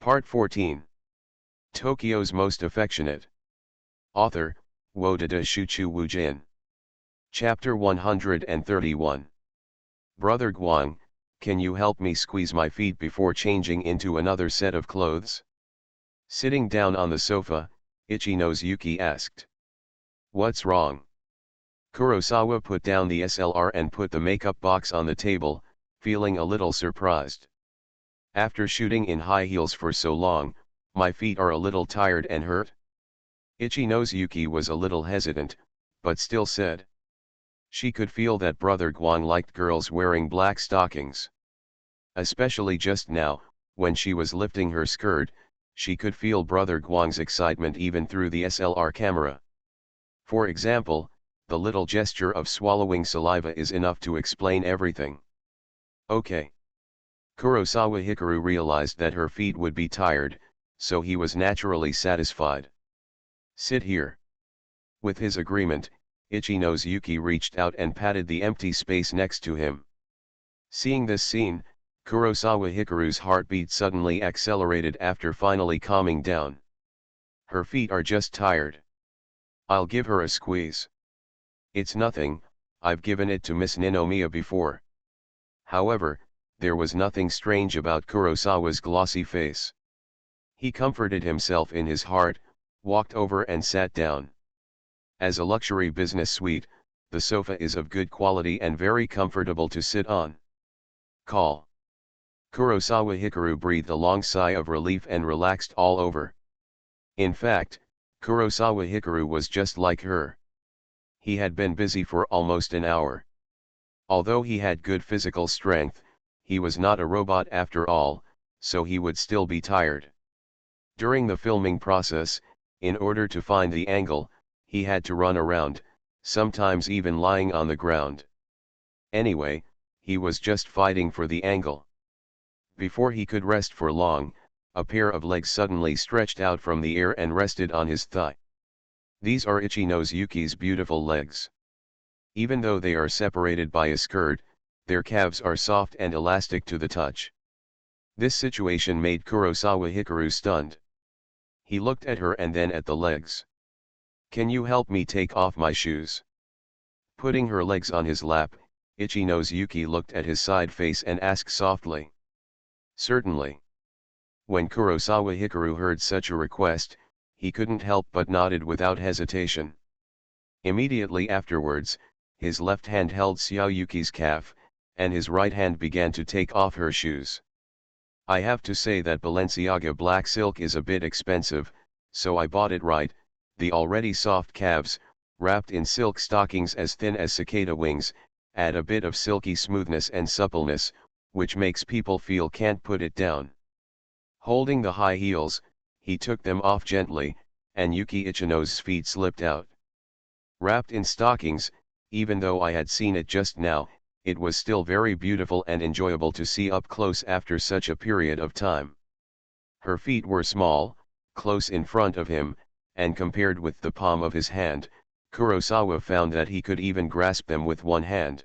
Part 14. Tokyo's Most Affectionate. Author, Wodada Shuchu Wujin. Chapter 131. Brother Guang, can you help me squeeze my feet before changing into another set of clothes? Sitting down on the sofa, Ichino's Yuki asked. What's wrong? Kurosawa put down the SLR and put the makeup box on the table, feeling a little surprised. After shooting in high heels for so long, my feet are a little tired and hurt. Ichino's Yuki was a little hesitant, but still said. She could feel that Brother Guang liked girls wearing black stockings. Especially just now, when she was lifting her skirt, she could feel Brother Guang's excitement even through the SLR camera. For example, the little gesture of swallowing saliva is enough to explain everything. Okay. Kurosawa Hikaru realized that her feet would be tired, so he was naturally satisfied. Sit here. With his agreement, Ichino's Yuki reached out and patted the empty space next to him. Seeing this scene, Kurosawa Hikaru's heartbeat suddenly accelerated after finally calming down. Her feet are just tired. I'll give her a squeeze. It's nothing, I've given it to Miss Ninomiya before. However, there was nothing strange about Kurosawa's glossy face. He comforted himself in his heart, walked over and sat down. As a luxury business suite, the sofa is of good quality and very comfortable to sit on. Call. Kurosawa Hikaru breathed a long sigh of relief and relaxed all over. In fact, Kurosawa Hikaru was just like her. He had been busy for almost an hour. Although he had good physical strength, he was not a robot after all, so he would still be tired. During the filming process, in order to find the angle, he had to run around, sometimes even lying on the ground. Anyway, he was just fighting for the angle. Before he could rest for long, a pair of legs suddenly stretched out from the air and rested on his thigh. These are Ichino's Yuki's beautiful legs. Even though they are separated by a skirt, their calves are soft and elastic to the touch. This situation made Kurosawa Hikaru stunned. He looked at her and then at the legs. Can you help me take off my shoes? Putting her legs on his lap, Ichino's Yuki looked at his side face and asked softly. Certainly. When Kurosawa Hikaru heard such a request, he couldn't help but nodded without hesitation. Immediately afterwards, his left hand held Xiao Yuki's calf, and his right hand began to take off her shoes. I have to say that Balenciaga black silk is a bit expensive, so I bought it right, the already soft calves, wrapped in silk stockings as thin as cicada wings, add a bit of silky smoothness and suppleness, which makes people feel can't put it down. Holding the high heels, he took them off gently, and Yuki Ichino's feet slipped out. Wrapped in stockings, even though I had seen it just now, it was still very beautiful and enjoyable to see up close after such a period of time. Her feet were small, close in front of him, and compared with the palm of his hand, Kurosawa found that he could even grasp them with one hand.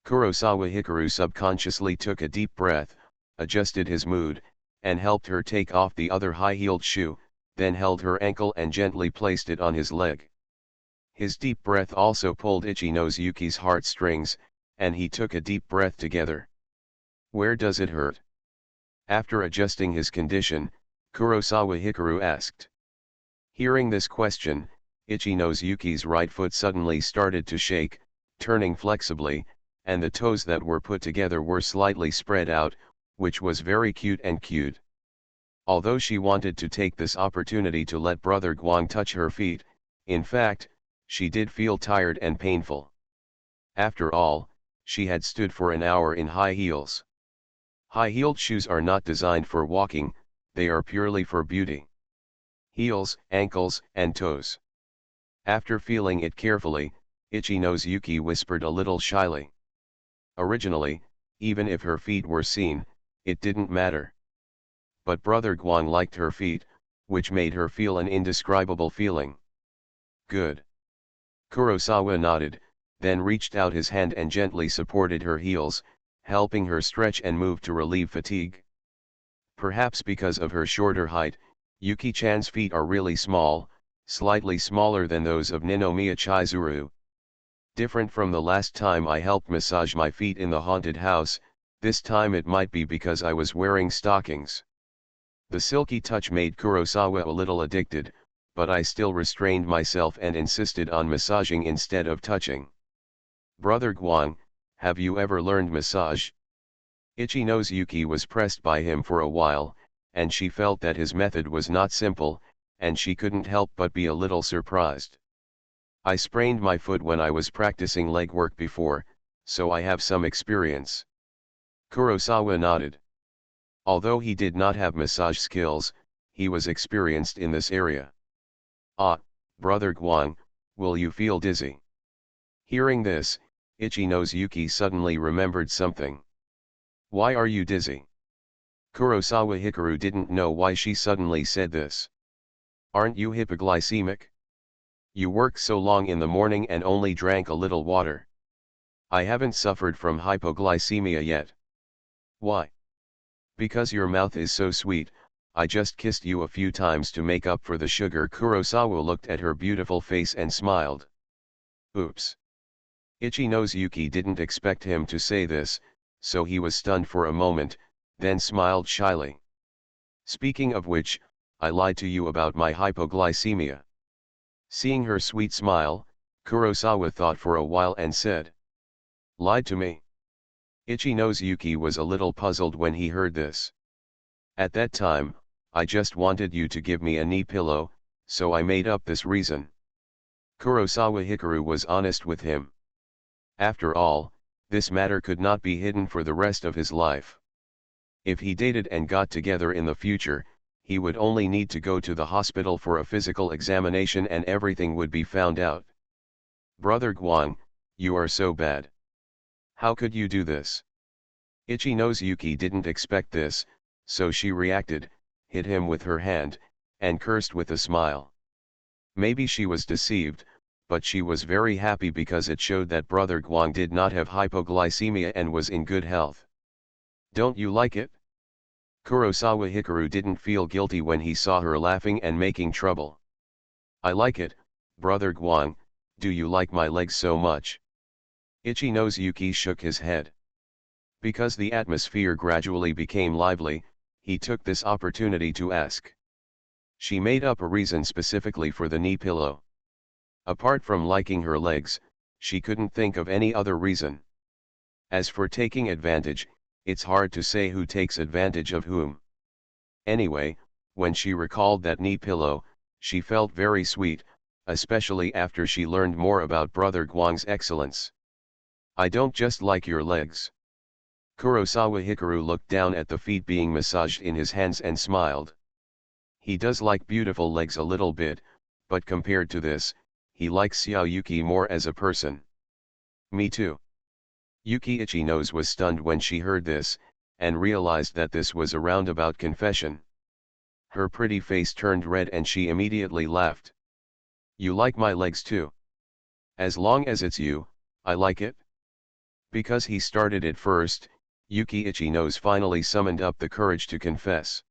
Kurosawa Hikaru subconsciously took a deep breath, adjusted his mood, and helped her take off the other high-heeled shoe, then held her ankle and gently placed it on his leg. His deep breath also pulled Ichino's Yuki's heartstrings, and he took a deep breath together. Where does it hurt? After adjusting his condition, Kurosawa Hikaru asked. Hearing this question, Ichino's Yuki's right foot suddenly started to shake, turning flexibly, and the toes that were put together were slightly spread out, which was very cute. Although she wanted to take this opportunity to let Brother Guang touch her feet, in fact, she did feel tired and painful. After all, she had stood for an hour in high heels. High-heeled shoes are not designed for walking, they are purely for beauty. Heels, ankles, and toes. After feeling it carefully, Ichino's Yuki whispered a little shyly. Originally, even if her feet were seen, it didn't matter. But Brother Guang liked her feet, which made her feel an indescribable feeling. Good. Kurosawa nodded, then reached out his hand and gently supported her heels, helping her stretch and move to relieve fatigue. Perhaps because of her shorter height, Yuki-chan's feet are really small, slightly smaller than those of Ninomiya Chizuru. Different from the last time I helped massage my feet in the haunted house, this time it might be because I was wearing stockings. The silky touch made Kurosawa a little addicted, but I still restrained myself and insisted on massaging instead of touching. Brother Guang, have you ever learned massage? Ichino's Yuki was pressed by him for a while, and she felt that his method was not simple, and she couldn't help but be a little surprised. I sprained my foot when I was practicing leg work before, so I have some experience. Kurosawa nodded. Although he did not have massage skills, he was experienced in this area. Ah, Brother Guang, will you feel dizzy? Hearing this, Ichino's Yuki suddenly remembered something. Why are you dizzy? Kurosawa Hikaru didn't know why she suddenly said this. Aren't you hypoglycemic? You worked so long in the morning and only drank a little water. I haven't suffered from hypoglycemia yet. Why? Because your mouth is so sweet, I just kissed you a few times to make up for the sugar. Kurosawa looked at her beautiful face and smiled. Oops. Ichino's Yuki didn't expect him to say this, so he was stunned for a moment, then smiled shyly. Speaking of which, I lied to you about my hypoglycemia. Seeing her sweet smile, Kurosawa thought for a while and said. Lied to me? Ichino's Yuki was a little puzzled when he heard this. At that time, I just wanted you to give me a knee pillow, so I made up this reason. Kurosawa Hikaru was honest with him. After all, this matter could not be hidden for the rest of his life. If he dated and got together in the future, he would only need to go to the hospital for a physical examination and everything would be found out. Brother Guang, you are so bad. How could you do this? Ichino's Yuki didn't expect this, so she reacted, hit him with her hand, and cursed with a smile. Maybe she was deceived, but she was very happy because it showed that Brother Guang did not have hypoglycemia and was in good health. Don't you like it? Kurosawa Hikaru didn't feel guilty when he saw her laughing and making trouble. I like it, Brother Guang, do you like my legs so much? Ichino's Yuki shook his head. Because the atmosphere gradually became lively, he took this opportunity to ask. She made up a reason specifically for the knee pillow. Apart from liking her legs, she couldn't think of any other reason. As for taking advantage, it's hard to say who takes advantage of whom. Anyway, when she recalled that knee pillow, she felt very sweet, especially after she learned more about Brother Guang's excellence. I don't just like your legs. Kurosawa Hikaru looked down at the feet being massaged in his hands and smiled. He does like beautiful legs a little bit, but compared to this, he likes Xiao Yuki more as a person. Me too. Yuki Ichino's was stunned when she heard this, and realized that this was a roundabout confession. Her pretty face turned red and she immediately laughed. You like my legs too? As long as it's you, I like it. Because he started it first, Yuki Ichino's finally summoned up the courage to confess.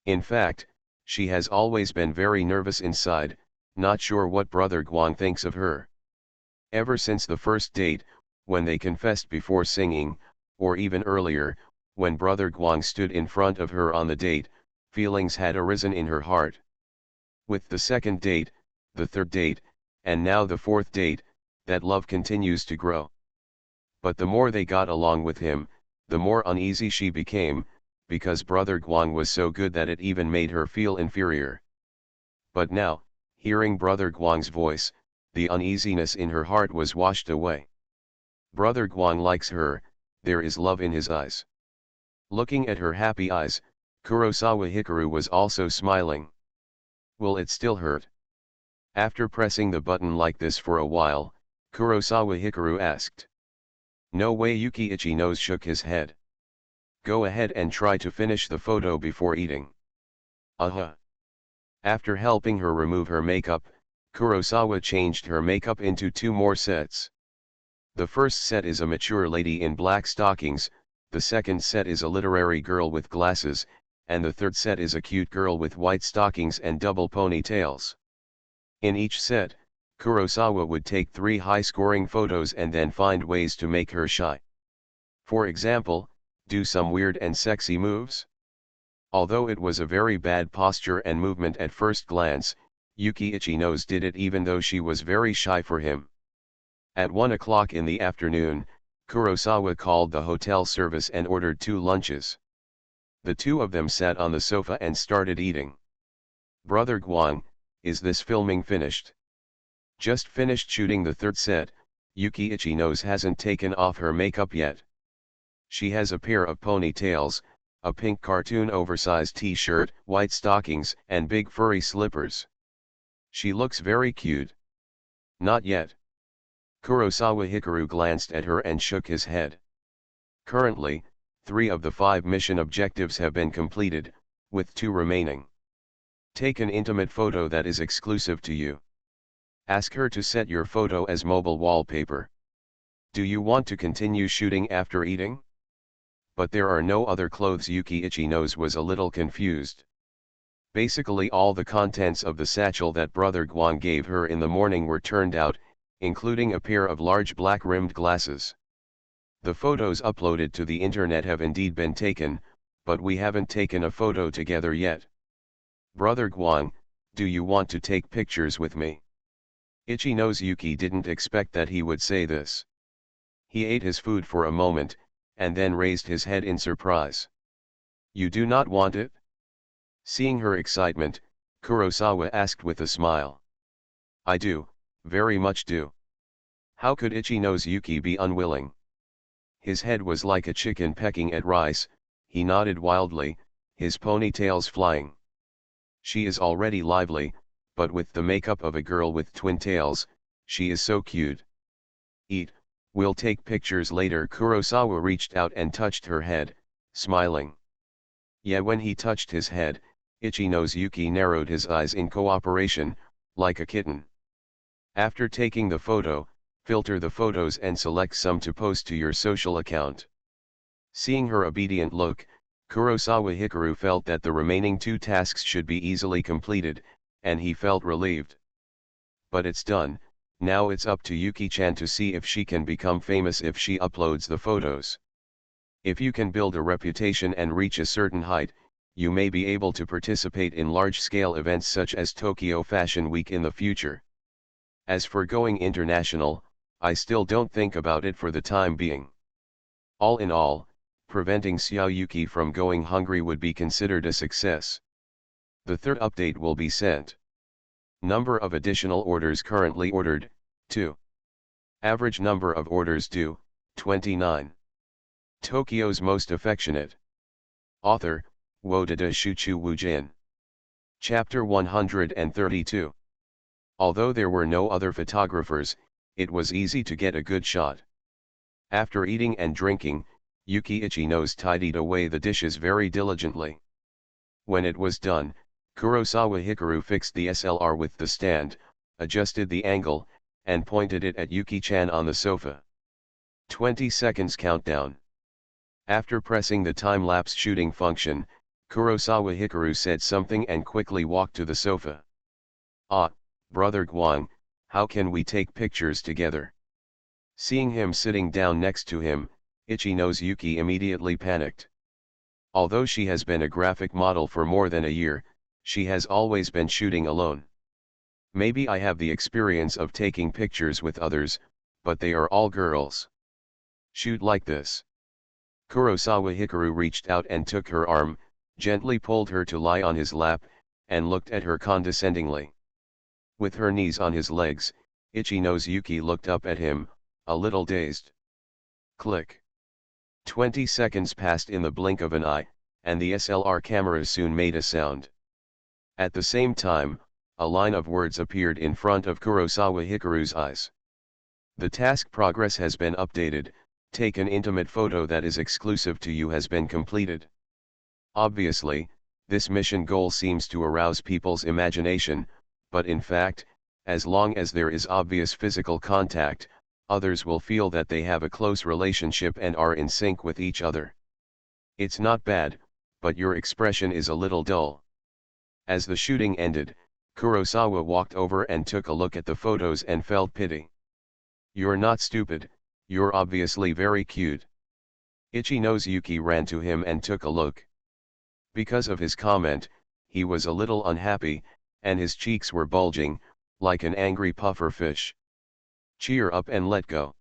In fact, she has always been very nervous inside, not sure what Brother Guang thinks of her. Ever since the first date, when they confessed before singing, or even earlier, when Brother Guang stood in front of her on the date, feelings had arisen in her heart. With the second date, the third date, and now the fourth date, that love continues to grow. But the more they got along with him, the more uneasy she became, because Brother Guang was so good that it even made her feel inferior. But now, hearing Brother Guang's voice, the uneasiness in her heart was washed away. Brother Guang likes her, there is love in his eyes. Looking at her happy eyes, Kurosawa Hikaru was also smiling. Will it still hurt? After pressing the button like this for a while, Kurosawa Hikaru asked. No way. Yuki Ichino shook his head. Go ahead and try to finish the photo before eating. After helping her remove her makeup, Kurosawa changed her makeup into 2 more sets. The first set is a mature lady in black stockings, the second set is a literary girl with glasses, and the third set is a cute girl with white stockings and double ponytails. In each set, Kurosawa would take 3 high-scoring photos and then find ways to make her shy. For example, do some weird and sexy moves. Although it was a very bad posture and movement at first glance, Yuki Ichinose did it even though she was very shy for him. At 1 o'clock in the afternoon, Kurosawa called the hotel service and ordered 2 lunches. The two of them sat on the sofa and started eating. "Brother Guang, is this filming finished?" "Just finished shooting the third set. Yuki Ichinose hasn't taken off her makeup yet. She has a pair of ponytails, a pink cartoon oversized t-shirt, white stockings, and big furry slippers. She looks very cute." "Not yet." Kurosawa Hikaru glanced at her and shook his head. Currently, 3 of the 5 mission objectives have been completed, with 2 remaining. Take an intimate photo that is exclusive to you. Ask her to set your photo as mobile wallpaper. Do you want to continue shooting after eating? But there are no other clothes. Yuki Ichinose was a little confused. Basically all the contents of the satchel that Brother Guang gave her in the morning were turned out, including a pair of large black-rimmed glasses. The photos uploaded to the internet have indeed been taken, but we haven't taken a photo together yet. "Brother Guang, do you want to take pictures with me?" Ichinose Yuki didn't expect that he would say this. He ate his food for a moment, and then raised his head in surprise. "You do not want it?" Seeing her excitement, Kurosawa asked with a smile. "I do, very much do." How could Ichinose Yuki be unwilling? His head was like a chicken pecking at rice. He nodded wildly, his ponytails flying. "She is already lively, but with the makeup of a girl with twin tails, she is so cute." "Eat, we'll take pictures later." Kurosawa reached out and touched her head, smiling. Yeah, when he touched his head, Ichinose Yuki narrowed his eyes in cooperation, like a kitten. After taking the photo, filter the photos and select some to post to your social account. Seeing her obedient look, Kurosawa Hikaru felt that the remaining 2 tasks should be easily completed, and he felt relieved. But it's done, now it's up to Yuki-chan to see if she can become famous if she uploads the photos. If you can build a reputation and reach a certain height, you may be able to participate in large-scale events such as Tokyo Fashion Week in the future. As for going international, I still don't think about it for the time being. All in all, preventing Xiao Yuki from going hungry would be considered a success. The third update will be sent. Number of additional orders currently ordered, 2. Average number of orders due, 29. Tokyo's most affectionate. Author, Wodada Shuchu Wujin. Chapter 132. Although there were no other photographers, it was easy to get a good shot. After eating and drinking, Yuki Ichinose tidied away the dishes very diligently. When it was done, Kurosawa Hikaru fixed the SLR with the stand, adjusted the angle, and pointed it at Yuki-chan on the sofa. 20 seconds countdown. After pressing the time-lapse shooting function, Kurosawa Hikaru said something and quickly walked to the sofa. "Ah, Brother Guang, how can we take pictures together?" Seeing him sitting down next to him, Ichinose Yuki immediately panicked. Although she has been a graphic model for more than a year, she has always been shooting alone. "Maybe I have the experience of taking pictures with others, but they are all girls. Shoot like this." Kurosawa Hikaru reached out and took her arm, gently pulled her to lie on his lap, and looked at her condescendingly. With her knees on his legs, Ichinose Yuki looked up at him, a little dazed. Click. 20 seconds passed in the blink of an eye, and the SLR camera soon made a sound. At the same time, a line of words appeared in front of Kurosawa Hikaru's eyes. "The task progress has been updated, take an intimate photo that is exclusive to you has been completed." Obviously, this mission goal seems to arouse people's imagination, but in fact, as long as there is obvious physical contact, others will feel that they have a close relationship and are in sync with each other. It's not bad, but your expression is a little dull. As the shooting ended, Kurosawa walked over and took a look at the photos and felt pity. You're not stupid, you're obviously very cute. Ichi-nose Yuki ran to him and took a look. Because of his comment, he was a little unhappy, and his cheeks were bulging, like an angry puffer fish. Cheer up and let go.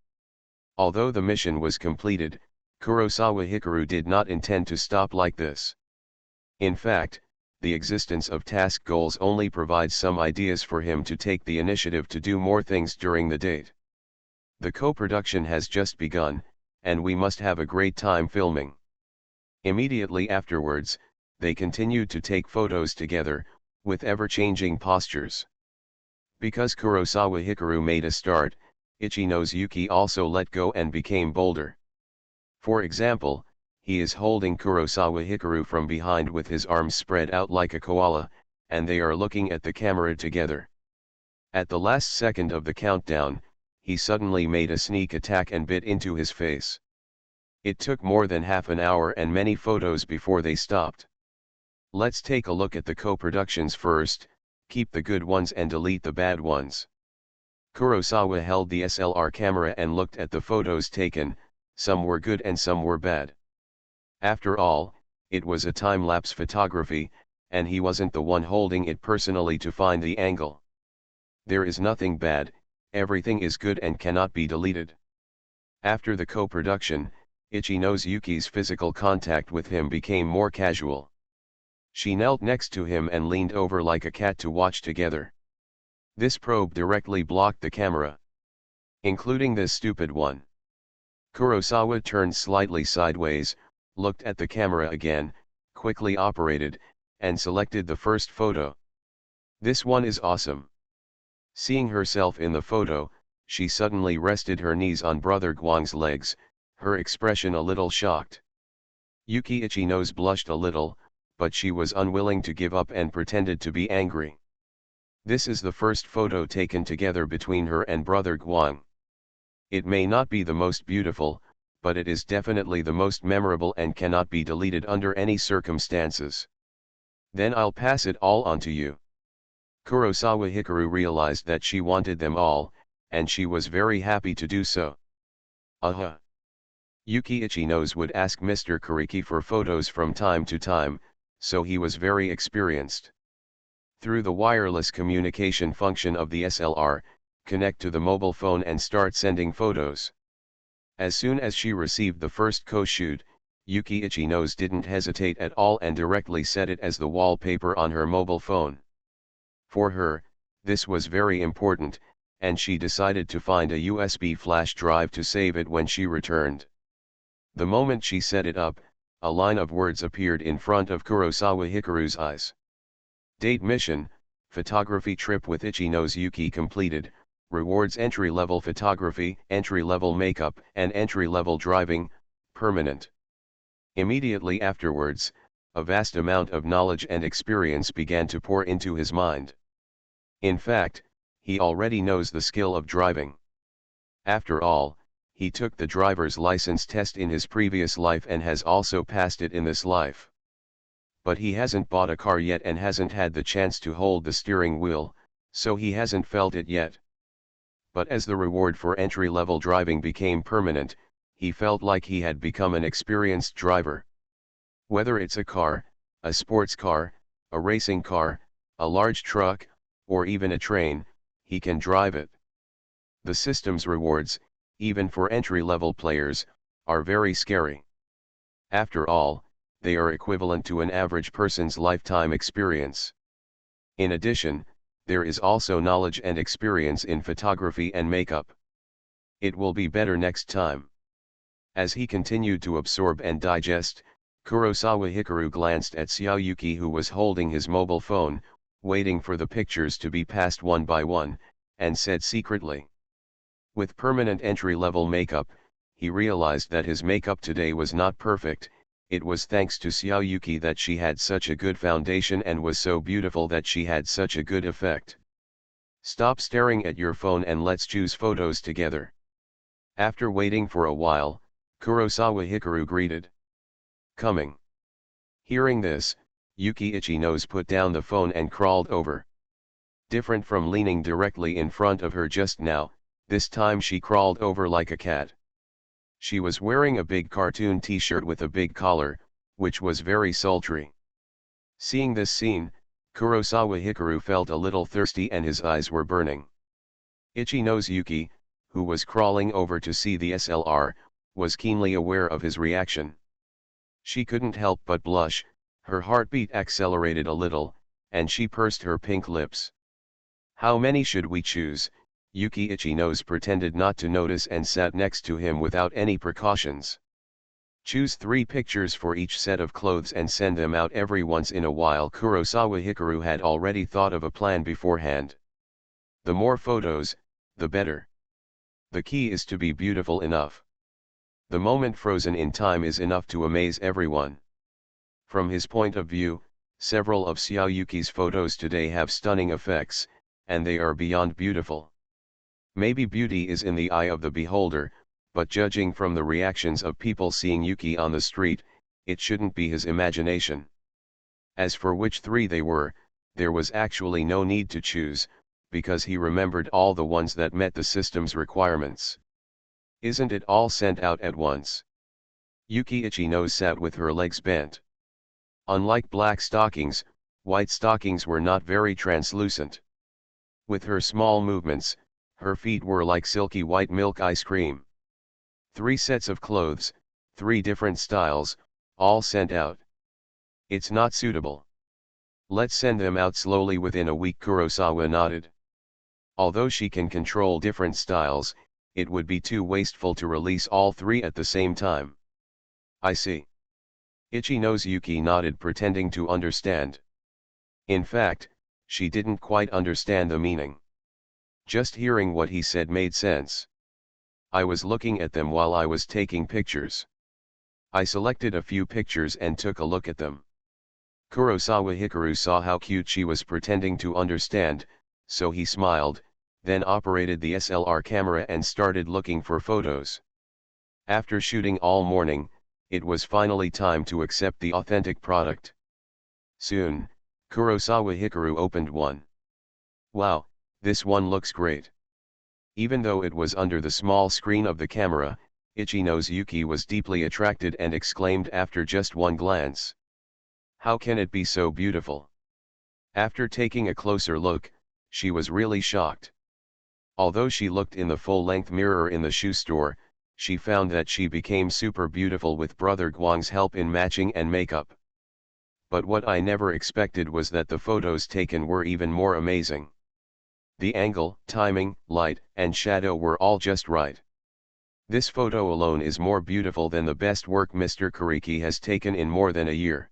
Although the mission was completed, Kurosawa Hikaru did not intend to stop like this. In fact, the existence of task goals only provides some ideas for him to take the initiative to do more things during the date. The co-production has just begun, and we must have a great time filming. Immediately afterwards, they continued to take photos together, with ever-changing postures. Because Kurosawa Hikaru made a start, Ichi-nose Yuki also let go and became bolder. For example, he is holding Kurosawa Hikaru from behind with his arms spread out like a koala, and they are looking at the camera together. At the last second of the countdown, he suddenly made a sneak attack and bit into his face. It took more than half an hour and many photos before they stopped. Let's take a look at the co-productions first, keep the good ones and delete the bad ones. Kurosawa held the SLR camera and looked at the photos taken, some were good and some were bad. After all, it was a time-lapse photography, and he wasn't the one holding it personally to find the angle. There is nothing bad, everything is good and cannot be deleted. After the co-production, Ichi-nose Yuki's physical contact with him became more casual. She knelt next to him and leaned over like a cat to watch together. This probe directly blocked the camera. Including this stupid one. Kurosawa turned slightly sideways, looked at the camera again, quickly operated, and selected the first photo. This one is awesome. Seeing herself in the photo, she suddenly rested her knees on Brother Guang's legs, her expression a little shocked. Yuki Ichi-nose blushed a little, but she was unwilling to give up and pretended to be angry. This is the first photo taken together between her and Brother Guang. It may not be the most beautiful, but it is definitely the most memorable and cannot be deleted under any circumstances. Then I'll pass it all on to you. Kurosawa Hikaru realized that she wanted them all, and she was very happy to do so. Yuki Ichi-nose would ask Mr. Kuriki for photos from time to time, so he was very experienced. Through the wireless communication function of the SLR, connect to the mobile phone and start sending photos. As soon as she received the first co-shoot, Yuki Ichi-nose didn't hesitate at all and directly set it as the wallpaper on her mobile phone. For her, this was very important, and she decided to find a USB flash drive to save it when she returned. The moment she set it up, a line of words appeared in front of Kurosawa Hikaru's eyes. Date mission, photography trip with Ichi-nose Yuki completed, rewards entry-level photography, entry-level makeup, and entry-level driving, permanent. Immediately afterwards, a vast amount of knowledge and experience began to pour into his mind. In fact, he already knows the skill of driving. After all, he took the driver's license test in his previous life and has also passed it in this life. But he hasn't bought a car yet and hasn't had the chance to hold the steering wheel, so he hasn't felt it yet. But as the reward for entry-level driving became permanent, he felt like he had become an experienced driver. Whether it's a car, a sports car, a racing car, a large truck, or even a train, he can drive it. The system's rewards, even for entry-level players, are very scary. After all, they are equivalent to an average person's lifetime experience. In addition, there is also knowledge and experience in photography and makeup. It will be better next time. As he continued to absorb and digest, Kurosawa Hikaru glanced at Xiao Yuki, who was holding his mobile phone, waiting for the pictures to be passed one by one, and said secretly. With permanent entry-level makeup, he realized that his makeup today was not perfect. It was thanks to Xiao Yuki that she had such a good foundation and was so beautiful that she had such a good effect. Stop staring at your phone and let's choose photos together. After waiting for a while, Kurosawa Hikaru greeted. Coming. Hearing this, Yuki Itchy-Nose put down the phone and crawled over. Different from leaning directly in front of her just now, this time she crawled over like a cat. She was wearing a big cartoon t-shirt with a big collar, which was very sultry. Seeing this scene, Kurosawa Hikaru felt a little thirsty and his eyes were burning. Itchy-Nose Yuki, who was crawling over to see the SLR, was keenly aware of his reaction. She couldn't help but blush, her heartbeat accelerated a little, and she pursed her pink lips. "How many should we choose?" Yuki Itchy-Nose pretended not to notice and sat next to him without any precautions. "Choose 3 pictures for each set of clothes and send them out every once in a while." Kurosawa Hikaru had already thought of a plan beforehand. The more photos, the better. The key is to be beautiful enough. The moment frozen in time is enough to amaze everyone. From his point of view, several of Xiao Yuki's photos today have stunning effects, and they are beyond beautiful. Maybe beauty is in the eye of the beholder, but judging from the reactions of people seeing Yuki on the street, it shouldn't be his imagination. As for which 3 they were, there was actually no need to choose, because he remembered all the ones that met the system's requirements. "Isn't it all sent out at once?" Yuki Itchy-Nose sat with her legs bent. Unlike black stockings, white stockings were not very translucent. With her small movements, her feet were like silky white milk ice cream. 3 sets of clothes, 3 different styles, all sent out. "It's not suitable. Let's send them out slowly within a week." Kurosawa nodded. Although she can control different styles, it would be too wasteful to release all 3 at the same time. "I see." Itchy-Nose Yuki nodded, pretending to understand. In fact, she didn't quite understand the meaning. Just hearing what he said made sense. "I was looking at them while I was taking pictures. I selected a few pictures and took a look at them." Kurosawa Hikaru saw how cute she was pretending to understand, so he smiled, then operated the SLR camera and started looking for photos. After shooting all morning, it was finally time to accept the authentic product. Soon, Kurosawa Hikaru opened one. "Wow, this one looks great." Even though it was under the small screen of the camera, Itchy-Nose Yuki was deeply attracted and exclaimed after just one glance. "How can it be so beautiful?" After taking a closer look, she was really shocked. Although she looked in the full-length mirror in the shoe store, she found that she became super beautiful with Brother Guang's help in matching and makeup. "But what I never expected was that the photos taken were even more amazing. The angle, timing, light, and shadow were all just right. This photo alone is more beautiful than the best work Mr. Kuriki has taken in more than a year.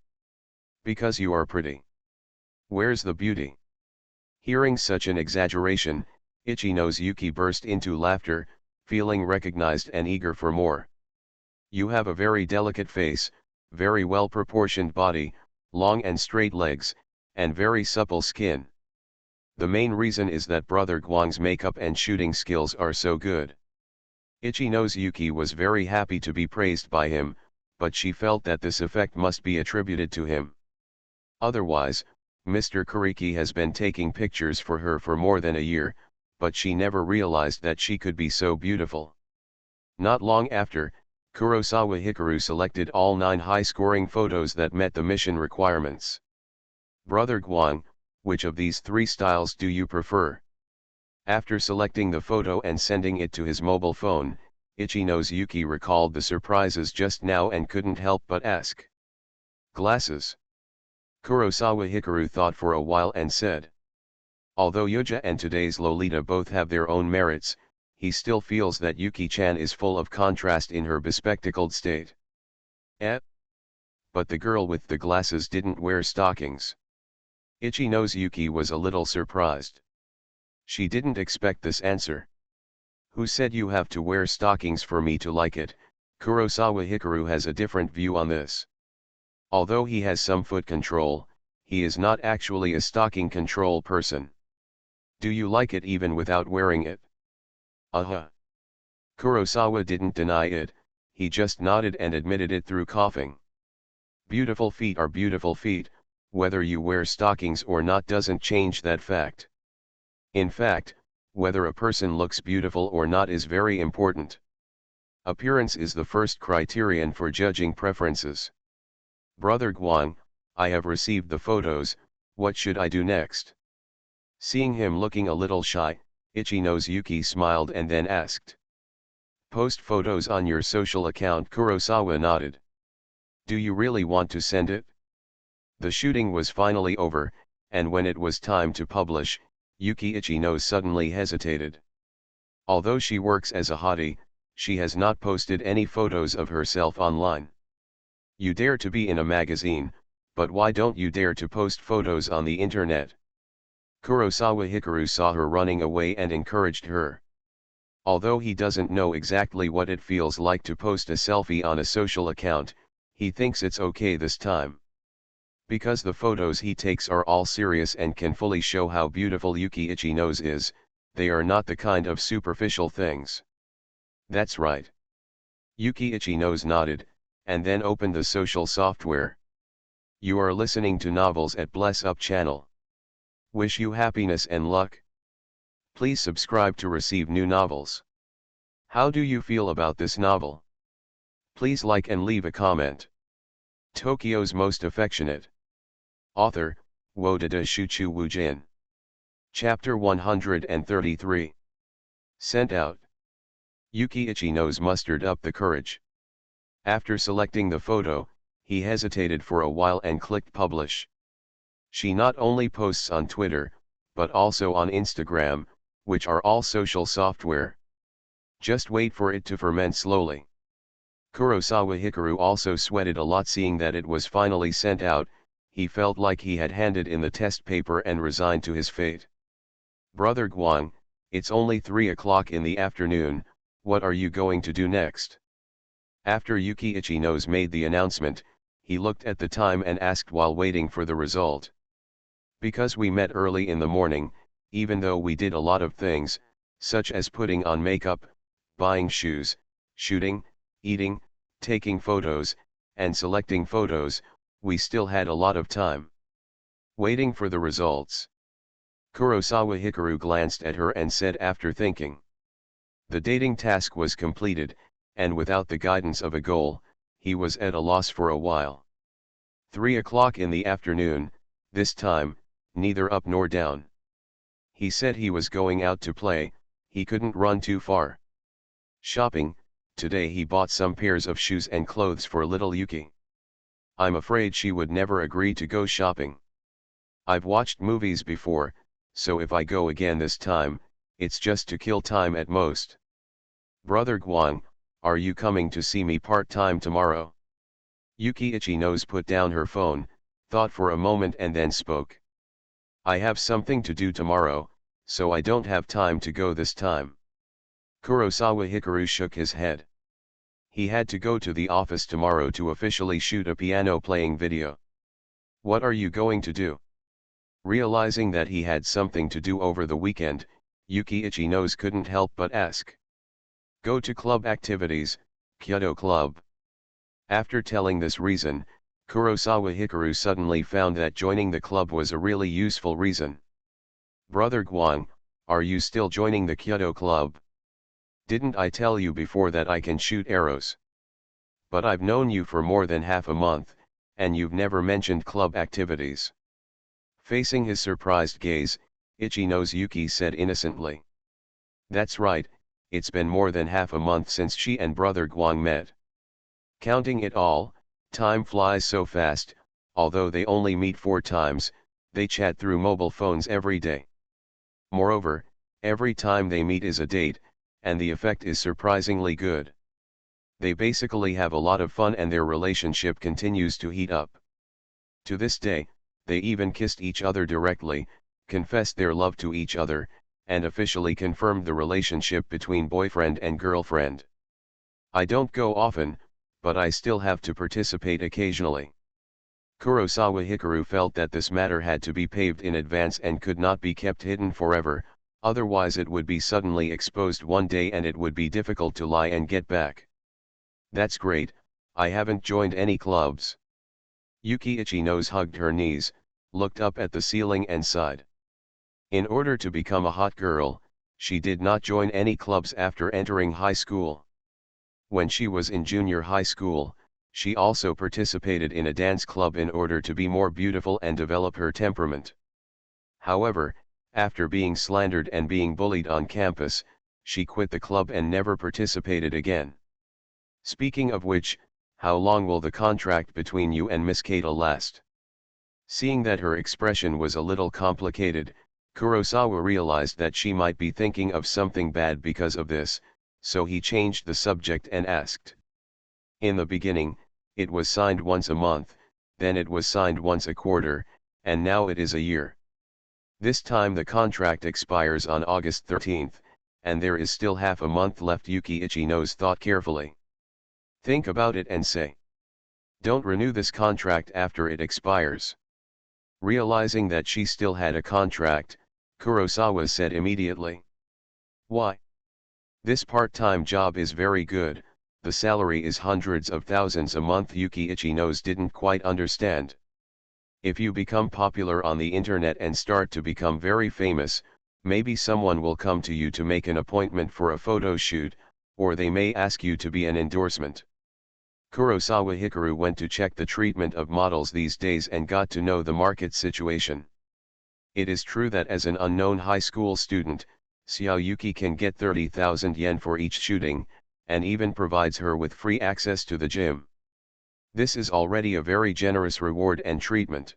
Because you are pretty. Where's the beauty?" Hearing such an exaggeration, Itchy-Nose Yuki burst into laughter, feeling recognized and eager for more. "You have a very delicate face, very well-proportioned body, long and straight legs, and very supple skin. The main reason is that Brother Guang's makeup and shooting skills are so good." Itchy-Nose Yuki was very happy to be praised by him, but she felt that this effect must be attributed to him. Otherwise, Mr. Kuriki has been taking pictures for her for more than a year, but she never realized that she could be so beautiful. Not long after, Kurosawa Hikaru selected all 9 high-scoring photos that met the mission requirements. "Brother Guang, which of these 3 styles do you prefer?" After selecting the photo and sending it to his mobile phone, Itchy-Nose Yuki recalled the surprises just now and couldn't help but ask. "Glasses." Kurosawa Hikaru thought for a while and said. Although Yuja and today's Lolita both have their own merits, he still feels that Yuki-chan is full of contrast in her bespectacled state. "Eh?" But the girl with the glasses didn't wear stockings. Itchy-Nose Yuki was a little surprised. She didn't expect this answer. "Who said you have to wear stockings for me to like it?" Kurosawa Hikaru has a different view on this. Although he has some foot control, he is not actually a stocking control person. "Do you like it even without wearing it?" "Uh-huh." Kurosawa didn't deny it, he just nodded and admitted it through coughing. Beautiful feet are beautiful feet, whether you wear stockings or not doesn't change that fact. In fact, whether a person looks beautiful or not is very important. Appearance is the first criterion for judging preferences. Brother Guang, I have received the photos, what should I do next? Seeing him looking a little shy, Itchy Nose Yuki smiled and then asked. Post photos on your social account. Kurosawa nodded. Do you really want to send it? The shooting was finally over, and when it was time to publish, Yuki Itchy Nose suddenly hesitated. Although she works as a hottie, she has not posted any photos of herself online. You dare to be in a magazine, but why don't you dare to post photos on the internet? Kurosawa Hikaru saw her running away and encouraged her. Although he doesn't know exactly what it feels like to post a selfie on a social account, he thinks it's okay this time. Because the photos he takes are all serious and can fully show how beautiful Yuki Itchy Nose is, they are not the kind of superficial things. That's right. Yuki Itchy Nose nodded, and then opened the social software. You are listening to Novels at Bless Up channel. Wish you happiness and luck. Please subscribe to receive new novels. How do you feel about this novel? Please like and leave a comment. Tokyo's Most Affectionate. Author, Wodada Shuchu Wujin. Chapter 133. Sent out. Yuki Itchy Nose mustered up the courage. After selecting the photo, he hesitated for a while and clicked publish. She not only posts on Twitter, but also on Instagram, which are all social software. Just wait for it to ferment slowly. Kurosawa Hikaru also sweated a lot seeing that it was finally sent out. He felt like he had handed in the test paper and resigned to his fate. Brother Guang, it's only 3 o'clock in the afternoon, what are you going to do next? After Yuki Itchy Nose made the announcement, he looked at the time and asked while waiting for the result. Because we met early in the morning, even though we did a lot of things, such as putting on makeup, buying shoes, shooting, eating, taking photos, and selecting photos, we still had a lot of time. Waiting for the results. Kurosawa Hikaru glanced at her and said after thinking. The dating task was completed, and without the guidance of a goal, he was at a loss for a while. 3 o'clock in the afternoon, this time, neither up nor down. He said he was going out to play, he couldn't run too far. Shopping, today he bought some pairs of shoes and clothes for little Yuki. I'm afraid she would never agree to go shopping. I've watched movies before, so if I go again this time, it's just to kill time at most. Brother Guang, are you coming to see me part-time tomorrow? Yuki Itchy Nose put down her phone, thought for a moment and then spoke. I have something to do tomorrow, so I don't have time to go this time. Kurosawa Hikaru shook his head. He had to go to the office tomorrow to officially shoot a piano playing video. What are you going to do? Realizing that he had something to do over the weekend, Yuki Itchy Nose couldn't help but ask. Go to club activities, Kyoto Club. After telling this reason, Kurosawa Hikaru suddenly found that joining the club was a really useful reason. Brother Guang, are you still joining the Kyoto Club? Didn't I tell you before that I can shoot arrows? But I've known you for more than half a month, and you've never mentioned club activities. Facing his surprised gaze, Itchy Nose Yuki said innocently. That's right, it's been more than half a month since she and Brother Guang met. Counting it all, time flies so fast, although they only meet 4 times, they chat through mobile phones every day. Moreover, every time they meet is a date, and the effect is surprisingly good. They basically have a lot of fun and their relationship continues to heat up. To this day, they even kissed each other directly, confessed their love to each other, and officially confirmed the relationship between boyfriend and girlfriend. I don't go often, but I still have to participate occasionally. Kurosawa Hikaru felt that this matter had to be paved in advance and could not be kept hidden forever, otherwise it would be suddenly exposed one day and it would be difficult to lie and get back. That's great, I haven't joined any clubs. Yuki Ichino's hugged her knees, looked up at the ceiling and sighed. In order to become a hot girl, she did not join any clubs after entering high school. When she was in junior high school, she also participated in a dance club in order to be more beautiful and develop her temperament. However, after being slandered and being bullied on campus, she quit the club and never participated again. Speaking of which, how long will the contract between you and Miss Kata last? Seeing that her expression was a little complicated, Kurosawa realized that she might be thinking of something bad because of this, so he changed the subject and asked. In the beginning, it was signed once a month, then it was signed once a quarter, and now it is a year. This time the contract expires on August 13th, and there is still half a month left. Yuki Ichino's thought carefully. Think about it and say. Don't renew this contract after it expires. Realizing that she still had a contract, Kurosawa said immediately. Why? This part-time job is very good, the salary is hundreds of thousands a month. Yuki Ichino's didn't quite understand. If you become popular on the internet and start to become very famous, maybe someone will come to you to make an appointment for a photo shoot, or they may ask you to be an endorsement. Kurosawa Hikaru went to check the treatment of models these days and got to know the market situation. It is true that as an unknown high school student, Xiao Yuki can get 30,000 yen for each shooting, and even provides her with free access to the gym. This is already a very generous reward and treatment.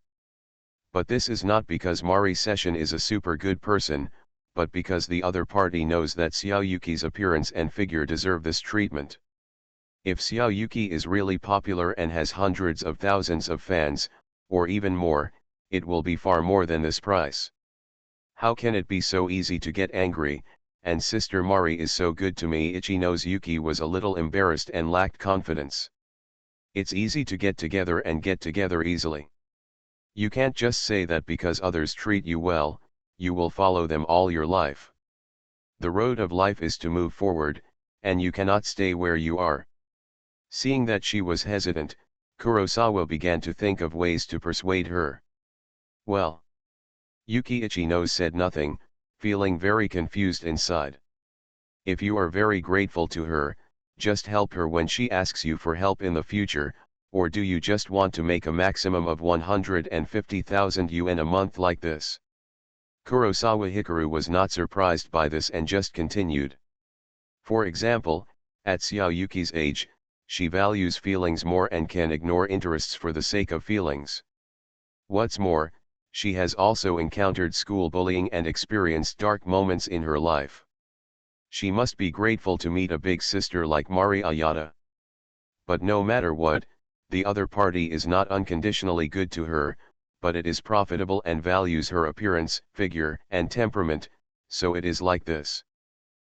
But this is not because Mari Session is a super good person, but because the other party knows that Xiao Yuki's appearance and figure deserve this treatment. If Xiao Yuki is really popular and has hundreds of thousands of fans, or even more, it will be far more than this price. How can it be so easy to get angry, and Sister Mari is so good to me? Ichino's Yuki was a little embarrassed and lacked confidence. It's easy to get together and get together easily. You can't just say that because others treat you well, you will follow them all your life. The road of life is to move forward, and you cannot stay where you are. Seeing that she was hesitant, Kurosawa began to think of ways to persuade her. Well. Yuki Ichino said nothing, feeling very confused inside. If you are very grateful to her, just help her when she asks you for help in the future, or do you just want to make a maximum of 150,000 yuan a month like this? Kurosawa Hikaru was not surprised by this and just continued. For example, at Xiao Yuki's age, she values feelings more and can ignore interests for the sake of feelings. What's more, she has also encountered school bullying and experienced dark moments in her life. She must be grateful to meet a big sister like Mari Ayada. But no matter what, the other party is not unconditionally good to her, but it is profitable and values her appearance, figure, and temperament, so it is like this.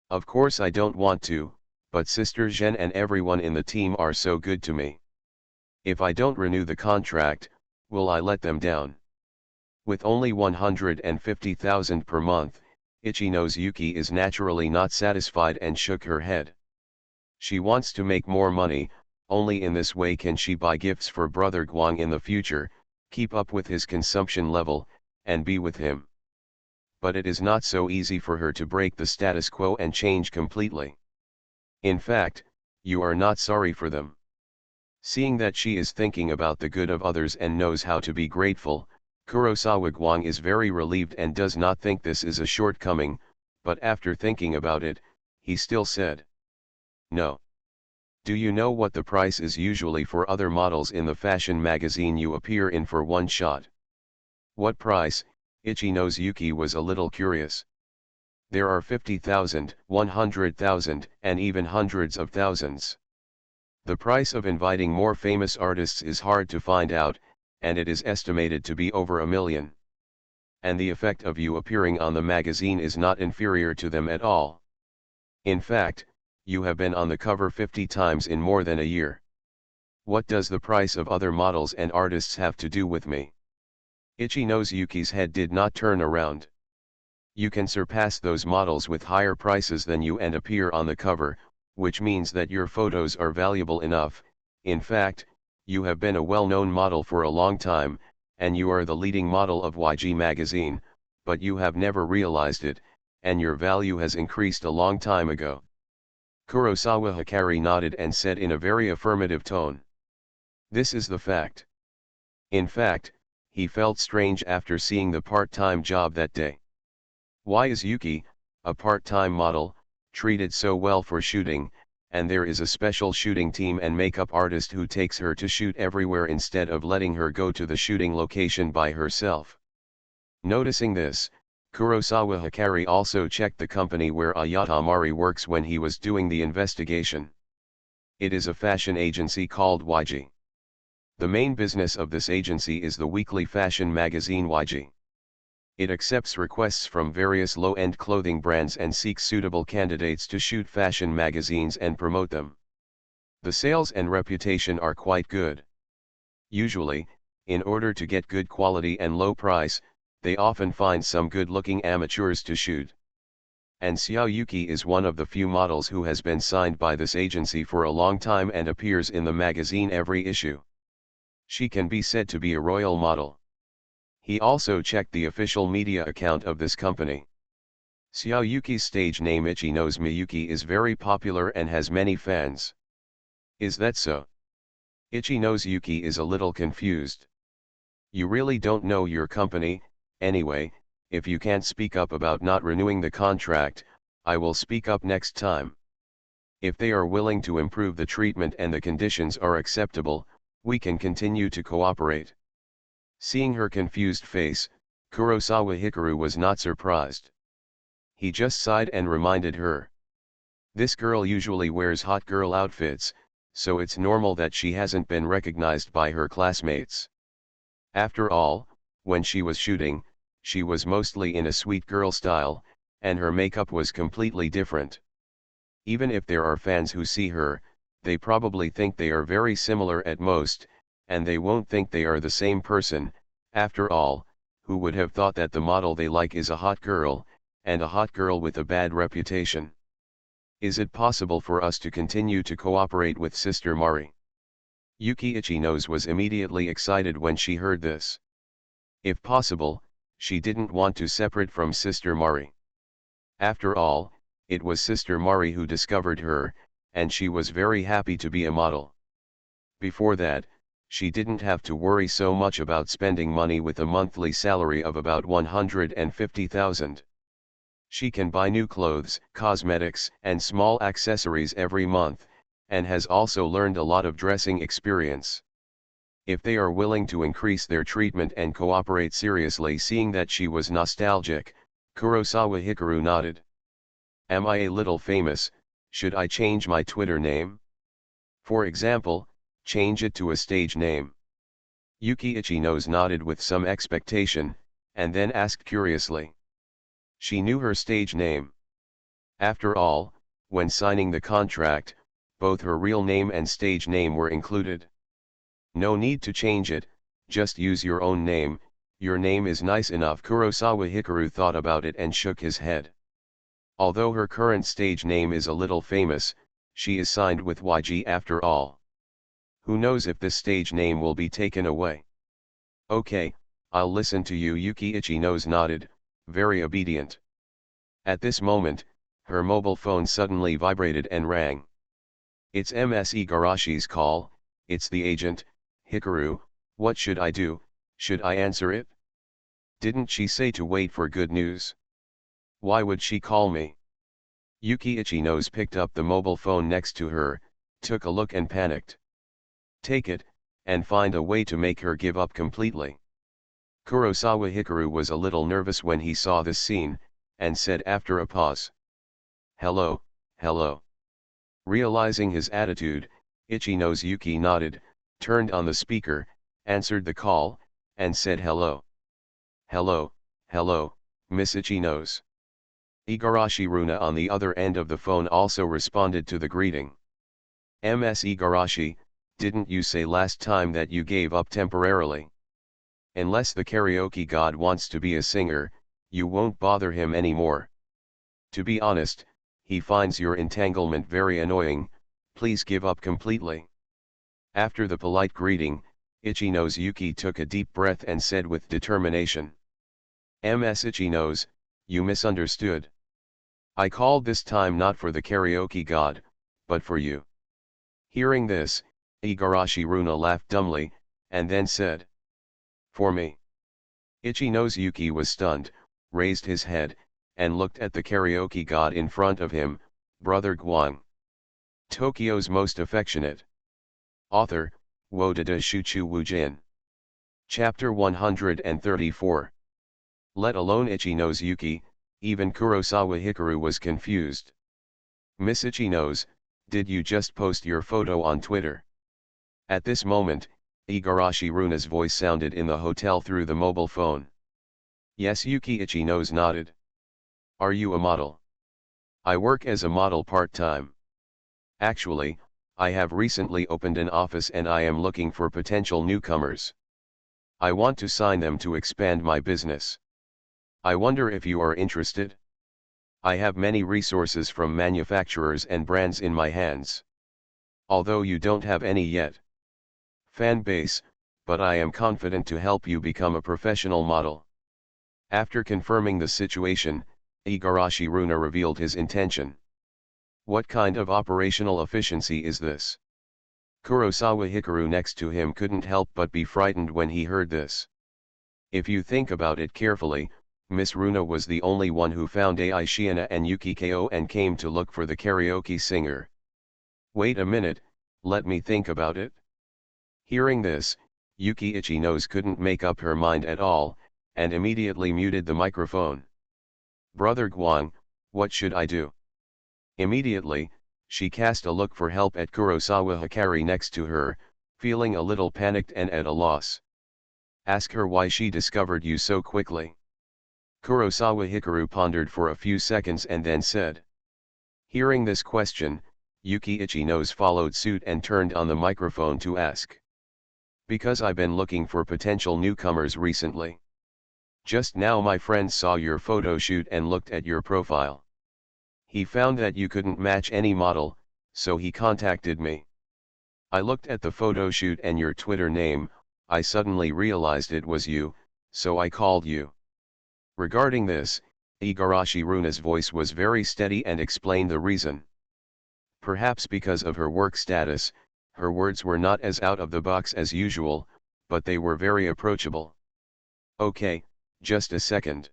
Of course I don't want to, but Sister Zhen and everyone in the team are so good to me. If I don't renew the contract, will I let them down? With only 150,000 per month, Ichino's Yuki is naturally not satisfied and shook her head. She wants to make more money, only in this way can she buy gifts for Brother Guang in the future, keep up with his consumption level, and be with him. But it is not so easy for her to break the status quo and change completely. In fact, you are not sorry for them. Seeing that she is thinking about the good of others and knows how to be grateful, Kurosawa Guang is very relieved and does not think this is a shortcoming, but after thinking about it, he still said. No. Do you know what the price is usually for other models in the fashion magazine you appear in for one shot? What price? Ichino's Yuki was a little curious. There are 50,000, 100,000, and even hundreds of thousands. The price of inviting more famous artists is hard to find out, and it is estimated to be over 1 million. And the effect of you appearing on the magazine is not inferior to them at all. In fact, you have been on the cover 50 times in more than a year. What does the price of other models and artists have to do with me? Ichino's Yuki's head did not turn around. You can surpass those models with higher prices than you and appear on the cover, which means that your photos are valuable enough. In fact, You have been a well-known model for a long time, and you are the leading model of YG magazine, but you have never realized it, and your value has increased a long time ago. Kurosawa Hikari nodded and said in a very affirmative tone. This is the fact. In fact, he felt strange after seeing the part-time job that day. Why is Yuki, a part-time model, treated so well for shooting, and there is a special shooting team and makeup artist who takes her to shoot everywhere instead of letting her go to the shooting location by herself? Noticing this, Kurosawa Hikari also checked the company where Ayata Mari works when he was doing the investigation. It is a fashion agency called YG. The main business of this agency is the weekly fashion magazine YG. It accepts requests from various low-end clothing brands and seeks suitable candidates to shoot fashion magazines and promote them. The sales and reputation are quite good. Usually, in order to get good quality and low price, they often find some good-looking amateurs to shoot. And Xiao Yuki is one of the few models who has been signed by this agency for a long time and appears in the magazine every issue. She can be said to be a royal model. He also checked the official media account of this company. Xiao Yuki's stage name Ichino's Miyuki is very popular and has many fans. Is that so? Ichino's Yuki is a little confused. You really don't know your company. Anyway, if you can't speak up about not renewing the contract, I will speak up next time. If they are willing to improve the treatment and the conditions are acceptable, we can continue to cooperate. Seeing her confused face, Kurosawa Hikaru was not surprised. He just sighed and reminded her. This girl usually wears hot girl outfits, so it's normal that she hasn't been recognized by her classmates. After all, when she was shooting, she was mostly in a sweet girl style, and her makeup was completely different. Even if there are fans who see her, they probably think they are very similar at most, and they won't think they are the same person. After all, who would have thought that the model they like is a hot girl, and a hot girl with a bad reputation? Is it possible for us to continue to cooperate with Sister Mari? Yuki Ichinos was immediately excited when she heard this. If possible, she didn't want to separate from Sister Mari. After all, it was Sister Mari who discovered her, and she was very happy to be a model. Before that, she didn't have to worry so much about spending money with a monthly salary of about 150,000. She can buy new clothes, cosmetics, and small accessories every month, and has also learned a lot of dressing experience. If they are willing to increase their treatment and cooperate seriously, seeing that she was nostalgic, Kurosawa Hikaru nodded. Am I a little famous? Should I change my Twitter name? For example, change it to a stage name. Yuki Ichinos nodded with some expectation, and then asked curiously. She knew her stage name. After all, when signing the contract, both her real name and stage name were included. No need to change it, just use your own name, your name is nice enough. Kurosawa Hikaru thought about it and shook his head. Although her current stage name is a little famous, she is signed with YG after all. Who knows if this stage name will be taken away? Okay, I'll listen to you. Yuki Ichinos nodded, very obedient. At this moment, her mobile phone suddenly vibrated and rang. It's Ms. Igarashi's call. It's the agent. Hikaru, what should I do? Should I answer it? Didn't she say to wait for good news? Why would she call me? Yuki Ichinos picked up the mobile phone next to her, took a look and panicked. Take it, and find a way to make her give up completely. Kurosawa Hikaru was a little nervous when he saw this scene, and said after a pause. Hello, hello. Realizing his attitude, Ichinos Yuki nodded, turned on the speaker, answered the call, and said hello. Hello, hello, Miss Ichinos. Igarashi Runa on the other end of the phone also responded to the greeting. Ms. Igarashi, didn't you say last time that you gave up temporarily? Unless the karaoke god wants to be a singer, you won't bother him anymore. To be honest, he finds your entanglement very annoying. Please give up completely. After the polite greeting, Itchy Nose Yuki took a deep breath and said with determination. "Ms. Itchy Nose, you misunderstood. I called this time not for the karaoke god, but for you." Hearing this, Igarashi Runa laughed dumbly, and then said, "For me?" Itchy Nose Yuki was stunned, raised his head, and looked at the karaoke god in front of him, Brother Guang. Tokyo's most affectionate. Author, Wodada Shuchu Wujin. Chapter 134. Let alone Itchy Nose Yuki, even Kurosawa Hikaru was confused. "Miss Itchy Nose, did you just post your photo on Twitter?" At this moment, Igarashi Runa's voice sounded in the hotel through the mobile phone. "Yes." Yuki Itchy Nose nodded. "Are you a model?" "I work as a model part-time. Actually, I have recently opened an office and I am looking for potential newcomers. I want to sign them to expand my business. I wonder if you are interested? I have many resources from manufacturers and brands in my hands. Although you don't have any yet. Fan base, but I am confident to help you become a professional model." After confirming the situation, Igarashi Runa revealed his intention. "What kind of operational efficiency is this?" Kurosawa Hikaru next to him couldn't help but be frightened when he heard this. If you think about it carefully, Miss Runa was the only one who found Ai Shiina and Yuki Ko and came to look for the karaoke singer. "Wait a minute, let me think about it." Hearing this, Yuki Itchy Nose couldn't make up her mind at all, and immediately muted the microphone. "Brother Guang, what should I do?" Immediately, she cast a look for help at Kurosawa Hikari next to her, feeling a little panicked and at a loss. "Ask her why she discovered you so quickly." Kurosawa Hikaru pondered for a few seconds and then said. Hearing this question, Yuki Itchy Nose followed suit and turned on the microphone to ask. "Because I've been looking for potential newcomers recently. Just now my friend saw your photo shoot and looked at your profile. He found that you couldn't match any model, so he contacted me. I looked at the photo shoot and your Twitter name, I suddenly realized it was you, so I called you." Regarding this, Igarashi Runa's voice was very steady and explained the reason. Perhaps because of her work status, her words were not as out of the box as usual, but they were very approachable. "Okay, just a second."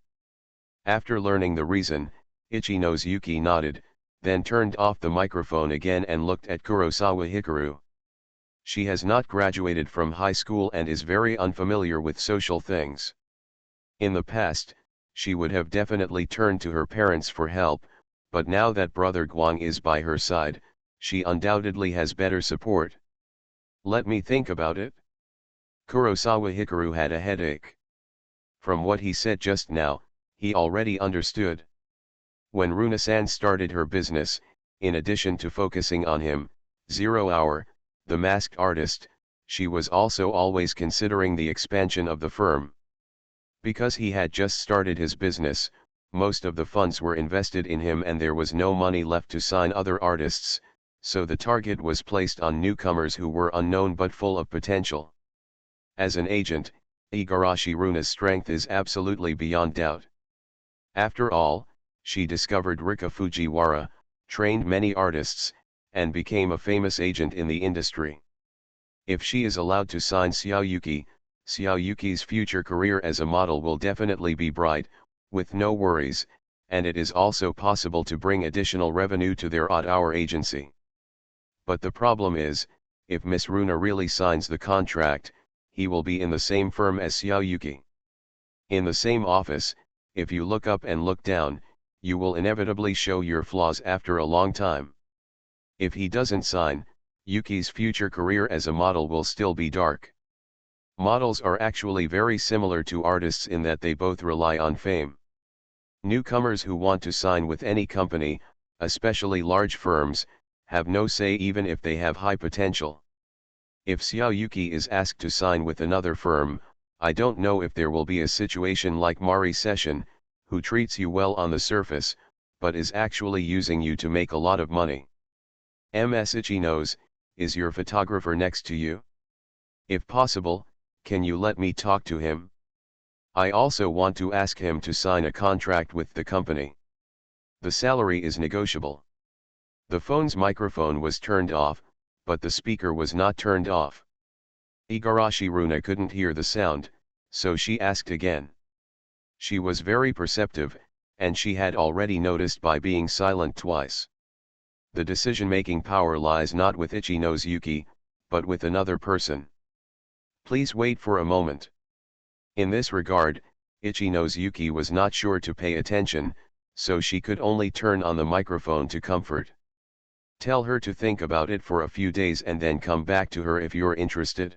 After learning the reason, Itchy Nose Yuki nodded, then turned off the microphone again and looked at Kurosawa Hikaru. She has not graduated from high school and is very unfamiliar with social things. In the past, she would have definitely turned to her parents for help, but now that Brother Guang is by her side, she undoubtedly has better support. "Let me think about it." Kurosawa Hikaru had a headache. From what he said just now, he already understood. When Runa-san started her business, in addition to focusing on him, 0 Hour, the masked artist, she was also always considering the expansion of the firm. Because he had just started his business, most of the funds were invested in him and there was no money left to sign other artists, so the target was placed on newcomers who were unknown but full of potential. As an agent, Igarashi Runa's strength is absolutely beyond doubt. After all, she discovered Rika Fujiwara, trained many artists, and became a famous agent in the industry. If she is allowed to sign Xiaoyuki's future career as a model will definitely be bright, with no worries, and it is also possible to bring additional revenue to their odd-hour agency. But the problem is, if Miss Runa really signs the contract, he will be in the same firm as Xiaoyuki. In the same office, if you look up and look down, you will inevitably show your flaws after a long time. If he doesn't sign, Yuki's future career as a model will still be dark. Models are actually very similar to artists in that they both rely on fame. Newcomers who want to sign with any company, especially large firms, have no say even if they have high potential. If Xiaoyuki is asked to sign with another firm, I don't know if there will be a situation like Mari Session, who treats you well on the surface, but is actually using you to make a lot of money. Ms. Itchy Nose, is your photographer next to you? If possible, can you let me talk to him? I also want to ask him to sign a contract with the company. The salary is negotiable. The phone's microphone was turned off, but the speaker was not turned off. Igarashi Runa couldn't hear the sound, so she asked again. She was very perceptive, and she had already noticed by being silent twice. The decision-making power lies not with Ichino's Yuki, but with another person. Please wait for a moment. In this regard, Ichino's Yuki was not sure to pay attention, so she could only turn on the microphone to comfort. Tell her to think about it for a few days and then come back to her if you're interested.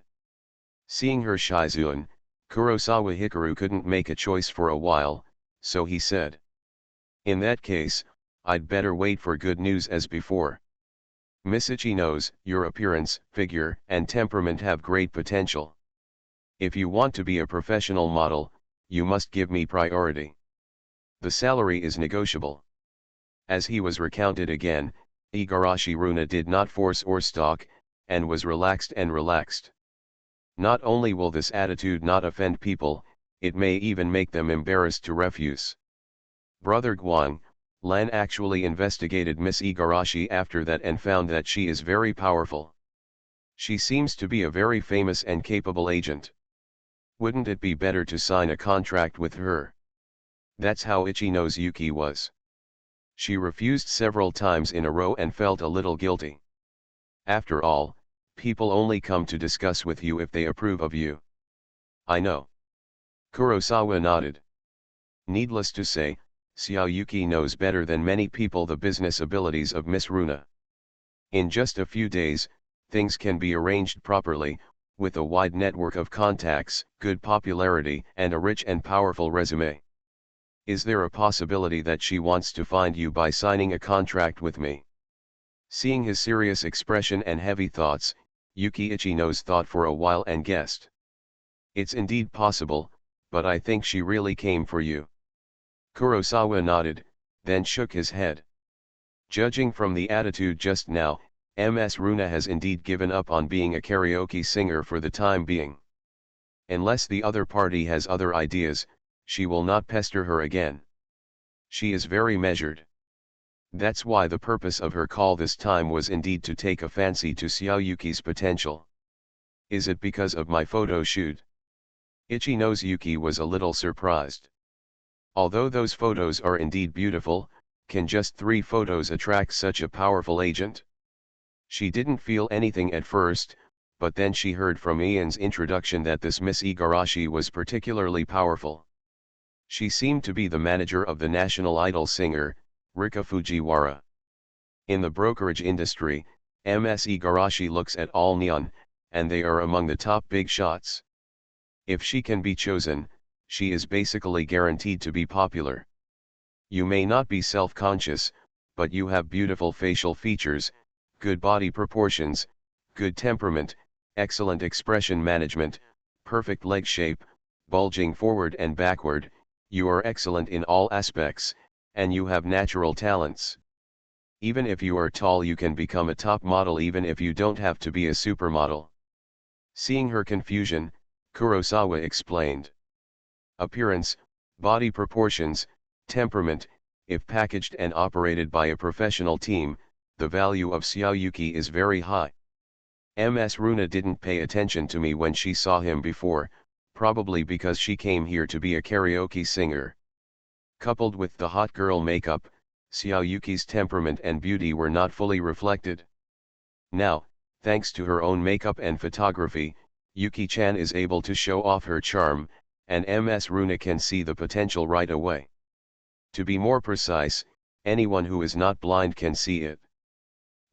Seeing her Shizuan, Kurosawa Hikaru couldn't make a choice for a while, so he said. In that case, I'd better wait for good news as before. Miss Ichino's, your appearance, figure, and temperament have great potential. If you want to be a professional model, you must give me priority. The salary is negotiable. As he was recounted again, Igarashi Runa did not force or stalk, and was relaxed and relaxed. Not only will this attitude not offend people, it may even make them embarrassed to refuse. Brother Guang, Lan actually investigated Miss Igarashi after that and found that she is very powerful. She seems to be a very famous and capable agent. Wouldn't it be better to sign a contract with her? That's how Ichino's Yuki was. She refused several times in a row and felt a little guilty. After all, people only come to discuss with you if they approve of you. I know. Kurosawa nodded. Needless to say, Xiao Yuki knows better than many people the business abilities of Miss Runa. In just a few days, things can be arranged properly, with a wide network of contacts, good popularity, and a rich and powerful resume. Is there a possibility that she wants to find you by signing a contract with me? Seeing his serious expression and heavy thoughts, Yuki Ichino's thought for a while and guessed. It's indeed possible, but I think she really came for you. Kurosawa nodded, then shook his head. Judging from the attitude just now, Ms. Runa has indeed given up on being a karaoke singer for the time being. Unless the other party has other ideas, she will not pester her again. She is very measured. That's why the purpose of her call this time was indeed to take a fancy to Xiao Yuki's potential. Is it because of my photo shoot? Ichino's Yuki was a little surprised. Although those photos are indeed beautiful, can just 3 photos attract such a powerful agent? She didn't feel anything at first, but then she heard from Ian's introduction that this Miss Igarashi was particularly powerful. She seemed to be the manager of the national idol singer, Rika Fujiwara. In the brokerage industry, Ms. Igarashi looks at all neon, and they are among the top big shots. If she can be chosen, she is basically guaranteed to be popular. You may not be self-conscious, but you have beautiful facial features, good body proportions, good temperament, excellent expression management, perfect leg shape, bulging forward and backward, you are excellent in all aspects, and you have natural talents. Even if you are tall, you can become a top model even if you don't have to be a supermodel. Seeing her confusion, Kurosawa explained. Appearance, body proportions, temperament, if packaged and operated by a professional team, the value of Xiao Yuki is very high. Ms. Runa didn't pay attention to me when she saw him before, probably because she came here to be a karaoke singer. Coupled with the hot girl makeup, Xiao Yuki's temperament and beauty were not fully reflected. Now, thanks to her own makeup and photography, Yuki-chan is able to show off her charm, and Ms. Runa can see the potential right away. To be more precise, anyone who is not blind can see it.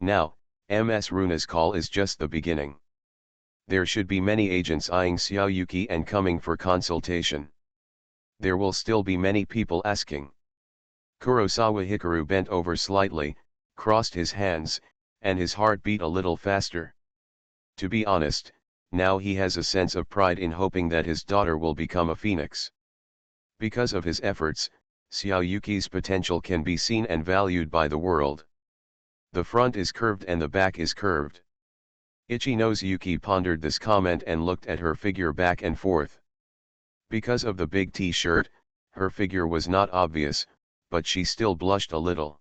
Now, Ms. Runa's call is just the beginning. There should be many agents eyeing Xiao Yuki and coming for consultation. There will still be many people asking. Kurosawa Hikaru bent over slightly, crossed his hands, and his heart beat a little faster. To be honest, now he has a sense of pride in hoping that his daughter will become a phoenix. Because of his efforts, Xiao Yuki's potential can be seen and valued by the world. The front is curved and the back is curved. Itchy Nose Yuki pondered this comment and looked at her figure back and forth. Because of the big t-shirt, her figure was not obvious, but she still blushed a little.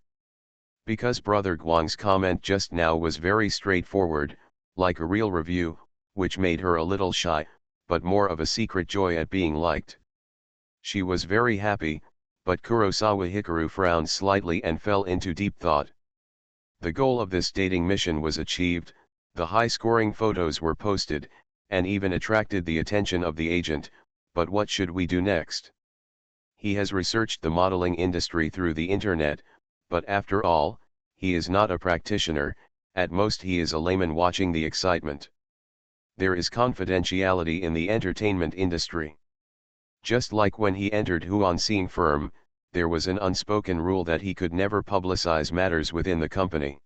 Because Brother Guang's comment just now was very straightforward, like a real review, which made her a little shy, but more of a secret joy at being liked. She was very happy, but Kurosawa Hikaru frowned slightly and fell into deep thought. The goal of this dating mission was achieved, the high-scoring photos were posted, and even attracted the attention of the agent, but what should we do next? He has researched the modeling industry through the internet, but after all, he is not a practitioner, at most he is a layman watching the excitement. There is confidentiality in the entertainment industry. Just like when he entered Huansing firm, there was an unspoken rule that he could never publicize matters within the company.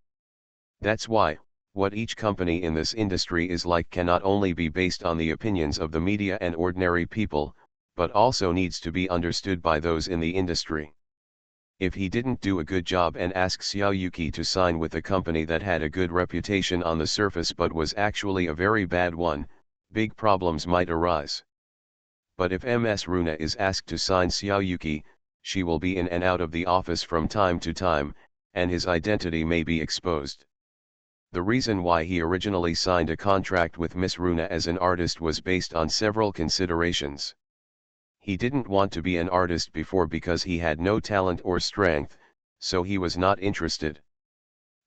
That's why, what each company in this industry is like cannot only be based on the opinions of the media and ordinary people, but also needs to be understood by those in the industry. If he didn't do a good job and asked Xiao Yuki to sign with a company that had a good reputation on the surface but was actually a very bad one, big problems might arise. But if Ms. Runa is asked to sign Xiao Yuki, she will be in and out of the office from time to time, and his identity may be exposed. The reason why he originally signed a contract with Miss Runa as an artist was based on several considerations. He didn't want to be an artist before because he had no talent or strength, so he was not interested.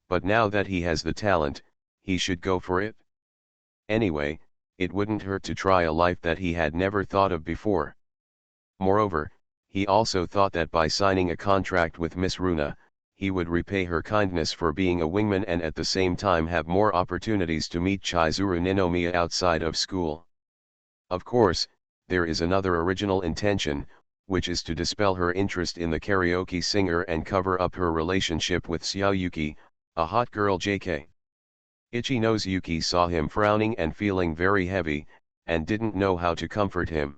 But now that he has the talent, he should go for it. Anyway, it wouldn't hurt to try a life that he had never thought of before. Moreover, he also thought that by signing a contract with Miss Runa, he would repay her kindness for being a wingman and at the same time have more opportunities to meet Chizuru Ninomiya outside of school. Of course, there is another original intention, which is to dispel her interest in the karaoke singer and cover up her relationship with Xiao Yuki, a hot girl JK. Itchy Nose Yuki saw him frowning and feeling very heavy, and didn't know how to comfort him.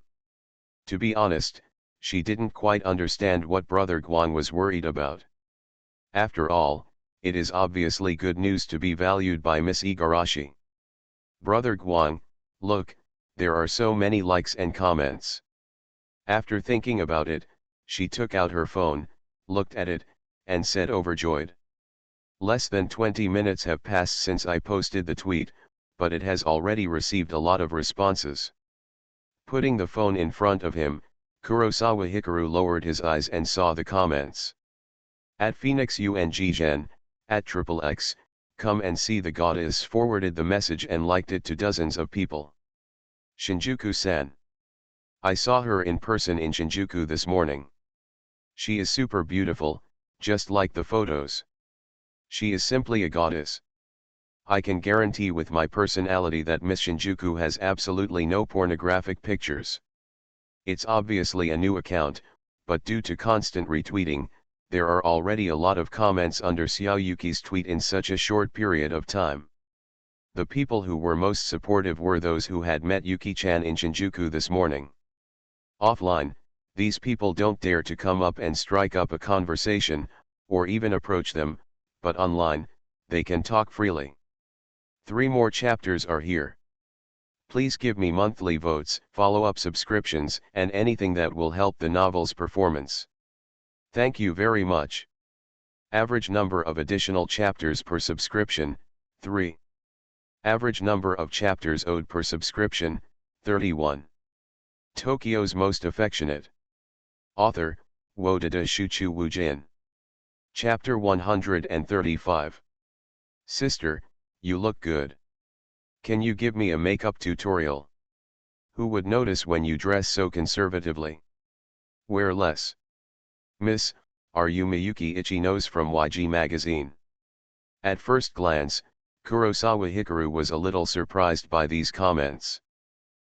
To be honest, she didn't quite understand what Brother Guang was worried about. After all, it is obviously good news to be valued by Miss Igarashi. Brother Guang, look, there are so many likes and comments. After thinking about it, she took out her phone, looked at it, and said overjoyed. Less than 20 minutes have passed since I posted the tweet, but it has already received a lot of responses. Putting the phone in front of him, Kurosawa Hikaru lowered his eyes and saw the comments. At Phoenix Unggen, at XXX, come and see the goddess forwarded the message and liked it to dozens of people. Shinjuku-san. I saw her in person in Shinjuku this morning. She is super beautiful, just like the photos. She is simply a goddess. I can guarantee with my personality that Miss Shinjuku has absolutely no pornographic pictures. It's obviously a new account, but due to constant retweeting, there are already a lot of comments under Xiao Yuki's tweet in such a short period of time. The people who were most supportive were those who had met Yuki-chan in Shinjuku this morning. Offline, these people don't dare to come up and strike up a conversation, or even approach them, but online, they can talk freely. 3 more chapters are here. Please give me monthly votes, follow-up subscriptions, and anything that will help the novel's performance. Thank you very much. Average number of additional chapters per subscription, 3. Average number of chapters owed per subscription, 31. Tokyo's Most Affectionate. Author, Wodada Shuchu Wujin. Chapter 135. Sister, you look good. Can you give me a makeup tutorial? Who would notice when you dress so conservatively? Wear less. Miss, are you Miyuki Itchy Nose from YG Magazine? At first glance, Kurosawa Hikaru was a little surprised by these comments.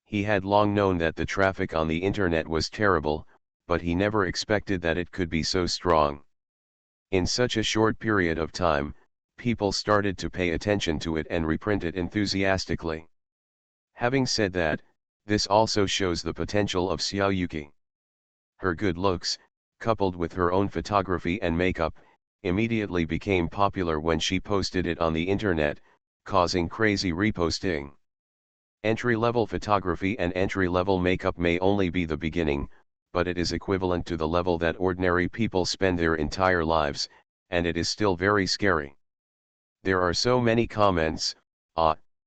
He had long known that the traffic on the internet was terrible, but he never expected that it could be so strong. In such a short period of time, people started to pay attention to it and reprint it enthusiastically. Having said that, this also shows the potential of Xiao Yuki. Her good looks, coupled with her own photography and makeup, immediately became popular when she posted it on the internet, causing crazy reposting. Entry-level photography and entry-level makeup may only be the beginning, but it is equivalent to the level that ordinary people spend their entire lives, and it is still very scary. There are so many comments,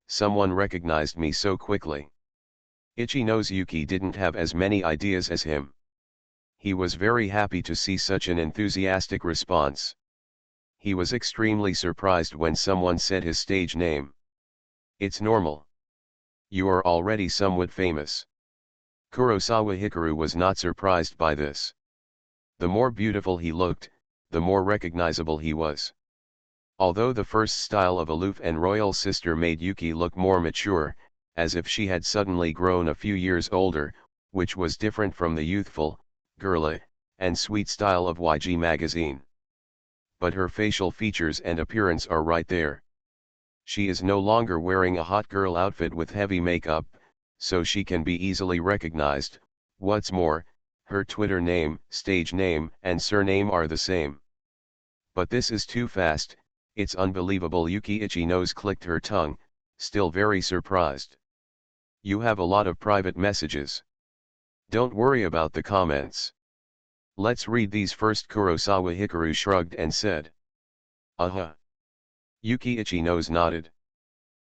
someone recognized me so quickly. Ichi knows Yuki didn't have as many ideas as him. He was very happy to see such an enthusiastic response. He was extremely surprised when someone said his stage name. It's normal. You are already somewhat famous. Kurosawa Hikaru was not surprised by this. The more beautiful he looked, the more recognizable he was. Although the first style of aloof and royal sister made Yuki look more mature, as if she had suddenly grown a few years older, which was different from the youthful, girly, and sweet style of YG magazine. But her facial features and appearance are right there. She is no longer wearing a hot girl outfit with heavy makeup, so she can be easily recognized. What's more, her Twitter name, stage name, and surname are the same. But this is too fast, it's unbelievable. Yuki Ichi nose clicked her tongue, still very surprised. You have a lot of private messages. Don't worry about the comments. Let's read these first. Kurosawa Hikaru shrugged and said. Yuki Ichi nose nodded.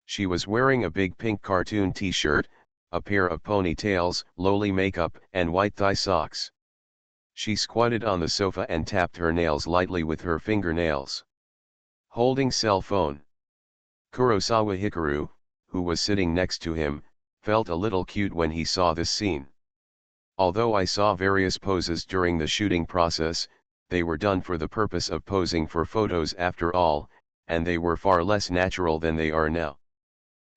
She was wearing a big pink cartoon t-shirt, a pair of ponytails, lowly makeup, and white thigh socks. She squatted on the sofa and tapped her nails lightly with her fingernails. Holding cell phone. Kurosawa Hikaru, who was sitting next to him, felt a little cute when he saw this scene. Although I saw various poses during the shooting process, they were done for the purpose of posing for photos after all, and they were far less natural than they are now.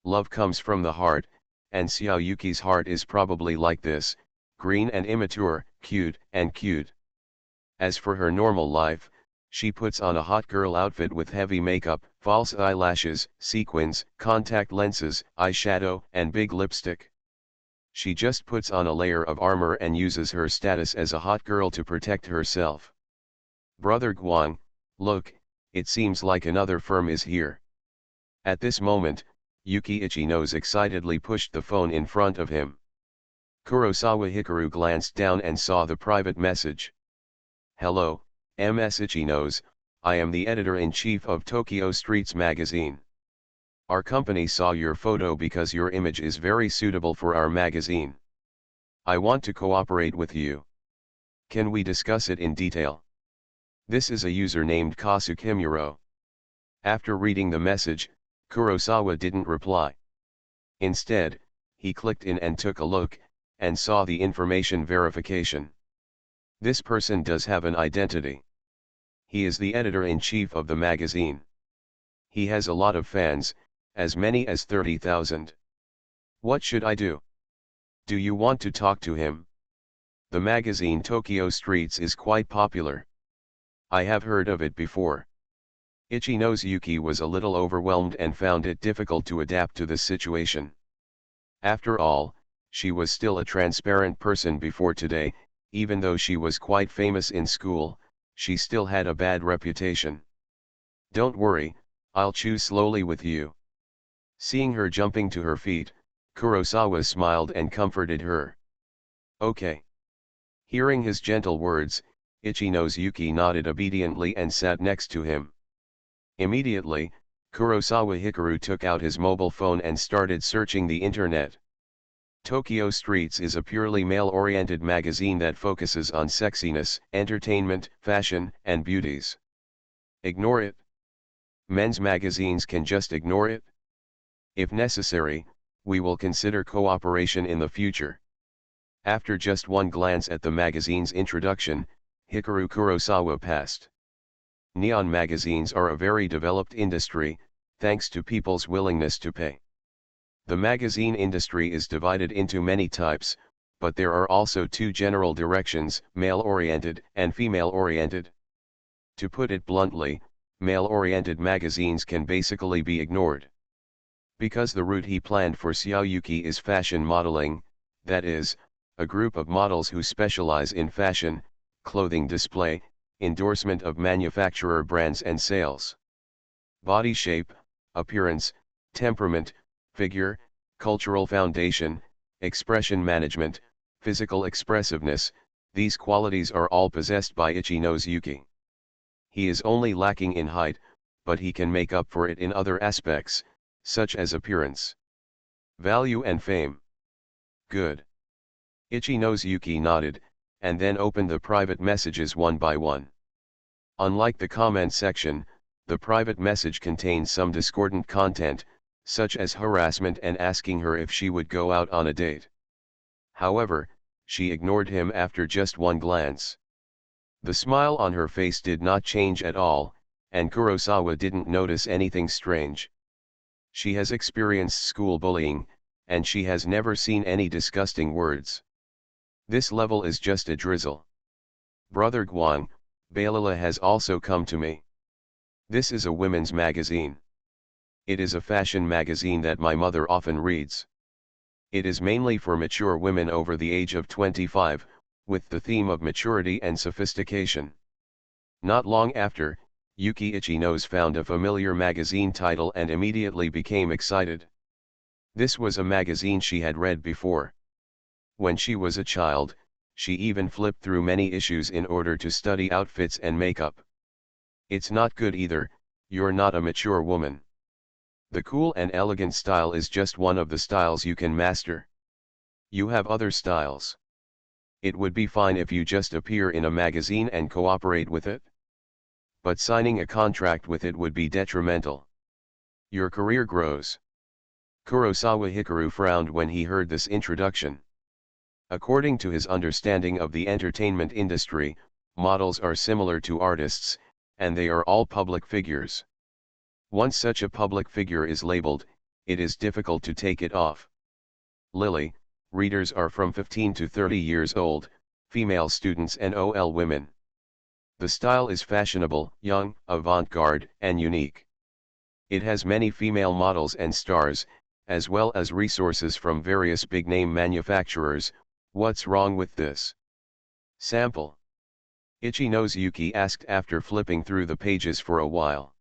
Love comes from the heart, and Xiao Yuki's heart is probably like this, green and immature, cute and cute. As for her normal life, she puts on a hot girl outfit with heavy makeup, false eyelashes, sequins, contact lenses, eyeshadow, and big lipstick. She just puts on a layer of armor and uses her status as a hot girl to protect herself. Brother Guang, look, it seems like another firm is here. At this moment, Yuki Ichi nose excitedly pushed the phone in front of him. Kurosawa Hikaru glanced down and saw the private message. Hello, Ms. Ichi nose, I am the editor-in-chief of Tokyo Streets magazine. Our company saw your photo because your image is very suitable for our magazine. I want to cooperate with you. Can we discuss it in detail? This is a user named Kasukimuro. After reading the message, Kurosawa didn't reply. Instead, he clicked in and took a look, and saw the information verification. This person does have an identity. He is the editor-in-chief of the magazine. He has a lot of fans, as many as 30,000. What should I do? Do you want to talk to him? The magazine Tokyo Streets is quite popular. I have heard of it before. Ichi nose Yuki was a little overwhelmed and found it difficult to adapt to the situation. After all, she was still a transparent person before today, even though she was quite famous in school, she still had a bad reputation. Don't worry, I'll chew slowly with you. Seeing her jumping to her feet, Kurosawa smiled and comforted her. Okay. Hearing his gentle words, Ichi nose Yuki nodded obediently and sat next to him. Immediately, Kurosawa Hikaru took out his mobile phone and started searching the internet. Tokyo Streets is a purely male-oriented magazine that focuses on sexiness, entertainment, fashion, and beauties. Ignore it. Men's magazines can just ignore it. If necessary, we will consider cooperation in the future. After just one glance at the magazine's introduction, Hikaru Kurosawa passed. Neon magazines are a very developed industry, thanks to people's willingness to pay. The magazine industry is divided into many types, but there are also two general directions, male-oriented and female-oriented. To put it bluntly, male-oriented magazines can basically be ignored. Because the route he planned for Xiao Yuki is fashion modeling, that is, a group of models who specialize in fashion, clothing display, endorsement of manufacturer brands and sales. Body shape, appearance, temperament, figure, cultural foundation, expression management, physical expressiveness, these qualities are all possessed by Ichinose Yuki. He is only lacking in height, but he can make up for it in other aspects, such as appearance, value and fame. Good. Ichinose Yuki nodded, and then opened the private messages one by one. Unlike the comment section, the private message contains some discordant content, such as harassment and asking her if she would go out on a date. However, she ignored him after just one glance. The smile on her face did not change at all, and Kurosawa didn't notice anything strange. She has experienced school bullying, and she has never seen any disgusting words. This level is just a drizzle. Brother Guang, Balila has also come to me. This is a women's magazine. It is a fashion magazine that my mother often reads. It is mainly for mature women over the age of 25, with the theme of maturity and sophistication. Not long after, Yuki Ichinose found a familiar magazine title and immediately became excited. This was a magazine she had read before. When she was a child, she even flipped through many issues in order to study outfits and makeup. It's not good either, you're not a mature woman. The cool and elegant style is just one of the styles you can master. You have other styles. It would be fine if you just appear in a magazine and cooperate with it. But signing a contract with it would be detrimental. Your career grows. Kurosawa Hikaru frowned when he heard this introduction. According to his understanding of the entertainment industry, models are similar to artists, and they are all public figures. Once such a public figure is labeled, it is difficult to take it off. Lily, readers are from 15 to 30 years old, female students and OL women. The style is fashionable, young, avant-garde, and unique. It has many female models and stars, as well as resources from various big-name manufacturers. What's wrong with this? Sample. Ichinose Yuki asked after flipping through the pages for a while.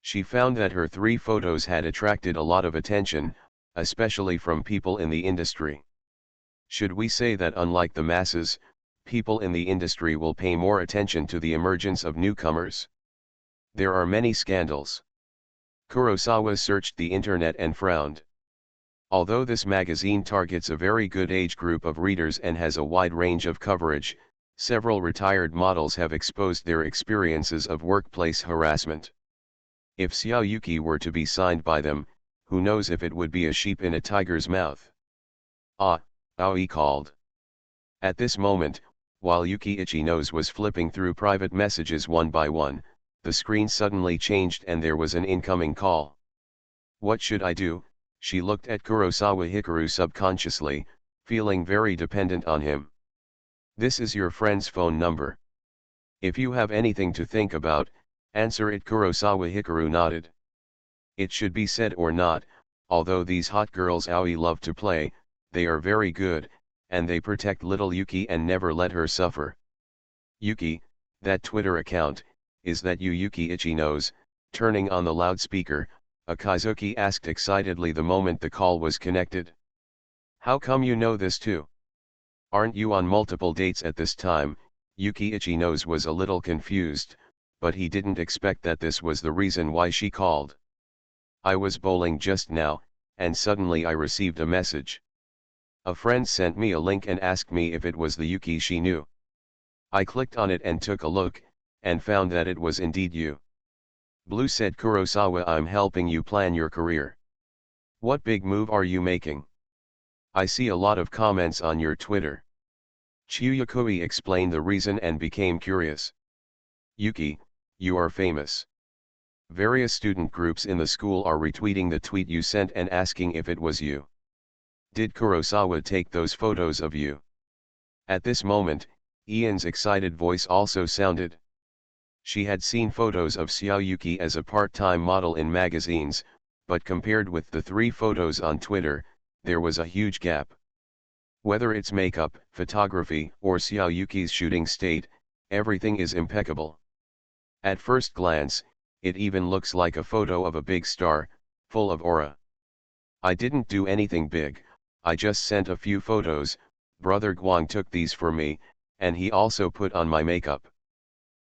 She found that her 3 photos had attracted a lot of attention, especially from people in the industry. Should we say that unlike the masses, people in the industry will pay more attention to the emergence of newcomers? There are many scandals. Kurosawa searched the internet and frowned. Although this magazine targets a very good age group of readers and has a wide range of coverage, several retired models have exposed their experiences of workplace harassment. If Xiao Yuki were to be signed by them, who knows if it would be a sheep in a tiger's mouth. Ah, Aoi called. At this moment, while Yuki Ichinose was flipping through private messages one by one, the screen suddenly changed and there was an incoming call. What should I do? She looked at Kurosawa Hikaru subconsciously, feeling very dependent on him. This is your friend's phone number. If you have anything to think about, answer it. Kurosawa Hikaru nodded. It should be said or not, although these hot girls Aoi love to play, they are very good, and they protect little Yuki and never let her suffer. Yuki, that Twitter account, is that you? Yuki Ichinose, turning on the loudspeaker, Akazuki asked excitedly the moment the call was connected. How come you know this too? Aren't you on multiple dates at this time? Yuki Ichinose was a little confused, but he didn't expect that this was the reason why she called. I was bowling just now, and suddenly I received a message. A friend sent me a link and asked me if it was the Yuki she knew. I clicked on it and took a look, and found that it was indeed you. Blue said Kurosawa, I'm helping you plan your career. What big move are you making? I see a lot of comments on your Twitter. Chuyukui explained the reason and became curious. Yuki, you are famous. Various student groups in the school are retweeting the tweet you sent and asking if it was you. Did Kurosawa take those photos of you? At this moment, Ian's excited voice also sounded. She had seen photos of Xiao Yuki as a part-time model in magazines, but compared with the 3 photos on Twitter, there was a huge gap. Whether it's makeup, photography, or Xiao Yuki's shooting state, everything is impeccable. At first glance, it even looks like a photo of a big star, full of aura. I didn't do anything big, I just sent a few photos. Brother Guang took these for me, and he also put on my makeup.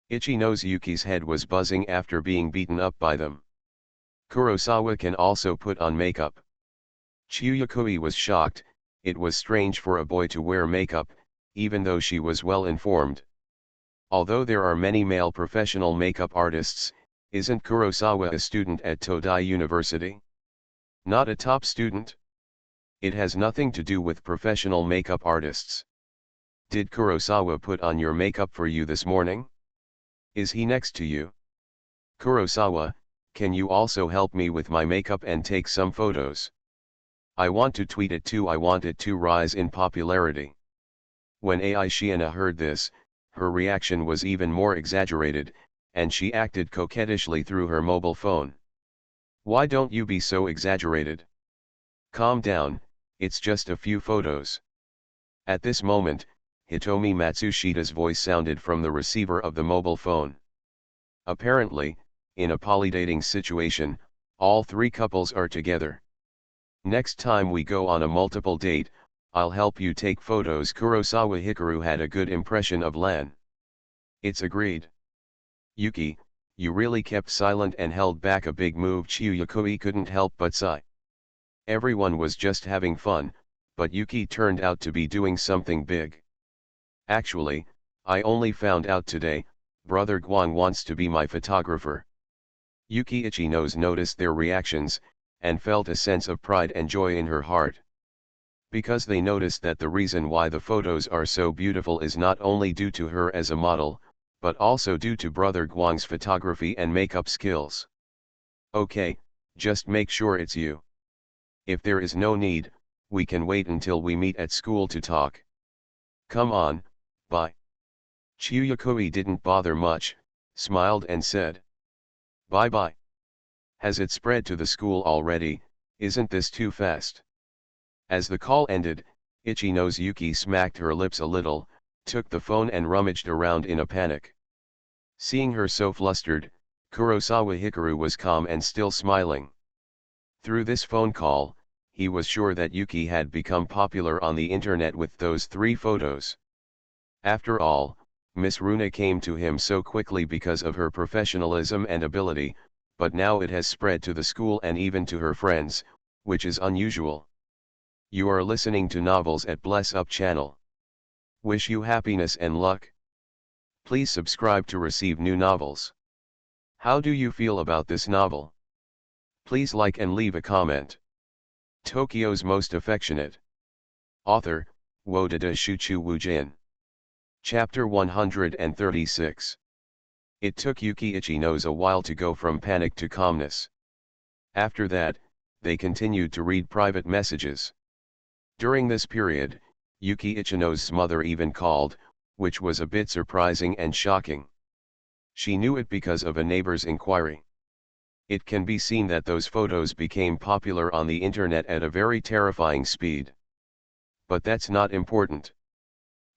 Itchy Nose Yuki's head was buzzing after being beaten up by them. Kurosawa can also put on makeup. Chiyukui was shocked. It was strange for a boy to wear makeup, even though she was well informed. Although there are many male professional makeup artists, isn't Kurosawa a student at Todai University? Not a top student? It has nothing to do with professional makeup artists. Did Kurosawa put on your makeup for you this morning? Is he next to you? Kurosawa, can you also help me with my makeup and take some photos? I want to tweet it too. I want it to rise in popularity. When Ai Shiana heard this, her reaction was even more exaggerated, and she acted coquettishly through her mobile phone. Why don't you be so exaggerated? Calm down, it's just a few photos. At this moment, Hitomi Matsushita's voice sounded from the receiver of the mobile phone. Apparently, in a polydating situation, all three couples are together. Next time we go on a multiple date, I'll help you take photos. Kurosawa Hikaru had a good impression of Lan. It's agreed. Yuki, you really kept silent and held back a big move. Chiyukui couldn't help but sigh. Everyone was just having fun, but Yuki turned out to be doing something big. Actually, I only found out today, Brother Guang wants to be my photographer. Yuki Itchy Nose noticed their reactions, and felt a sense of pride and joy in her heart. Because they noticed that the reason why the photos are so beautiful is not only due to her as a model, but also due to Brother Guang's photography and makeup skills. Okay, just make sure it's you. If there is no need, we can wait until we meet at school to talk. Come on, bye. Chiyukui didn't bother much, smiled and said. Bye-bye. Has it spread to the school already? Isn't this too fast? As the call ended, Itchy Nose Yuki smacked her lips a little, took the phone and rummaged around in a panic. Seeing her so flustered, Kurosawa Hikaru was calm and still smiling. Through this phone call, he was sure that Yuki had become popular on the internet with those 3 photos. After all, Miss Runa came to him so quickly because of her professionalism and ability, but now it has spread to the school and even to her friends, which is unusual. You are listening to Novels at Bless Up channel. Wish you happiness and luck. Please subscribe to receive new novels. How do you feel about this novel? Please like and leave a comment. Tokyo's Most Affectionate. Author, Wodada Shuchu Wujin. Chapter 136. It took Yuki Itchy Nose a while to go from panic to calmness. After that, they continued to read private messages. During this period, Yuki Itchy Nose's mother even called, which was a bit surprising and shocking. She knew it because of a neighbor's inquiry. It can be seen that those photos became popular on the internet at a very terrifying speed. But that's not important.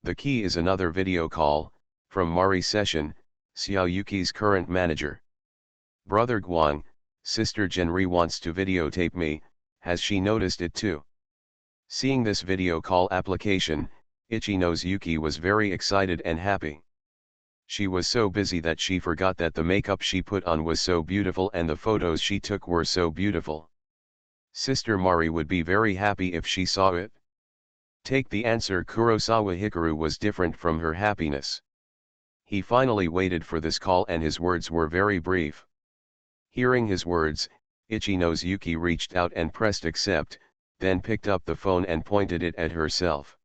The key is another video call, from Mari Session, Xiao Yuki's current manager. Brother Guang, Sister Genri wants to videotape me, has she noticed it too? Seeing this video call application, Itchy Nose Yuki was very excited and happy. She was so busy that she forgot that the makeup she put on was so beautiful and the photos she took were so beautiful. Sister Mari would be very happy if she saw it. Take the answer. Kurosawa Hikaru was different from her happiness. He finally waited for this call and his words were very brief. Hearing his words, Itchy Nose Yuki reached out and pressed accept, then picked up the phone and pointed it at herself.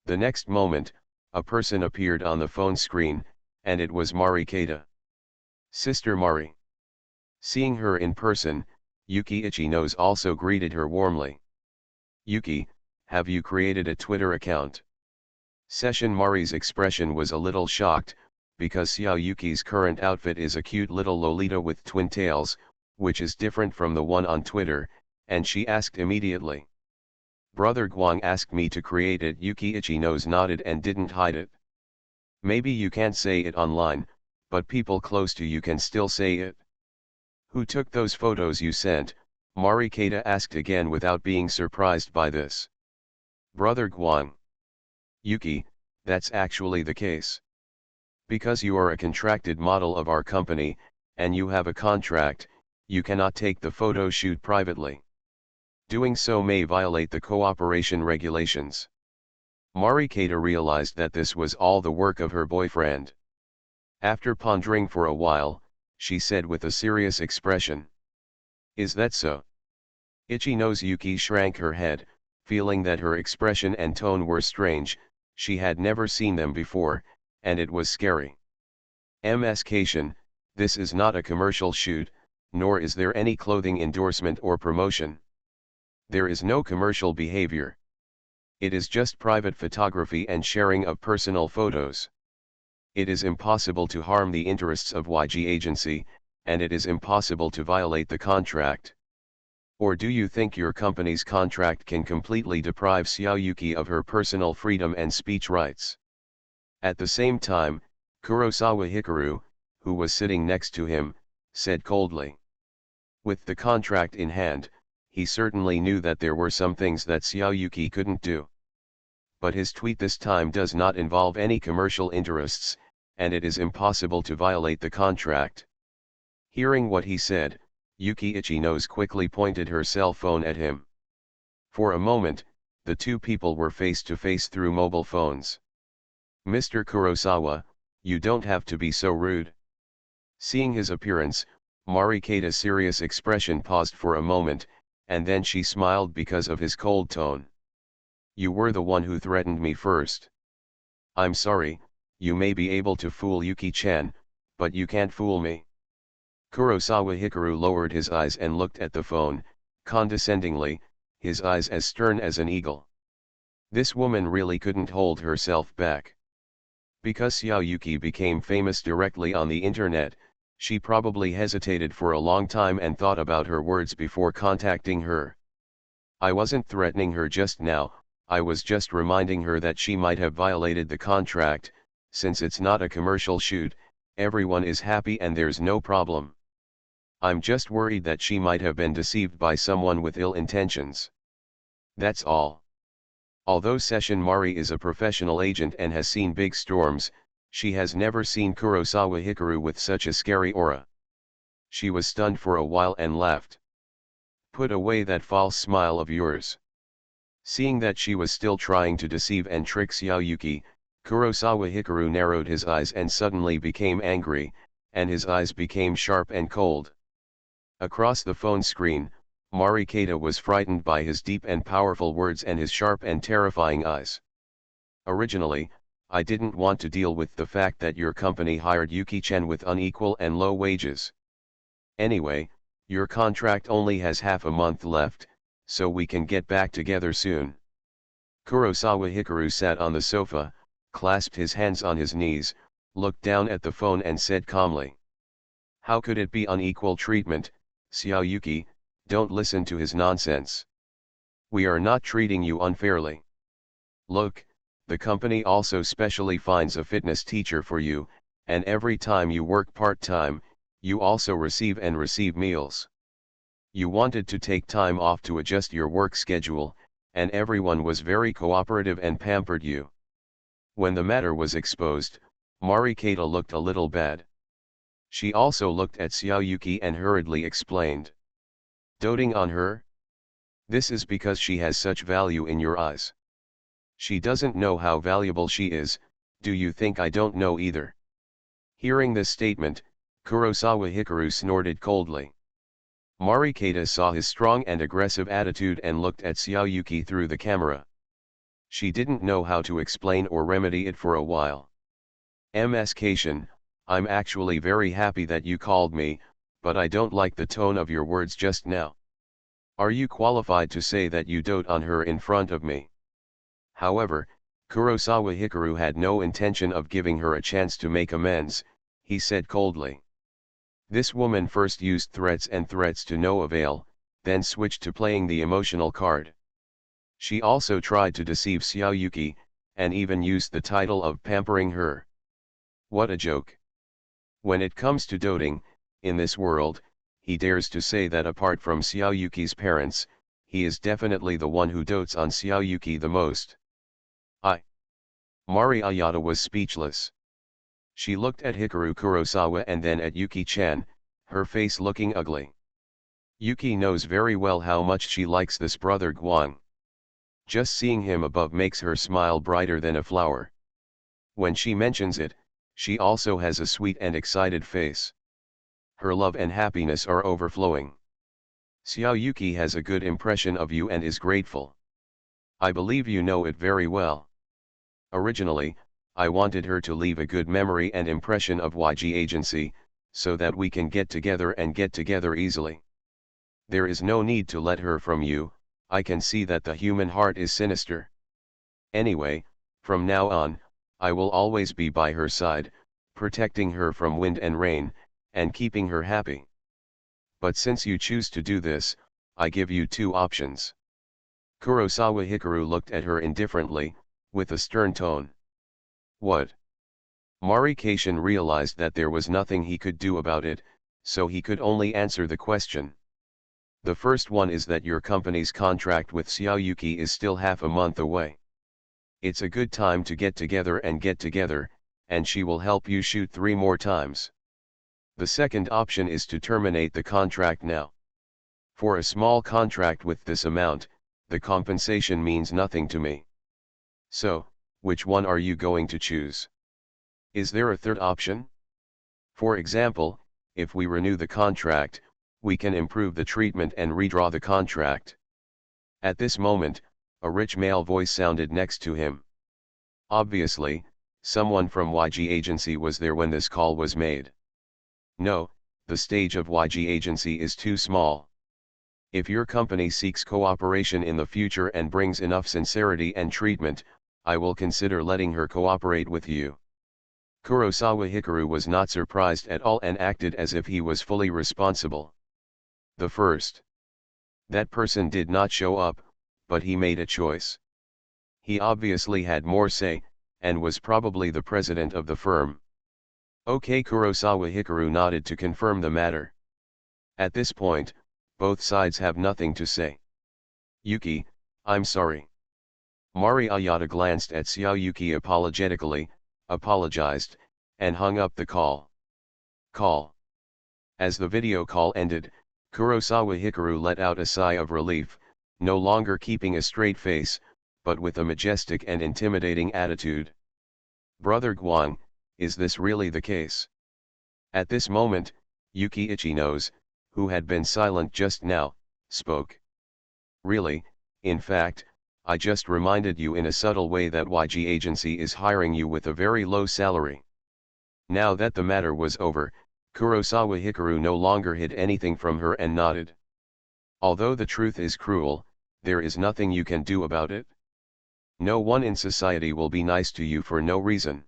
The next moment, a person appeared on the phone screen, and it was Mari Keita. Sister Mari. Seeing her in person, Yuki Itchy Nose also greeted her warmly. Yuki, have you created a Twitter account? Session Mari's expression was a little shocked, because Xiao Yuki's current outfit is a cute little Lolita with twin tails, which is different from the one on Twitter, and she asked immediately. Brother Guang asked me to create it. Yuki Itchy Nose nodded and didn't hide it. Maybe you can't say it online, but people close to you can still say it. Who took those photos you sent? Marikata asked again without being surprised by this. Brother Guang. Yuki, that's actually the case. Because you are a contracted model of our company, and you have a contract, you cannot take the photo shoot privately. Doing so may violate the cooperation regulations. Marikata realized that this was all the work of her boyfriend. After pondering for a while, she said with a serious expression. Is that so? Ichino's Yuki shrank her head, feeling that her expression and tone were strange. She had never seen them before, and it was scary. MScation, this is not a commercial shoot, nor is there any clothing endorsement or promotion. There is no commercial behavior. It is just private photography and sharing of personal photos. It is impossible to harm the interests of YG agency, and it is impossible to violate the contract. Or do you think your company's contract can completely deprive Xiaoyuki of her personal freedom and speech rights? At the same time, Kurosawa Hikaru, who was sitting next to him, said coldly. With the contract in hand, he certainly knew that there were some things that Xiaoyuki couldn't do. But his tweet this time does not involve any commercial interests, and it is impossible to violate the contract. Hearing what he said, Yuki Ichino's quickly pointed her cell phone at him. For a moment, the two people were face to face through mobile phones. Mr. Kurosawa, you don't have to be so rude. Seeing his appearance, Marikata's serious expression paused for a moment, and then she smiled because of his cold tone. You were the one who threatened me first. I'm sorry, you may be able to fool Yuki-chan, but you can't fool me. Kurosawa Hikaru lowered his eyes and looked at the phone, condescendingly, his eyes as stern as an eagle. This woman really couldn't hold herself back. Because Xiaoyuki became famous directly on the internet, she probably hesitated for a long time and thought about her words before contacting her. I wasn't threatening her just now, I was just reminding her that she might have violated the contract. Since it's not a commercial shoot, everyone is happy and there's no problem. I'm just worried that she might have been deceived by someone with ill intentions. That's all. Although Session Mari is a professional agent and has seen big storms, she has never seen Kurosawa Hikaru with such a scary aura. She was stunned for a while and laughed. Put away that false smile of yours. Seeing that she was still trying to deceive and trick Xiaoyuki, Kurosawa Hikaru narrowed his eyes and suddenly became angry, and his eyes became sharp and cold. Across the phone screen, Marikata was frightened by his deep and powerful words and his sharp and terrifying eyes. Originally, I didn't want to deal with the fact that your company hired Yuki-chan with unequal and low wages. Anyway, your contract only has half a month left, so we can get back together soon. Kurosawa Hikaru sat on the sofa, clasped his hands on his knees, looked down at the phone and said calmly. How could it be unequal treatment, Xiaoyuki? Don't listen to his nonsense. We are not treating you unfairly. Look, the company also specially finds a fitness teacher for you, and every time you work part-time, you also receive meals. You wanted to take time off to adjust your work schedule, and everyone was very cooperative and pampered you. When the matter was exposed, Marikata looked a little bad. She also looked at Xiaoyuki and hurriedly explained. Doting on her? This is because she has such value in your eyes. She doesn't know how valuable she is. Do you think I don't know either? Hearing this statement, Kurosawa Hikaru snorted coldly. Marikata saw his strong and aggressive attitude and looked at Xiaoyuki through the camera. She didn't know how to explain or remedy it for a while. MScation, I'm actually very happy that you called me, but I don't like the tone of your words just now. Are you qualified to say that you dote on her in front of me? However, Kurosawa Hikaru had no intention of giving her a chance to make amends. He said coldly. This woman first used threats to no avail, then switched to playing the emotional card. She also tried to deceive Xiaoyuki, and even used the title of pampering her. What a joke. When it comes to doting, in this world, he dares to say that apart from Xiaoyuki's parents, he is definitely the one who dotes on Xiaoyuki the most. Mari Ayata was speechless. She looked at Hikaru Kurosawa and then at Yuki-chan, her face looking ugly. Yuki knows very well how much she likes this brother Guang. Just seeing him above makes her smile brighter than a flower. When she mentions it, she also has a sweet and excited face. Her love and happiness are overflowing. Xiaoyuki has a good impression of you and is grateful. I believe you know it very well. Originally, I wanted her to leave a good memory and impression of YG Agency, so that we can get together easily. There is no need to let her from you. I can see that the human heart is sinister. Anyway, from now on, I will always be by her side, protecting her from wind and rain, and keeping her happy. But since you choose to do this, I give you two options. Kurosawa Hikaru looked at her indifferently, with a stern tone. What? Mari Kashin realized that there was nothing he could do about it, so he could only answer the question. The first one is that your company's contract with Xiaoyuki is still half a month away. It's a good time to get together, and she will help you shoot 3 more times. The second option is to terminate the contract now. For a small contract with this amount, the compensation means nothing to me. So, which one are you going to choose? Is there a third option? For example, if we renew the contract, we can improve the treatment and redraw the contract. At this moment, a rich male voice sounded next to him. Obviously, someone from YG Agency was there when this call was made. No, the stage of YG Agency is too small. If your company seeks cooperation in the future and brings enough sincerity and treatment, I will consider letting her cooperate with you. Kurosawa Hikaru was not surprised at all and acted as if he was fully responsible. The first. That person did not show up, but he made a choice. He obviously had more say, and was probably the president of the firm. Okay, Kurosawa Hikaru nodded to confirm the matter. At this point, both sides have nothing to say. Yuki, I'm sorry. Mari Ayata glanced at Xiaoyuki apologetically, apologized, and hung up the call. As the video call ended, Kurosawa Hikaru let out a sigh of relief, no longer keeping a straight face, but with a majestic and intimidating attitude. Brother Guang, is this really the case? At this moment, Yuki Ichinos, who had been silent just now, spoke. Really, in fact, I just reminded you in a subtle way that YG Agency is hiring you with a very low salary. Now that the matter was over, Kurosawa Hikaru no longer hid anything from her and nodded. Although the truth is cruel, there is nothing you can do about it. No one in society will be nice to you for no reason.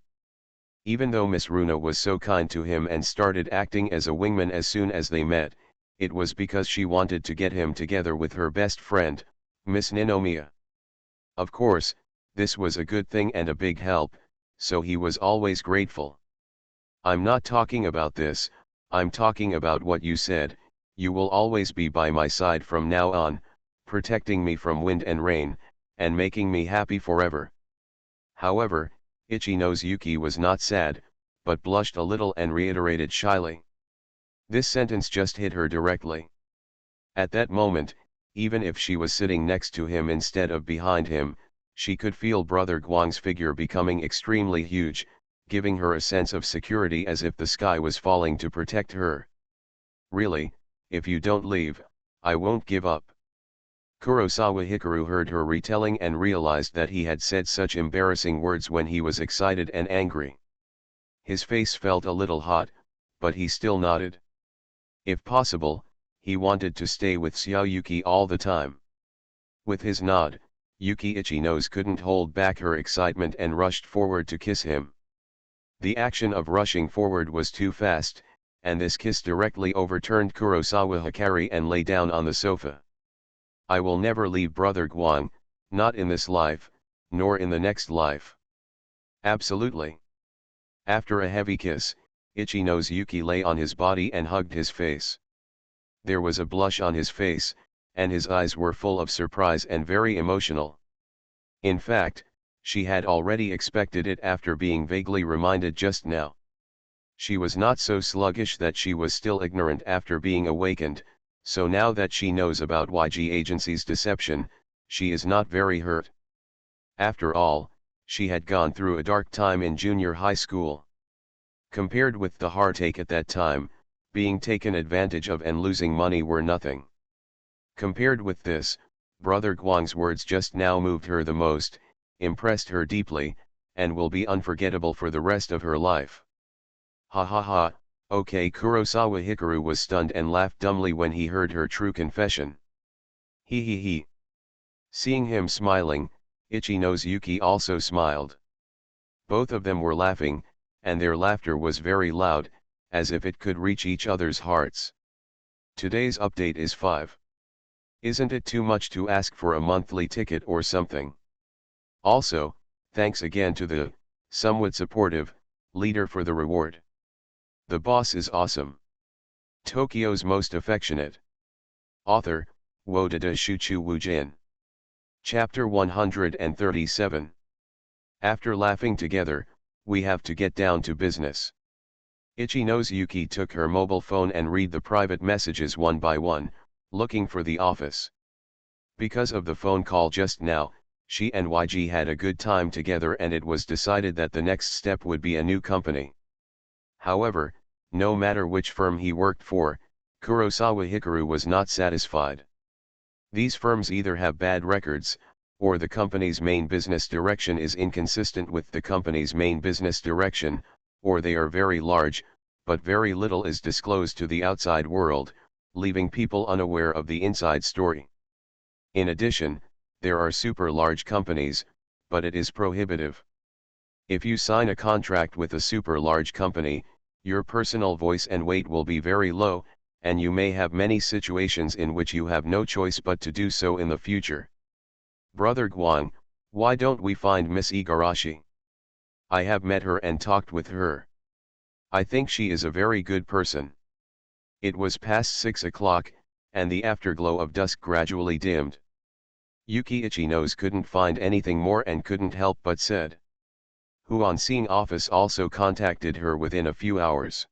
Even though Miss Runa was so kind to him and started acting as a wingman as soon as they met, it was because she wanted to get him together with her best friend, Miss Ninomiya. Of course, this was a good thing and a big help, so he was always grateful. I'm not talking about this, I'm talking about what you said, you will always be by my side from now on, protecting me from wind and rain, and making me happy forever. However, Ichinos Yuki was not sad, but blushed a little and reiterated shyly. This sentence just hit her directly. At that moment, even if she was sitting next to him instead of behind him, she could feel Brother Guang's figure becoming extremely huge, giving her a sense of security as if the sky was falling to protect her. Really, if you don't leave, I won't give up. Kurosawa Hikaru heard her retelling and realized that he had said such embarrassing words when he was excited and angry. His face felt a little hot, but he still nodded. If possible, he wanted to stay with Xiaoyuki all the time. With his nod, Yuki Ichinos couldn't hold back her excitement and rushed forward to kiss him. The action of rushing forward was too fast, and this kiss directly overturned Kurosawa Hikaru and lay down on the sofa. I will never leave Brother Guang, not in this life, nor in the next life. Absolutely. After a heavy kiss, Ichinos Yuki lay on his body and hugged his face. There was a blush on his face, and his eyes were full of surprise and very emotional. In fact, she had already expected it after being vaguely reminded just now. She was not so sluggish that she was still ignorant after being awakened, so now that she knows about YG Agency's deception, she is not very hurt. After all, she had gone through a dark time in junior high school. Compared with the heartache at that time, being taken advantage of and losing money were nothing. Compared with this, Brother Guang's words just now moved her the most, impressed her deeply, and will be unforgettable for the rest of her life. Ha ha ha, okay. Kurosawa Hikaru was stunned and laughed dumbly when he heard her true confession. He he he. Seeing him smiling, Ichino's Yuki also smiled. Both of them were laughing, and their laughter was very loud, as if it could reach each other's hearts. Today's update is 5. Isn't it too much to ask for a monthly ticket or something? Also, thanks again to the, somewhat supportive, leader for the reward. The boss is awesome. Tokyo's most affectionate. Author, Wodada Shuchu Wujin. Chapter 137. After laughing together, we have to get down to business. Ichino's Yuki took her mobile phone and read the private messages one by one, looking for the office. Because of the phone call just now, she and YG had a good time together and it was decided that the next step would be a new company. However, no matter which firm he worked for, Kurosawa Hikaru was not satisfied. These firms either have bad records, or the company's main business direction is inconsistent with the company's main business direction, or they are very large, but very little is disclosed to the outside world, leaving people unaware of the inside story. In addition, there are super large companies, but it is prohibitive. If you sign a contract with a super large company, your personal voice and weight will be very low, and you may have many situations in which you have no choice but to do so in the future. Brother Guang, why don't we find Miss Igarashi? I have met her and talked with her. I think she is a very good person. It was past 6 o'clock, and the afterglow of dusk gradually dimmed. Yuki Ichino's couldn't find anything more and couldn't help but said. Who on seeing office also contacted her within a few hours.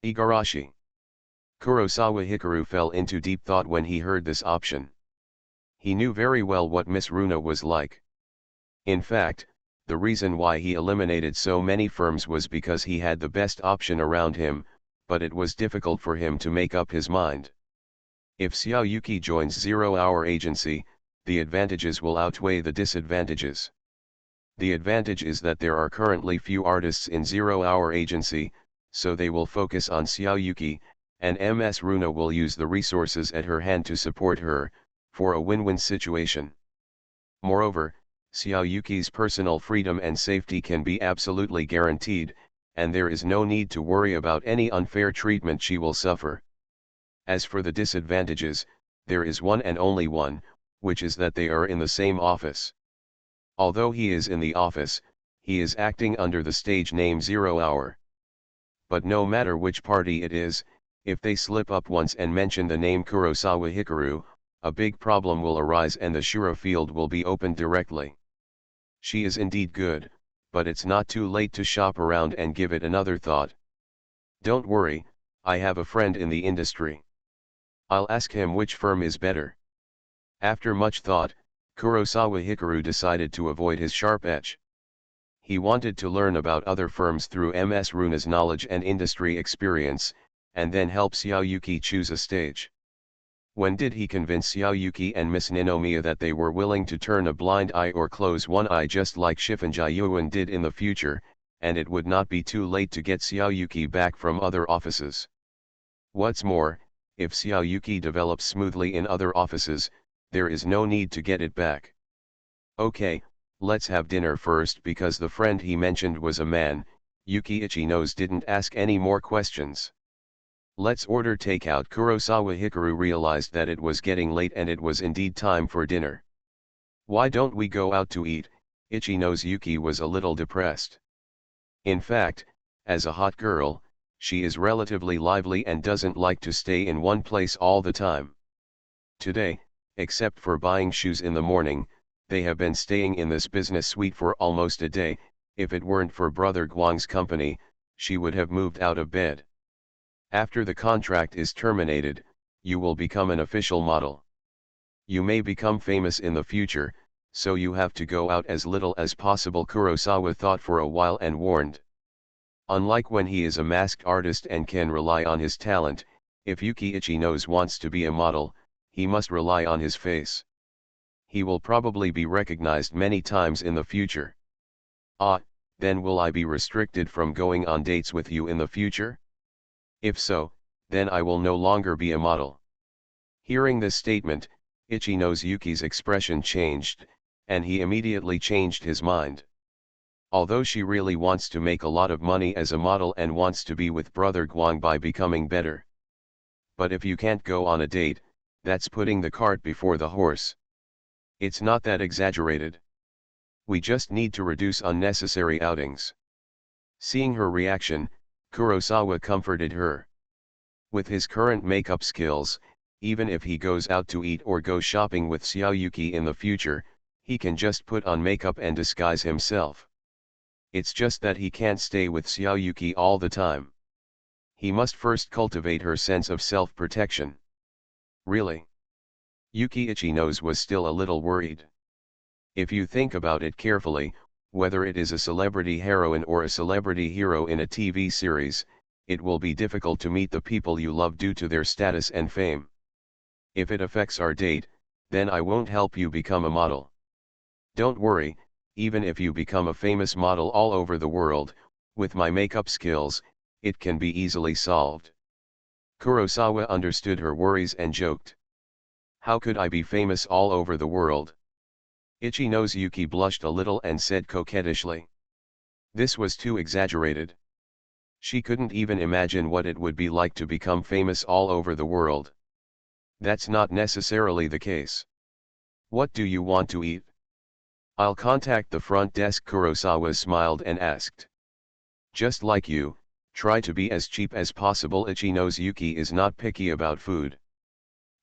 Igarashi. Kurosawa Hikaru fell into deep thought when he heard this option. He knew very well what Miss Runa was like. In fact, the reason why he eliminated so many firms was because he had the best option around him, but it was difficult for him to make up his mind. If Xiao Yuki joins Zero-Hour Agency, the advantages will outweigh the disadvantages. The advantage is that there are currently few artists in Zero-Hour Agency, so they will focus on Xiao Yuki, and Ms. Runa will use the resources at her hand to support her, for a win-win situation. Moreover, Xiao Yuki's personal freedom and safety can be absolutely guaranteed, and there is no need to worry about any unfair treatment she will suffer. As for the disadvantages, there is one and only one, which is that they are in the same office. Although he is in the office, he is acting under the stage name Zero Hour. But no matter which party it is, if they slip up once and mention the name Kurosawa Hikaru, a big problem will arise and the Shura field will be opened directly. She is indeed good, but it's not too late to shop around and give it another thought. Don't worry, I have a friend in the industry. I'll ask him which firm is better. After much thought, Kurosawa Hikaru decided to avoid his sharp edge. He wanted to learn about other firms through Ms. Runa's knowledge and industry experience, and then help Xiao Yuki choose a stage. When did he convince Xiao Yuki and Miss Ninomiya that they were willing to turn a blind eye or close one eye just like Shifunji Yuan did in the future, and it would not be too late to get Xiao Yuki back from other offices? What's more, if Xiao Yuki develops smoothly in other offices, there is no need to get it back. Okay, let's have dinner first because the friend he mentioned was a man. Yuki Ichino's didn't ask any more questions. Let's order takeout. Kurosawa Hikaru realized that it was getting late and it was indeed time for dinner. Why don't we go out to eat? Ichino's Yuki was a little depressed. In fact, as a hot girl, She is relatively lively and doesn't like to stay in one place all the time. Today, except for buying shoes in the morning, they have been staying in this business suite for almost a day. If it weren't for Brother Guang's company, she would have moved out of bed. After the contract is terminated, you will become an official model. You may become famous in the future, so you have to go out as little as possible. Kurosawa thought for a while and warned. Unlike when he is a masked artist and can rely on his talent, if Yuki Ichinose wants to be a model, he must rely on his face. He will probably be recognized many times in the future. Ah, then will I be restricted from going on dates with you in the future? If so, then I will no longer be a model. Hearing this statement, Ichinose Yuki's expression changed, and he immediately changed his mind. Although she really wants to make a lot of money as a model and wants to be with Brother Guang by becoming better. But if you can't go on a date, that's putting the cart before the horse. It's not that exaggerated. We just need to reduce unnecessary outings. Seeing her reaction, Kurosawa comforted her. With his current makeup skills, even if he goes out to eat or go shopping with Xiaoyuki in the future, he can just put on makeup and disguise himself. It's just that he can't stay with Xiaoyuki all the time. He must first cultivate her sense of self-protection. Really? Yuki Ichinose was still a little worried. If you think about it carefully, whether it is a celebrity heroine or a celebrity hero in a TV series, it will be difficult to meet the people you love due to their status and fame. If it affects our date, then I won't help you become a model. Don't worry, even if you become a famous model all over the world, with my makeup skills, it can be easily solved. Kurosawa understood her worries and joked. How could I be famous all over the world? Ichinose Yuki blushed a little and said coquettishly. This was too exaggerated. She couldn't even imagine what it would be like to become famous all over the world. That's not necessarily the case. What do you want to eat? I'll contact the front desk. Kurosawa smiled and asked. Just like you, try to be as cheap as possible. Ichinose Yuki is not picky about food.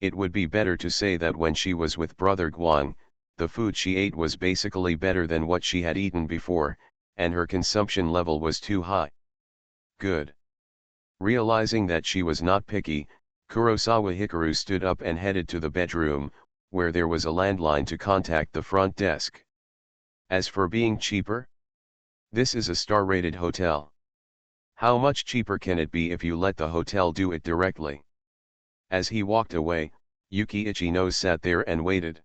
It would be better to say that when she was with Brother Guang, the food she ate was basically better than what she had eaten before, and her consumption level was too high. Good. Realizing that she was not picky, Kurosawa Hikaru stood up and headed to the bedroom, where there was a landline to contact the front desk. As for being cheaper? This is a star-rated hotel. How much cheaper can it be if you let the hotel do it directly? As he walked away, Yuki Ichinose sat there and waited.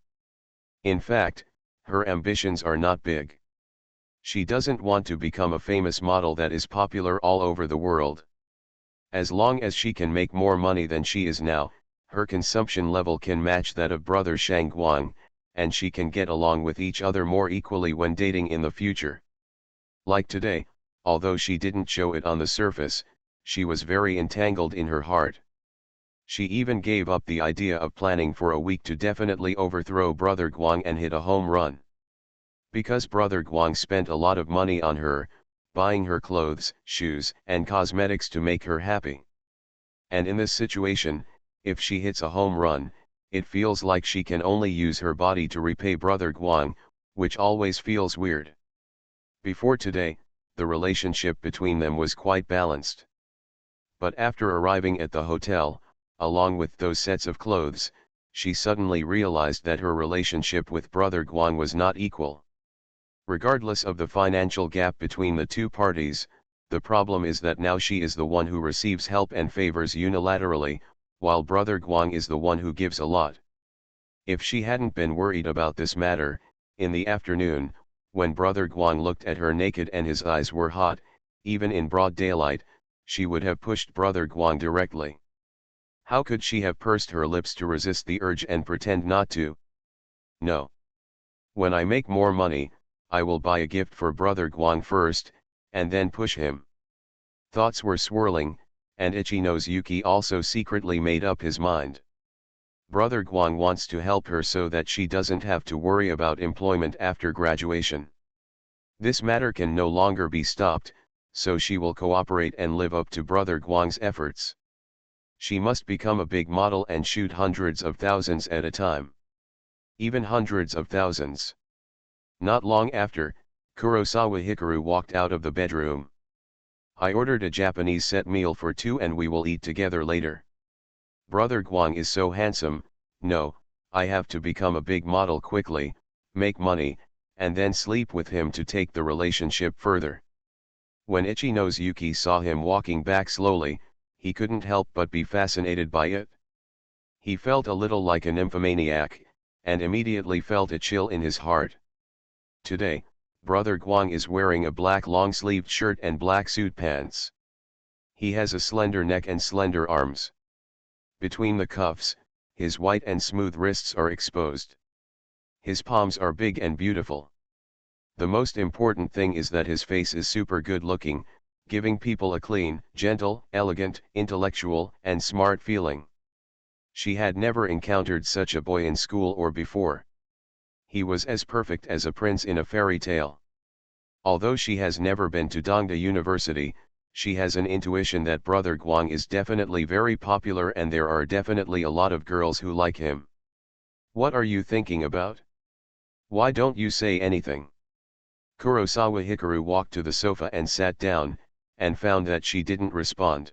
In fact, her ambitions are not big. She doesn't want to become a famous model that is popular all over the world. As long as she can make more money than she is now, her consumption level can match that of Brother Shangguang, and she can get along with each other more equally when dating in the future. Like today, although she didn't show it on the surface, she was very entangled in her heart. She even gave up the idea of planning for a week to definitely overthrow Brother Guang and hit a home run. Because Brother Guang spent a lot of money on her, buying her clothes, shoes, and cosmetics to make her happy. And in this situation, if she hits a home run, it feels like she can only use her body to repay Brother Guang, which always feels weird. Before today, the relationship between them was quite balanced. But after arriving at the hotel, along with those sets of clothes, she suddenly realized that her relationship with Brother Guang was not equal. Regardless of the financial gap between the two parties, the problem is that now she is the one who receives help and favors unilaterally, while Brother Guang is the one who gives a lot. If she hadn't been worried about this matter, in the afternoon, when Brother Guang looked at her naked and his eyes were hot, even in broad daylight, she would have pushed Brother Guang directly. How could she have pursed her lips to resist the urge and pretend not to? No. When I make more money, I will buy a gift for Brother Guang first, and then push him. Thoughts were swirling, and Ichinose Yuki also secretly made up his mind. Brother Guang wants to help her so that she doesn't have to worry about employment after graduation. This matter can no longer be stopped, so she will cooperate and live up to Brother Guang's efforts. She must become a big model and shoot hundreds of thousands at a time. Even hundreds of thousands. Not long after, Kurosawa Hikaru walked out of the bedroom. I ordered a Japanese set meal for two and we will eat together later. Brother Guang is so handsome. No, I have to become a big model quickly, make money, and then sleep with him to take the relationship further. When Ichino's Yuki saw him walking back slowly, he couldn't help but be fascinated by it. He felt a little like a nymphomaniac, and immediately felt a chill in his heart. Today, Brother Guang is wearing a black long-sleeved shirt and black suit pants. He has a slender neck and slender arms. Between the cuffs, his white and smooth wrists are exposed. His palms are big and beautiful. The most important thing is that his face is super good looking, giving people a clean, gentle, elegant, intellectual, and smart feeling. She had never encountered such a boy in school or before. He was as perfect as a prince in a fairy tale. Although she has never been to Dongda University, she has an intuition that Brother Guang is definitely very popular and there are definitely a lot of girls who like him. What are you thinking about? Why don't you say anything? Kurosawa Hikaru walked to the sofa and sat down, and found that she didn't respond.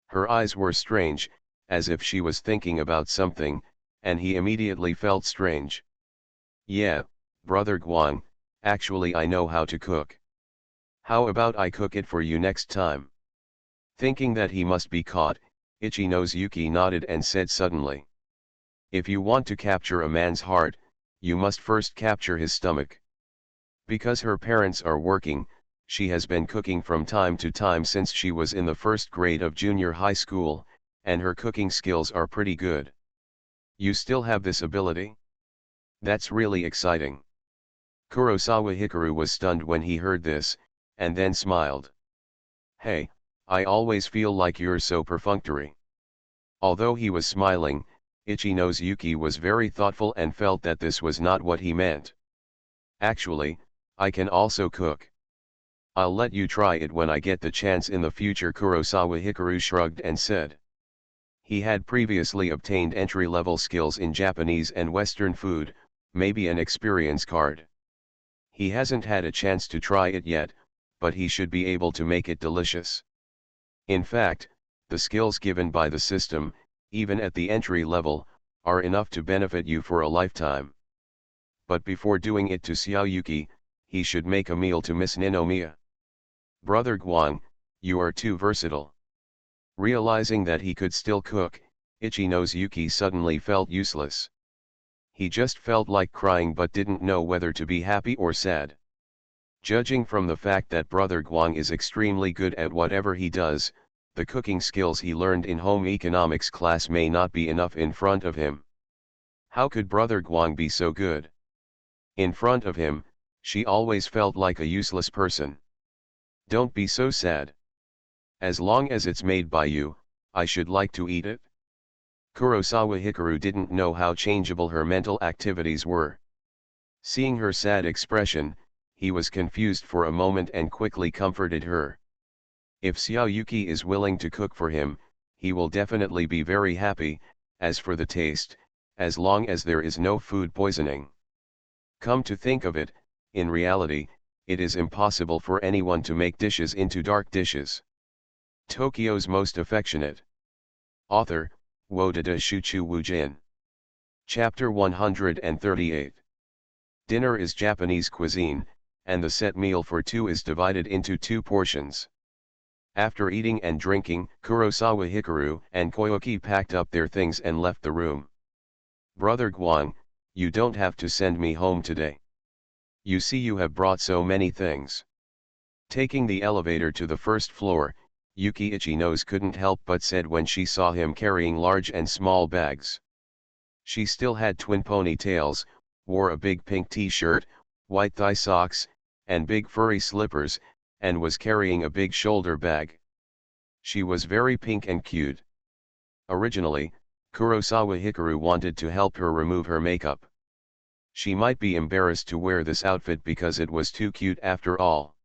Her eyes were strange, as if she was thinking about something, and he immediately felt strange. Yeah, Brother Guang, actually I know how to cook. How about I cook it for you next time? Thinking that he must be caught, Ichino's Yuki nodded and said suddenly. If you want to capture a man's heart, you must first capture his stomach. Because her parents are working, she has been cooking from time to time since she was in the first grade of junior high school, and her cooking skills are pretty good. You still have this ability? That's really exciting. Kurosawa Hikaru was stunned when he heard this, and then smiled. Hey, I always feel like you're so perfunctory. Although he was smiling, Ichino's Yuki was very thoughtful and felt that this was not what he meant. Actually, I can also cook. I'll let you try it when I get the chance in the future. Kurosawa Hikaru shrugged and said. He had previously obtained entry-level skills in Japanese and Western food, maybe an experience card. He hasn't had a chance to try it yet, but he should be able to make it delicious. In fact, the skills given by the system, even at the entry level, are enough to benefit you for a lifetime. But before doing it to Xiaoyuki, he should make a meal to Miss Ninomiya. Brother Guang, you are too versatile. Realizing that he could still cook, Ichino's Yuki suddenly felt useless. He just felt like crying but didn't know whether to be happy or sad. Judging from the fact that Brother Guang is extremely good at whatever he does, the cooking skills he learned in home economics class may not be enough in front of him. How could Brother Guang be so good? In front of him, she always felt like a useless person. Don't be so sad. As long as it's made by you, I should like to eat it. Kurosawa Hikaru didn't know how changeable her mental activities were. Seeing her sad expression, he was confused for a moment and quickly comforted her. If Xiaoyuki is willing to cook for him, he will definitely be very happy. As for the taste, as long as there is no food poisoning. Come to think of it, in reality, it is impossible for anyone to make dishes into dark dishes. Tokyo's Most Affectionate. Author, Wodada Shuchu Wujin. Chapter 138. Dinner is Japanese cuisine, and the set meal for two is divided into two portions. After eating and drinking, Kurosawa Hikaru and Koyuki packed up their things and left the room. Brother Guang, you don't have to send me home today. You see, you have brought so many things. Taking the elevator to the first floor, Yuki Ichino's couldn't help but said when she saw him carrying large and small bags. She still had twin ponytails, wore a big pink t-shirt, white thigh socks, and big furry slippers, and was carrying a big shoulder bag. She was very pink and cute. Originally, Kurosawa Hikaru wanted to help her remove her makeup. She might be embarrassed to wear this outfit because it was too cute after all.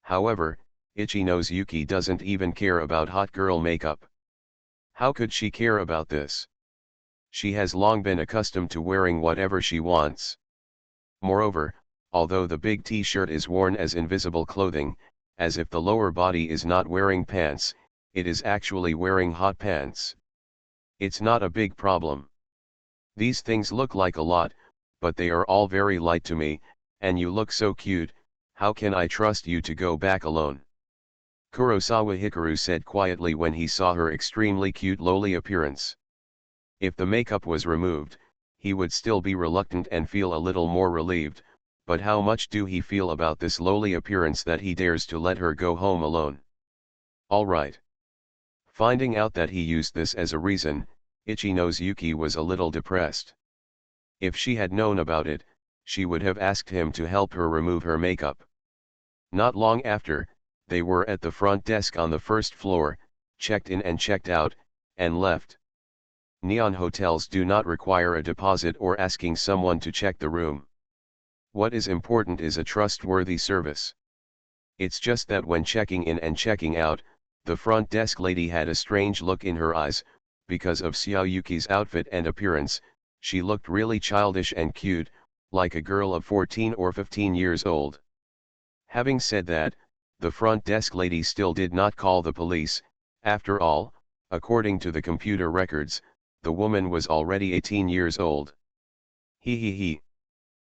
However, Itchy Nose Yuki doesn't even care about hot girl makeup. How could she care about this? She has long been accustomed to wearing whatever she wants. Moreover, although the big t-shirt is worn as invisible clothing, as if the lower body is not wearing pants, it is actually wearing hot pants. It's not a big problem. These things look like a lot, but they are all very light to me, and you look so cute, how can I trust you to go back alone? Kurosawa Hikaru said quietly when he saw her extremely cute lowly appearance. If the makeup was removed, he would still be reluctant and feel a little more relieved, but how much do he feel about this lowly appearance that he dares to let her go home alone? Alright. Finding out that he used this as a reason, Itchy Nose Yuki was a little depressed. If she had known about it, she would have asked him to help her remove her makeup. Not long after, they were at the front desk on the first floor, checked in and checked out, and left. Neon hotels do not require a deposit or asking someone to check the room. What is important is a trustworthy service. It's just that when checking in and checking out, the front desk lady had a strange look in her eyes. Because of Xiao Yuki's outfit and appearance, she looked really childish and cute, like a girl of 14 or 15 years old. Having said that, the front desk lady still did not call the police. After all, according to the computer records, the woman was already 18 years old. He.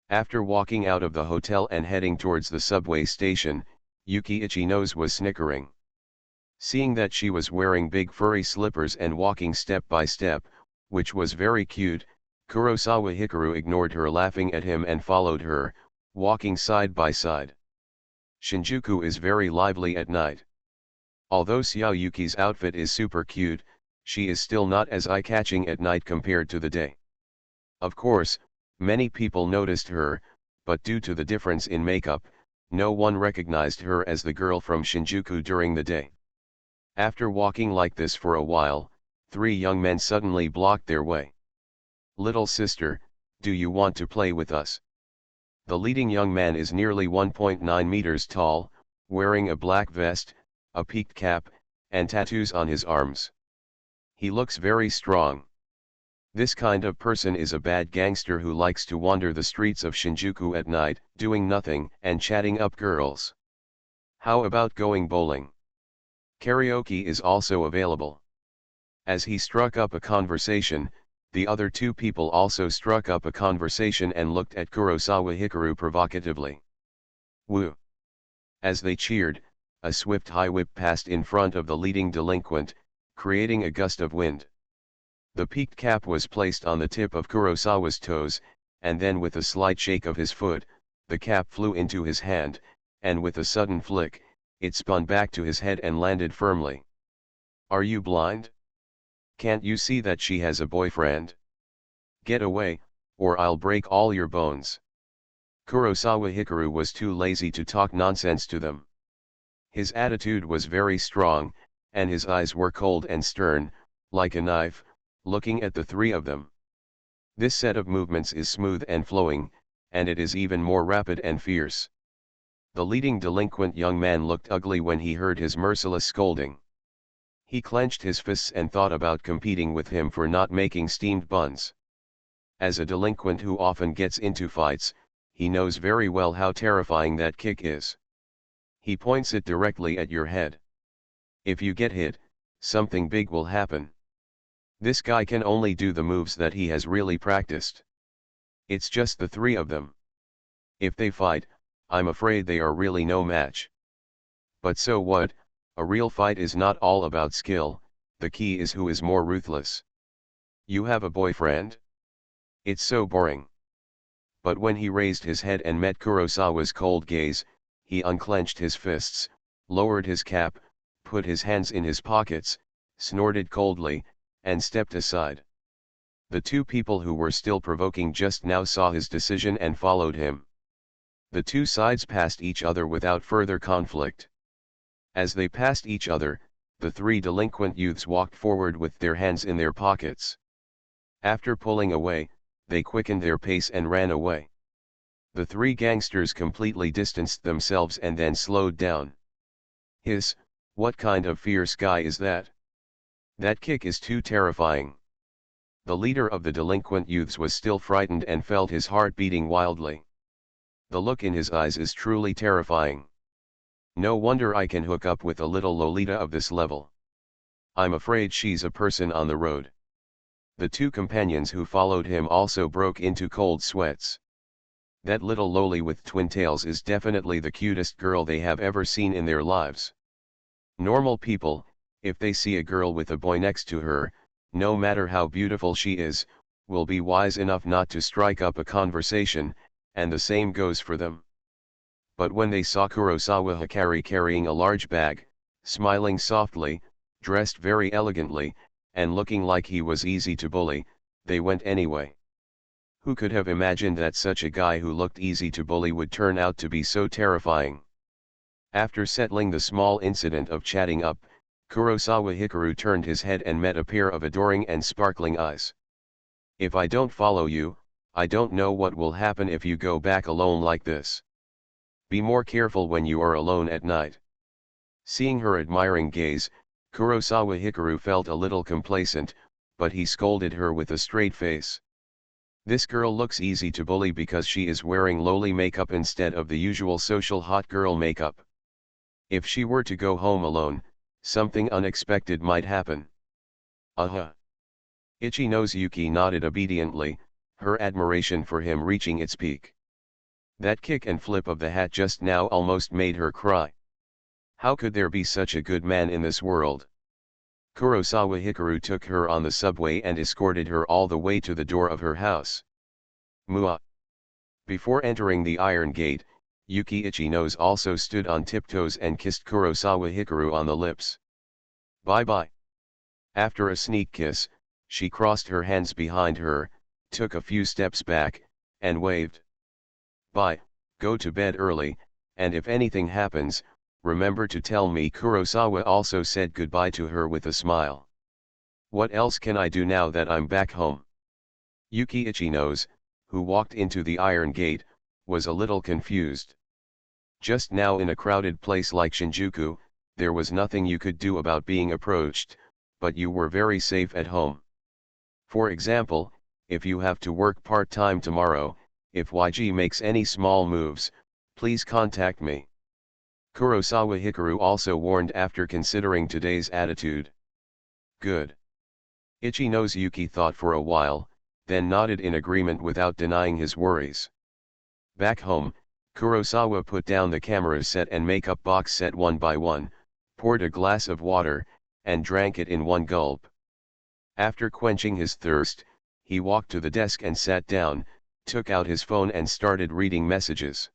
After walking out of the hotel and heading towards the subway station, Yuki Itchy Nose was snickering. Seeing that she was wearing big furry slippers and walking step by step, which was very cute, Kurosawa Hikaru ignored her laughing at him and followed her, walking side by side. Shinjuku is very lively at night. Although Xiao Yuki's outfit is super cute, she is still not as eye-catching at night compared to the day. Of course, many people noticed her, but due to the difference in makeup, no one recognized her as the girl from Shinjuku during the day. After walking like this for a while, 3 young men suddenly blocked their way. "Little sister, do you want to play with us?" The leading young man is nearly 1.9 meters tall, wearing a black vest, a peaked cap, and tattoos on his arms. He looks very strong. This kind of person is a bad gangster who likes to wander the streets of Shinjuku at night, doing nothing and chatting up girls. How about going bowling? Karaoke is also available. As he struck up a conversation, the other 2 people also struck up a conversation and looked at Kurosawa Hikaru provocatively. Woo! As they cheered, a swift high whip passed in front of the leading delinquent, creating a gust of wind. The peaked cap was placed on the tip of Kurosawa's toes, and then with a slight shake of his foot, the cap flew into his hand, and with a sudden flick, it spun back to his head and landed firmly. Are you blind? Can't you see that she has a boyfriend? Get away, or I'll break all your bones. Kurosawa Hikaru was too lazy to talk nonsense to them. His attitude was very strong, and his eyes were cold and stern, like a knife, looking at the 3 of them. This set of movements is smooth and flowing, and it is even more rapid and fierce. The leading delinquent young man looked ugly when he heard his merciless scolding. He clenched his fists and thought about competing with him for not making steamed buns. As a delinquent who often gets into fights, he knows very well how terrifying that kick is. He points it directly at your head. If you get hit, something big will happen. This guy can only do the moves that he has really practiced. It's just the 3 of them. If they fight, I'm afraid they are really no match. But so what, a real fight is not all about skill, the key is who is more ruthless. You have a boyfriend? It's so boring. But when he raised his head and met Kurosawa's cold gaze, he unclenched his fists, lowered his cap, put his hands in his pockets, snorted coldly, and stepped aside. The 2 people who were still provoking just now saw his decision and followed him. The 2 sides passed each other without further conflict. As they passed each other, the 3 delinquent youths walked forward with their hands in their pockets. After pulling away, they quickened their pace and ran away. The 3 gangsters completely distanced themselves and then slowed down. Hiss, what kind of fierce guy is that? That kick is too terrifying. The leader of the delinquent youths was still frightened and felt his heart beating wildly. The look in his eyes is truly terrifying. No wonder I can hook up with a little Lolita of this level. I'm afraid she's a person on the road. The two companions who followed him also broke into cold sweats. That little loli with twin tails is definitely the cutest girl they have ever seen in their lives. Normal people, if they see a girl with a boy next to her, no matter how beautiful she is, will be wise enough not to strike up a conversation, and the same goes for them. But when they saw Kurosawa Hikari carrying a large bag, smiling softly, dressed very elegantly, and looking like he was easy to bully, they went anyway. Who could have imagined that such a guy who looked easy to bully would turn out to be so terrifying? After settling the small incident of chatting up, Kurosawa Hikaru turned his head and met a pair of adoring and sparkling eyes. If I don't follow you, I don't know what will happen if you go back alone like this. Be more careful when you are alone at night. Seeing her admiring gaze, Kurosawa Hikaru felt a little complacent, but he scolded her with a straight face. This girl looks easy to bully because she is wearing lowly makeup instead of the usual social hot girl makeup. If she were to go home alone, something unexpected might happen. Ichinose-yuki nodded obediently, her admiration for him reaching its peak. That kick and flip of the hat just now almost made her cry. How could there be such a good man in this world? Kurosawa Hikaru took her on the subway and escorted her all the way to the door of her house. Mua. Before entering the Iron Gate, Yuki Ichinose also stood on tiptoes and kissed Kurosawa Hikaru on the lips. Bye-bye. After a sneak kiss, she crossed her hands behind her, took a few steps back, and waved. Bye, go to bed early, and if anything happens, remember to tell me. Kurosawa also said goodbye to her with a smile. What else can I do now that I'm back home? Yuki Ichinose, who walked into the Iron Gate, was a little confused. Just now in a crowded place like Shinjuku, there was nothing you could do about being approached, but you were very safe at home. For example, if you have to work part-time tomorrow, if YG makes any small moves, please contact me. Kurosawa Hikaru also warned after considering today's attitude. Good. Ichinose-yuki thought for a while, then nodded in agreement without denying his worries. Back home, Kurosawa put down the camera set and makeup box set one by one, poured a glass of water, and drank it in one gulp. After quenching his thirst, he walked to the desk and sat down, took out his phone and started reading messages.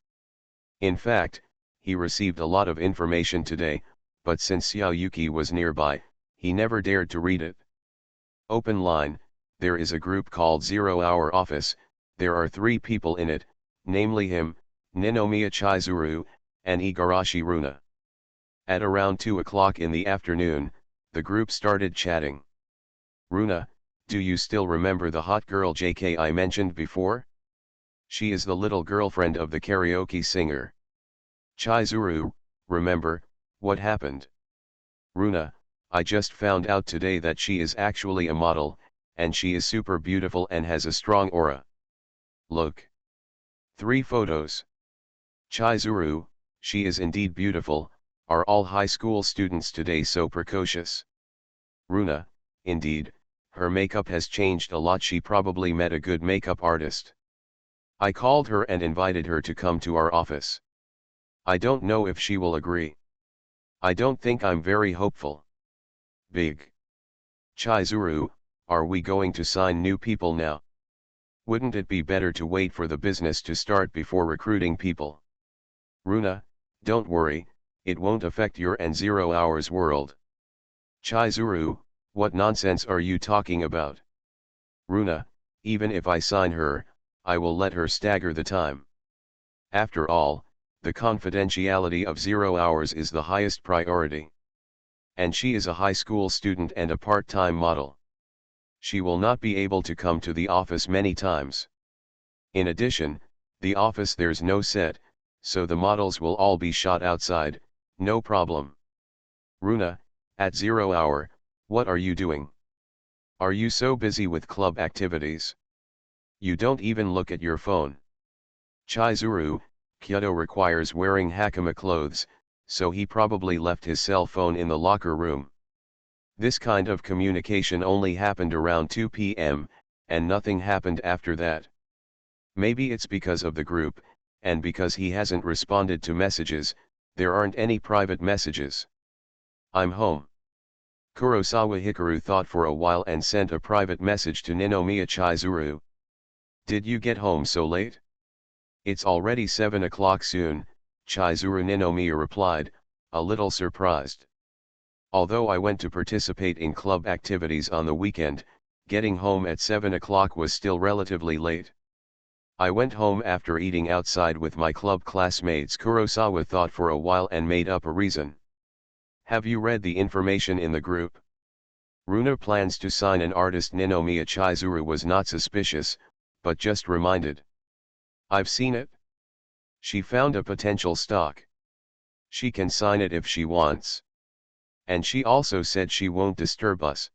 In fact, he received a lot of information today, but since Yuki was nearby, he never dared to read it. Open line, there is a group called 0 Hour Office, there are 3 people in it, namely him, Ninomiya Chizuru, and Igarashi Runa. At around 2 o'clock in the afternoon, the group started chatting. Runa, do you still remember the hot girl JK I mentioned before? She is the little girlfriend of the karaoke singer. Chizuru, remember, what happened? Runa, I just found out today that she is actually a model, and she is super beautiful and has a strong aura. Look. 3 photos. Chizuru, she is indeed beautiful, are all high school students today so precocious? Runa, indeed, her makeup has changed a lot, she probably met a good makeup artist. I called her and invited her to come to our office. I don't know if she will agree. I don't think I'm very hopeful. Big. Chizuru, are we going to sign new people now? Wouldn't it be better to wait for the business to start before recruiting people? Runa, don't worry, it won't affect your and 0 Hours world. Chizuru, what nonsense are you talking about? Runa, even if I sign her, I will let her stagger the time. After all, the confidentiality of 0 Hours is the highest priority. And she is a high school student and a part-time model. She will not be able to come to the office many times. In addition, the office there's no set, so the models will all be shot outside, no problem. Runa, at 0 hour, what are you doing? Are you so busy with club activities? You don't even look at your phone. Chizuru, Kyoto requires wearing hakama clothes, so he probably left his cell phone in the locker room. This kind of communication only happened around 2 p.m., and nothing happened after that. Maybe it's because of the group, and because he hasn't responded to messages, there aren't any private messages. I'm home. Kurosawa Hikaru thought for a while and sent a private message to Ninomiya Chizuru. Did you get home so late? It's already 7 o'clock soon, Chizuru Ninomiya replied, a little surprised. Although I went to participate in club activities on the weekend, getting home at 7 o'clock was still relatively late. I went home after eating outside with my club classmates. Kurosawa thought for a while and made up a reason. Have you read the information in the group? Runa plans to sign an artist. Ninomiya Chizuru was not suspicious, but just reminded. I've seen it. She found a potential stock. She can sign it if she wants. And she also said she won't disturb us.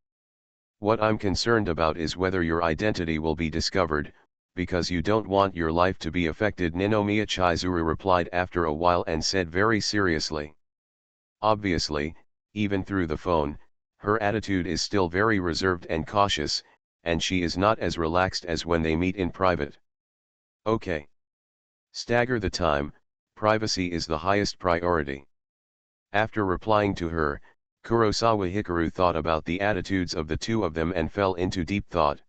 What I'm concerned about is whether your identity will be discovered, because you don't want your life to be affected. Ninomiya Chizuru replied after a while and said very seriously. Obviously, even through the phone, her attitude is still very reserved and cautious, and she is not as relaxed as when they meet in private. Okay. Stagger the time, privacy is the highest priority. After replying to her, Kurosawa Hikaru thought about the attitudes of the two of them and fell into deep thought.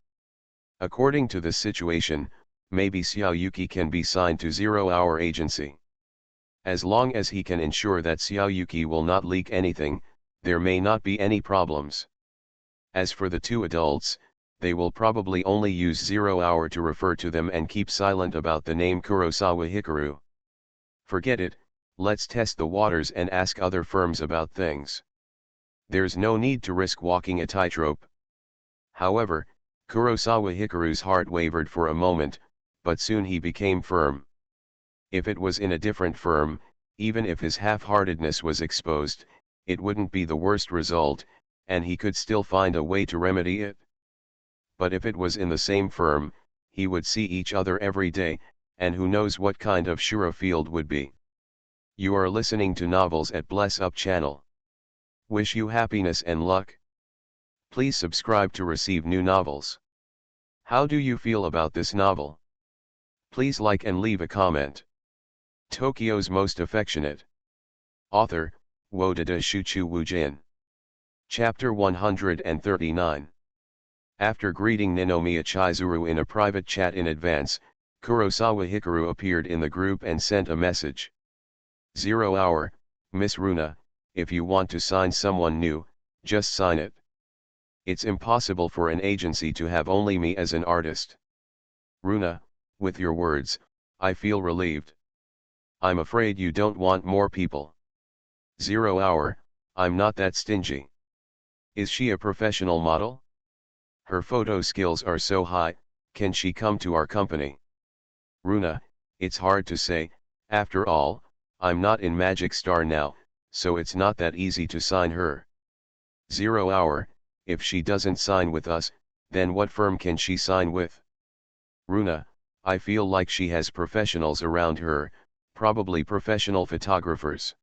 According to this situation, maybe Xiaoyuki can be signed to 0 Hour Agency. As long as he can ensure that Xiaoyuki will not leak anything, there may not be any problems. As for the two adults, they will probably only use 0 Hour to refer to them and keep silent about the name Kurosawa Hikaru. Forget it, let's test the waters and ask other firms about things. There's no need to risk walking a tightrope. However, Kurosawa Hikaru's heart wavered for a moment, but soon he became firm. If it was in a different firm, even if his half-heartedness was exposed, it wouldn't be the worst result, and he could still find a way to remedy it. But if it was in the same firm, he would see each other every day, and who knows what kind of Shura field would be. You are listening to Novels at Bless Up channel. Wish you happiness and luck. Please subscribe to receive new novels. How do you feel about this novel? Please like and leave a comment. Tokyo's Most Affectionate. Author, Wodada Shuchu Wujin. Chapter 139. After greeting Ninomiya Chizuru in a private chat in advance, Kurosawa Hikaru appeared in the group and sent a message. 0 Hour, Miss Runa, if you want to sign someone new, just sign it. It's impossible for an agency to have only me as an artist. Runa, with your words, I feel relieved. I'm afraid you don't want more people. 0 Hour, I'm not that stingy. Is she a professional model? Her photo skills are so high, can she come to our company? Runa, it's hard to say, after all, I'm not in Magic Star now, so it's not that easy to sign her. 0 Hour, if she doesn't sign with us, then what firm can she sign with? Runa, I feel like she has professionals around her, probably professional photographers.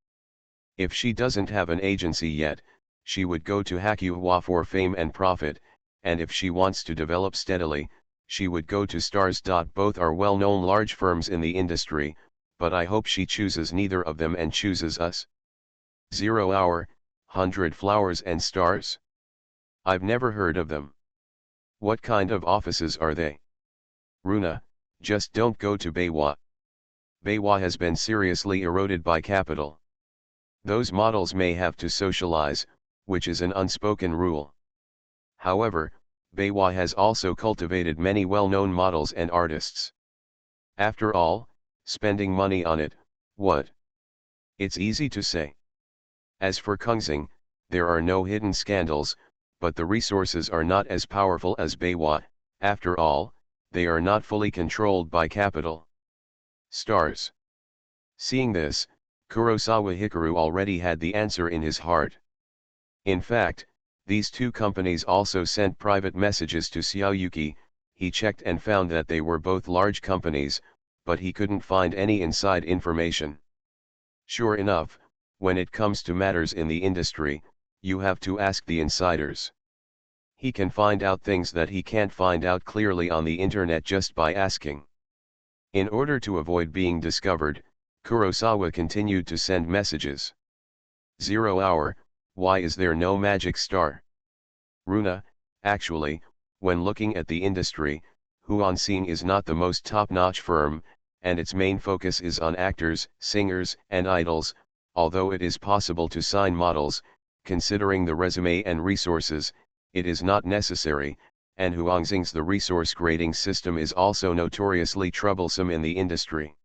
If she doesn't have an agency yet, she would go to Hakuhua for fame and profit, and if she wants to develop steadily, she would go to Stars. Both are well-known large firms in the industry, but I hope she chooses neither of them and chooses us. 0 Hour, 100 Flowers and Stars? I've never heard of them. What kind of offices are they? Runa, just don't go to Beiwa. Beiwa has been seriously eroded by capital. Those models may have to socialize, which is an unspoken rule. However, Beiwa has also cultivated many well-known models and artists. After all, spending money on it, what? It's easy to say. As for Kungsing, there are no hidden scandals, but the resources are not as powerful as Beiwa. After all, they are not fully controlled by capital. Stars. Seeing this, Kurosawa Hikaru already had the answer in his heart. In fact, these two companies also sent private messages to Xiaoyuki. He checked and found that they were both large companies, but he couldn't find any inside information. Sure enough, when it comes to matters in the industry, you have to ask the insiders. He can find out things that he can't find out clearly on the internet just by asking. In order to avoid being discovered, Kurosawa continued to send messages. 0 hour, why is there no magic star? Runa, actually, when looking at the industry, Huansing is not the most top-notch firm, and its main focus is on actors, singers, and idols, although it is possible to sign models. Considering the resume and resources, it is not necessary, and Huangsing's the resource grading system is also notoriously troublesome in the industry.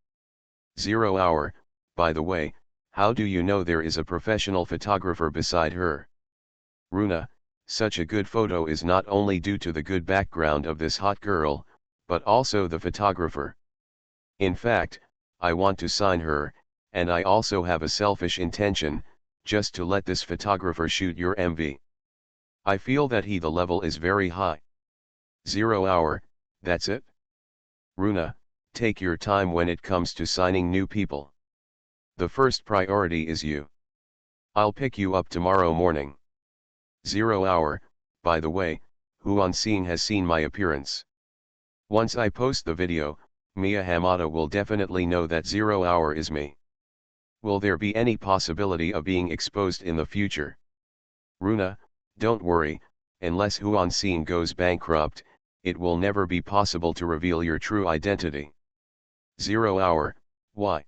0 hour, by the way, how do you know there is a professional photographer beside her? Runa, such a good photo is not only due to the good background of this hot girl, but also the photographer. In fact, I want to sign her, and I also have a selfish intention, just to let this photographer shoot your MV. I feel that the level is very high. 0 hour, that's it? Runa, take your time when it comes to signing new people. The first priority is you. I'll pick you up tomorrow morning. 0 hour, by the way, Huansing has seen my appearance. Once I post the video, Mia Hamada will definitely know that 0 hour is me. Will there be any possibility of being exposed in the future? Runa, don't worry, unless Huansing goes bankrupt, it will never be possible to reveal your true identity. 0 hour, why?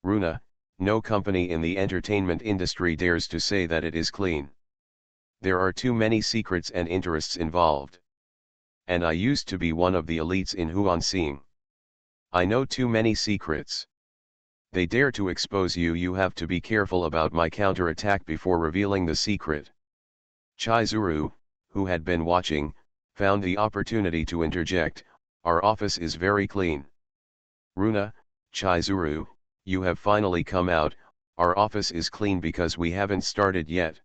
Runa, no company in the entertainment industry dares to say that it is clean. There are too many secrets and interests involved. And I used to be one of the elites in Huansing. I know too many secrets. They dare to expose you. You have to be careful about my counterattack before revealing the secret. Chizuru, who had been watching, found the opportunity to interject, our office is very clean. Runa, Chizuru, you have finally come out, our office is clean because we haven't started yet.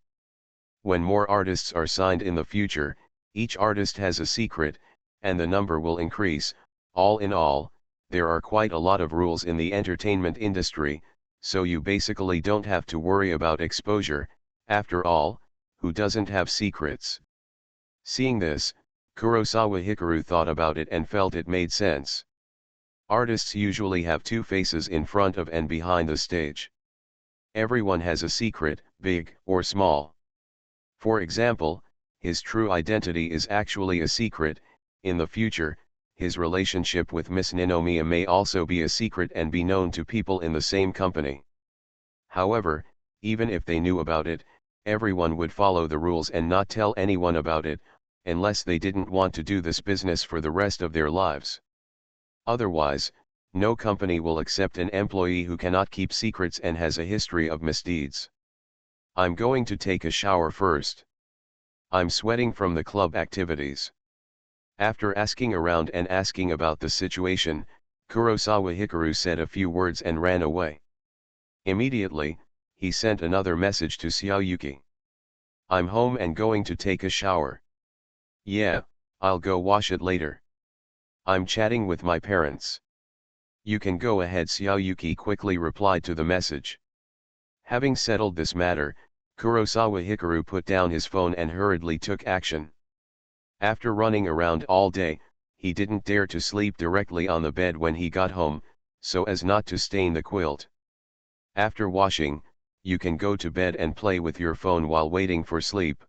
When more artists are signed in the future, each artist has a secret, and the number will increase. All in all, there are quite a lot of rules in the entertainment industry, so you basically don't have to worry about exposure. After all, who doesn't have secrets? Seeing this, Kurosawa Hikaru thought about it and felt it made sense. Artists usually have two faces, in front of and behind the stage. Everyone has a secret, big or small. For example, his true identity is actually a secret. In the future, his relationship with Miss Ninomiya may also be a secret and be known to people in the same company. However, even if they knew about it, everyone would follow the rules and not tell anyone about it, unless they didn't want to do this business for the rest of their lives. Otherwise, no company will accept an employee who cannot keep secrets and has a history of misdeeds. I'm going to take a shower first. I'm sweating from the club activities. After asking around and asking about the situation, Kurosawa Hikaru said a few words and ran away. Immediately, he sent another message to Xiaoyuki. I'm home and going to take a shower. Yeah, I'll go wash it later. I'm chatting with my parents. You can go ahead. Xiaoyuki quickly replied to the message. Having settled this matter, Kurosawa Hikaru put down his phone and hurriedly took action. After running around all day, he didn't dare to sleep directly on the bed when he got home, so as not to stain the quilt. After washing, you can go to bed and play with your phone while waiting for sleep.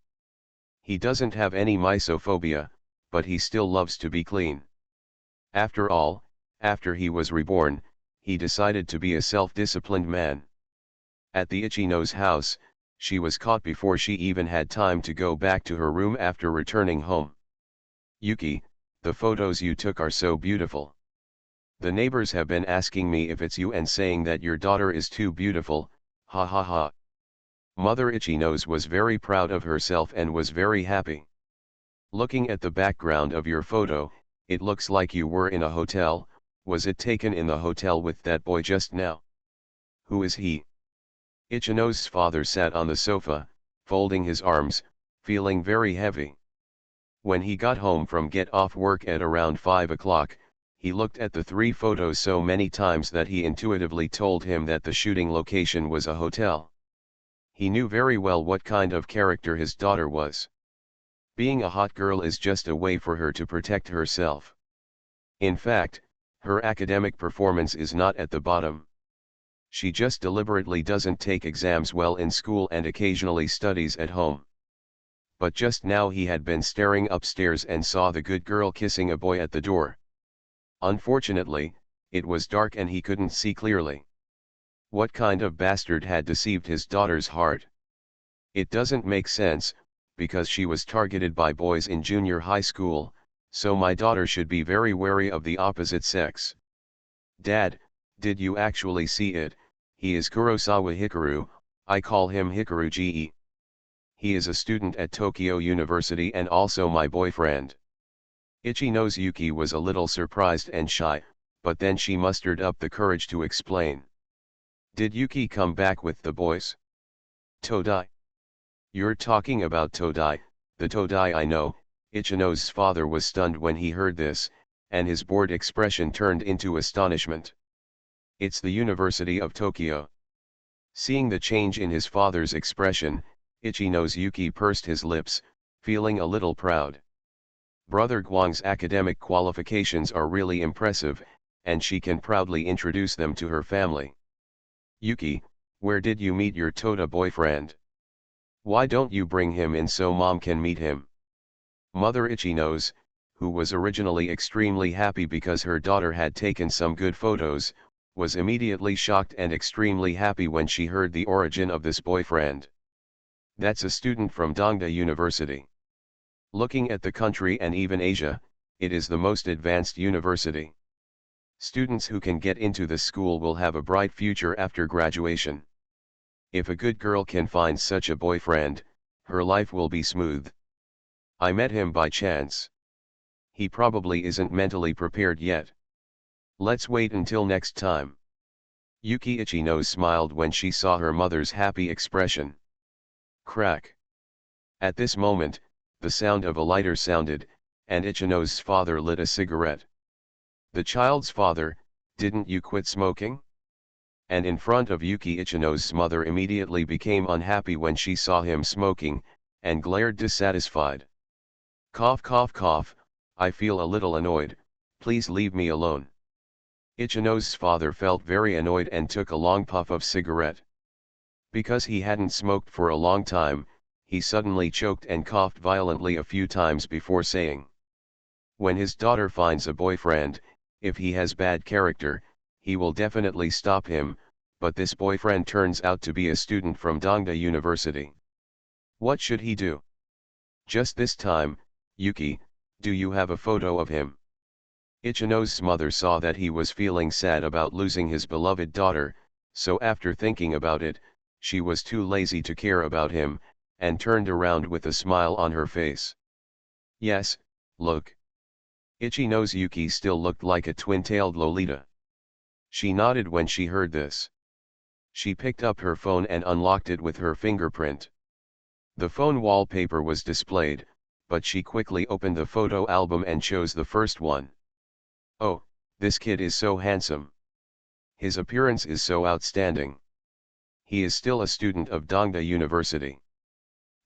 He doesn't have any mysophobia, but he still loves to be clean. After all, after he was reborn, he decided to be a self-disciplined man. At the Ichino's house, she was caught before she even had time to go back to her room after returning home. Yuki, the photos you took are so beautiful. The neighbors have been asking me if it's you and saying that your daughter is too beautiful, ha ha ha. Mother Ichino's was very proud of herself and was very happy. Looking at the background of your photo, it looks like you were in a hotel. Was it taken in the hotel with that boy just now? Who is he? Ichino's father sat on the sofa, folding his arms, feeling very heavy. When he got home from get off work at around 5 o'clock, he looked at the 3 photos so many times that he intuitively told him that the shooting location was a hotel. He knew very well what kind of character his daughter was. Being a hot girl is just a way for her to protect herself. In fact, her academic performance is not at the bottom. She just deliberately doesn't take exams well in school and occasionally studies at home. But just now he had been staring upstairs and saw the good girl kissing a boy at the door. Unfortunately, it was dark and he couldn't see clearly. What kind of bastard had deceived his daughter's heart? It doesn't make sense, because she was targeted by boys in junior high school, so my daughter should be very wary of the opposite sex. Dad, did you actually see it? He is Kurosawa Hikaru, I call him Hikaru Ge. He is a student at Tokyo University and also my boyfriend. Ichino's Yuki was a little surprised and shy, but then she mustered up the courage to explain. Did Yuki come back with the boys? Todai. You're talking about Todai, the Todai I know. Ichino's father was stunned when he heard this, and his bored expression turned into astonishment. It's the University of Tokyo. Seeing the change in his father's expression, Ichino's Yuki pursed his lips, feeling a little proud. Brother Guang's academic qualifications are really impressive, and she can proudly introduce them to her family. Yuki, where did you meet your Toda boyfriend? Why don't you bring him in so mom can meet him? Mother Ichino's, who was originally extremely happy because her daughter had taken some good photos, was immediately shocked and extremely happy when she heard the origin of this boyfriend. That's a student from Dongda University. Looking at the country and even Asia, it is the most advanced university. Students who can get into this school will have a bright future after graduation. If a good girl can find such a boyfriend, her life will be smooth. I met him by chance. He probably isn't mentally prepared yet. Let's wait until next time. Yuki Ichino smiled when she saw her mother's happy expression. Crack. At this moment, the sound of a lighter sounded, and Ichino's father lit a cigarette. The child's father, didn't you quit smoking? And in front of Yuki Ichino's mother immediately became unhappy when she saw him smoking, and glared dissatisfied. Cough cough cough, I feel a little annoyed, please leave me alone. Ichino's father felt very annoyed and took a long puff of cigarette. Because he hadn't smoked for a long time, he suddenly choked and coughed violently a few times before saying. When his daughter finds a boyfriend, if he has bad character, he will definitely stop him, but this boyfriend turns out to be a student from Dongda University. What should he do? Just this time, Yuki, do you have a photo of him? Ichino's mother saw that he was feeling sad about losing his beloved daughter, so after thinking about it, she was too lazy to care about him, and turned around with a smile on her face. Yes, look. Ichino's Yuki still looked like a twin-tailed Lolita. She nodded when she heard this. She picked up her phone and unlocked it with her fingerprint. The phone wallpaper was displayed, but she quickly opened the photo album and chose the first one. Oh, this kid is so handsome. His appearance is so outstanding. He is still a student of Dongda University.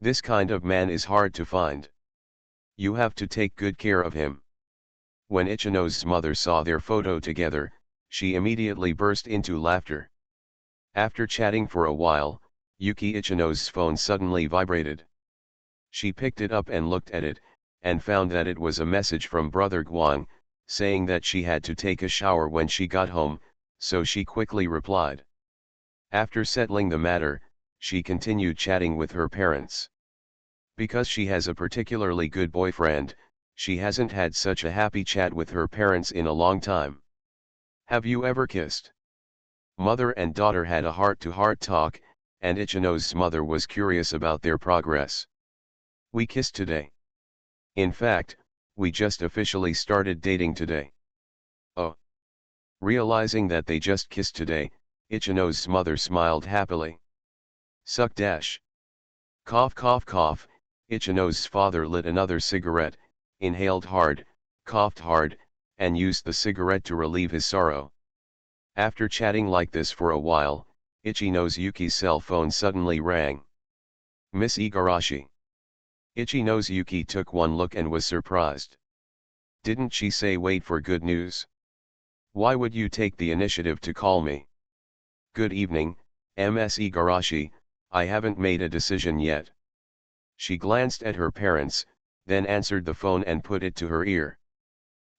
This kind of man is hard to find. You have to take good care of him. When Ichino's mother saw their photo together, she immediately burst into laughter. After chatting for a while, Yuki Ichino's phone suddenly vibrated. She picked it up and looked at it, and found that it was a message from Brother Guang, saying that she had to take a shower when she got home, so she quickly replied. After settling the matter, she continued chatting with her parents. Because she has a particularly good boyfriend, she hasn't had such a happy chat with her parents in a long time. Have you ever kissed? Mother and daughter had a heart-to-heart talk, and Ichino's mother was curious about their progress. We kissed today. In fact, we just officially started dating today. Oh. Realizing that they just kissed today, Ichino's mother smiled happily. Suck dash. Cough cough cough, Ichino's father lit another cigarette, inhaled hard, coughed hard, and used the cigarette to relieve his sorrow. After chatting like this for a while, Ichino's Yuki's cell phone suddenly rang. Miss Igarashi. Ichino's Yuki took one look and was surprised. Didn't she say wait for good news? Why would you take the initiative to call me? Good evening, Ms. Igarashi, I haven't made a decision yet. She glanced at her parents, then answered the phone and put it to her ear.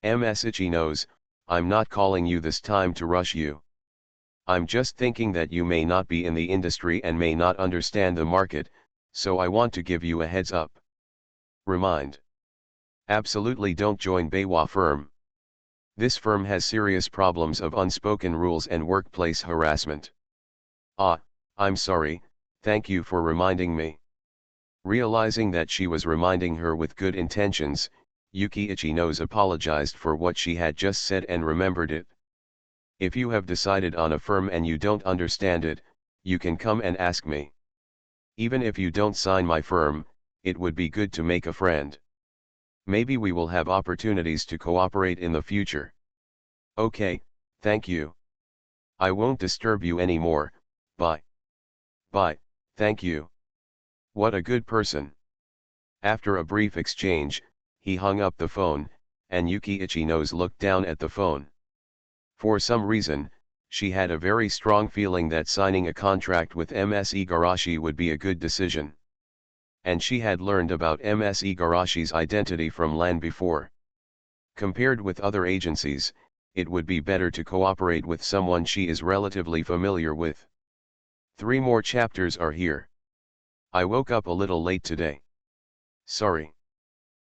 Ms. Ichinos, I'm not calling you this time to rush you. I'm just thinking that you may not be in the industry and may not understand the market, so I want to give you a heads up. Remind. Absolutely don't join Beiwa firm. This firm has serious problems of unspoken rules and workplace harassment. Ah, I'm sorry, thank you for reminding me. Realizing that she was reminding her with good intentions, Yuki Ichinos apologized for what she had just said and remembered it. If you have decided on a firm and you don't understand it, you can come and ask me. Even if you don't sign my firm, it would be good to make a friend. Maybe we will have opportunities to cooperate in the future. Okay, thank you. I won't disturb you anymore, bye. Bye, thank you. What a good person. After a brief exchange, he hung up the phone, and Yuki Ichinos looked down at the phone. For some reason, she had a very strong feeling that signing a contract with Ms. Igarashi would be a good decision. And she had learned about Ms. Igarashi's identity from LAN before. Compared with other agencies, it would be better to cooperate with someone she is relatively familiar with. 3 more chapters are here. I woke up a little late today. Sorry.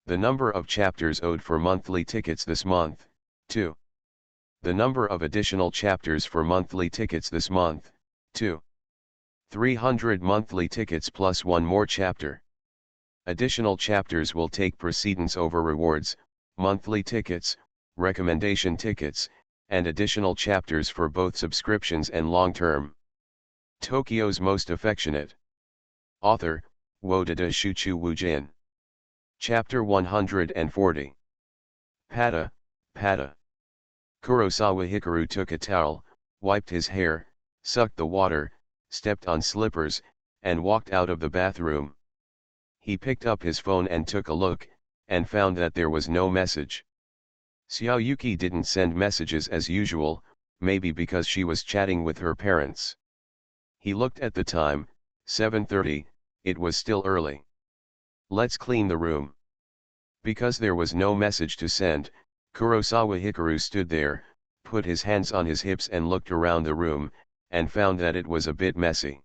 The number of chapters owed for monthly tickets this month, 2. The number of additional chapters for monthly tickets this month, 2. 300 monthly tickets plus 1 more chapter. Additional chapters will take precedence over rewards, monthly tickets, recommendation tickets, and additional chapters for both subscriptions and long-term. Tokyo's Most Affectionate. Author, Wodada Shuchu Wujin. Chapter 140. Pata, Pata. Kurosawa Hikaru took a towel, wiped his hair, sucked the water, stepped on slippers, and walked out of the bathroom. He picked up his phone and took a look, and found that there was no message. Xiaoyuki didn't send messages as usual, maybe because she was chatting with her parents. He looked at the time, 7:30, it was still early. Let's clean the room. Because there was no message to send, Kurosawa Hikaru stood there, put his hands on his hips and looked around the room, and found that it was a bit messy.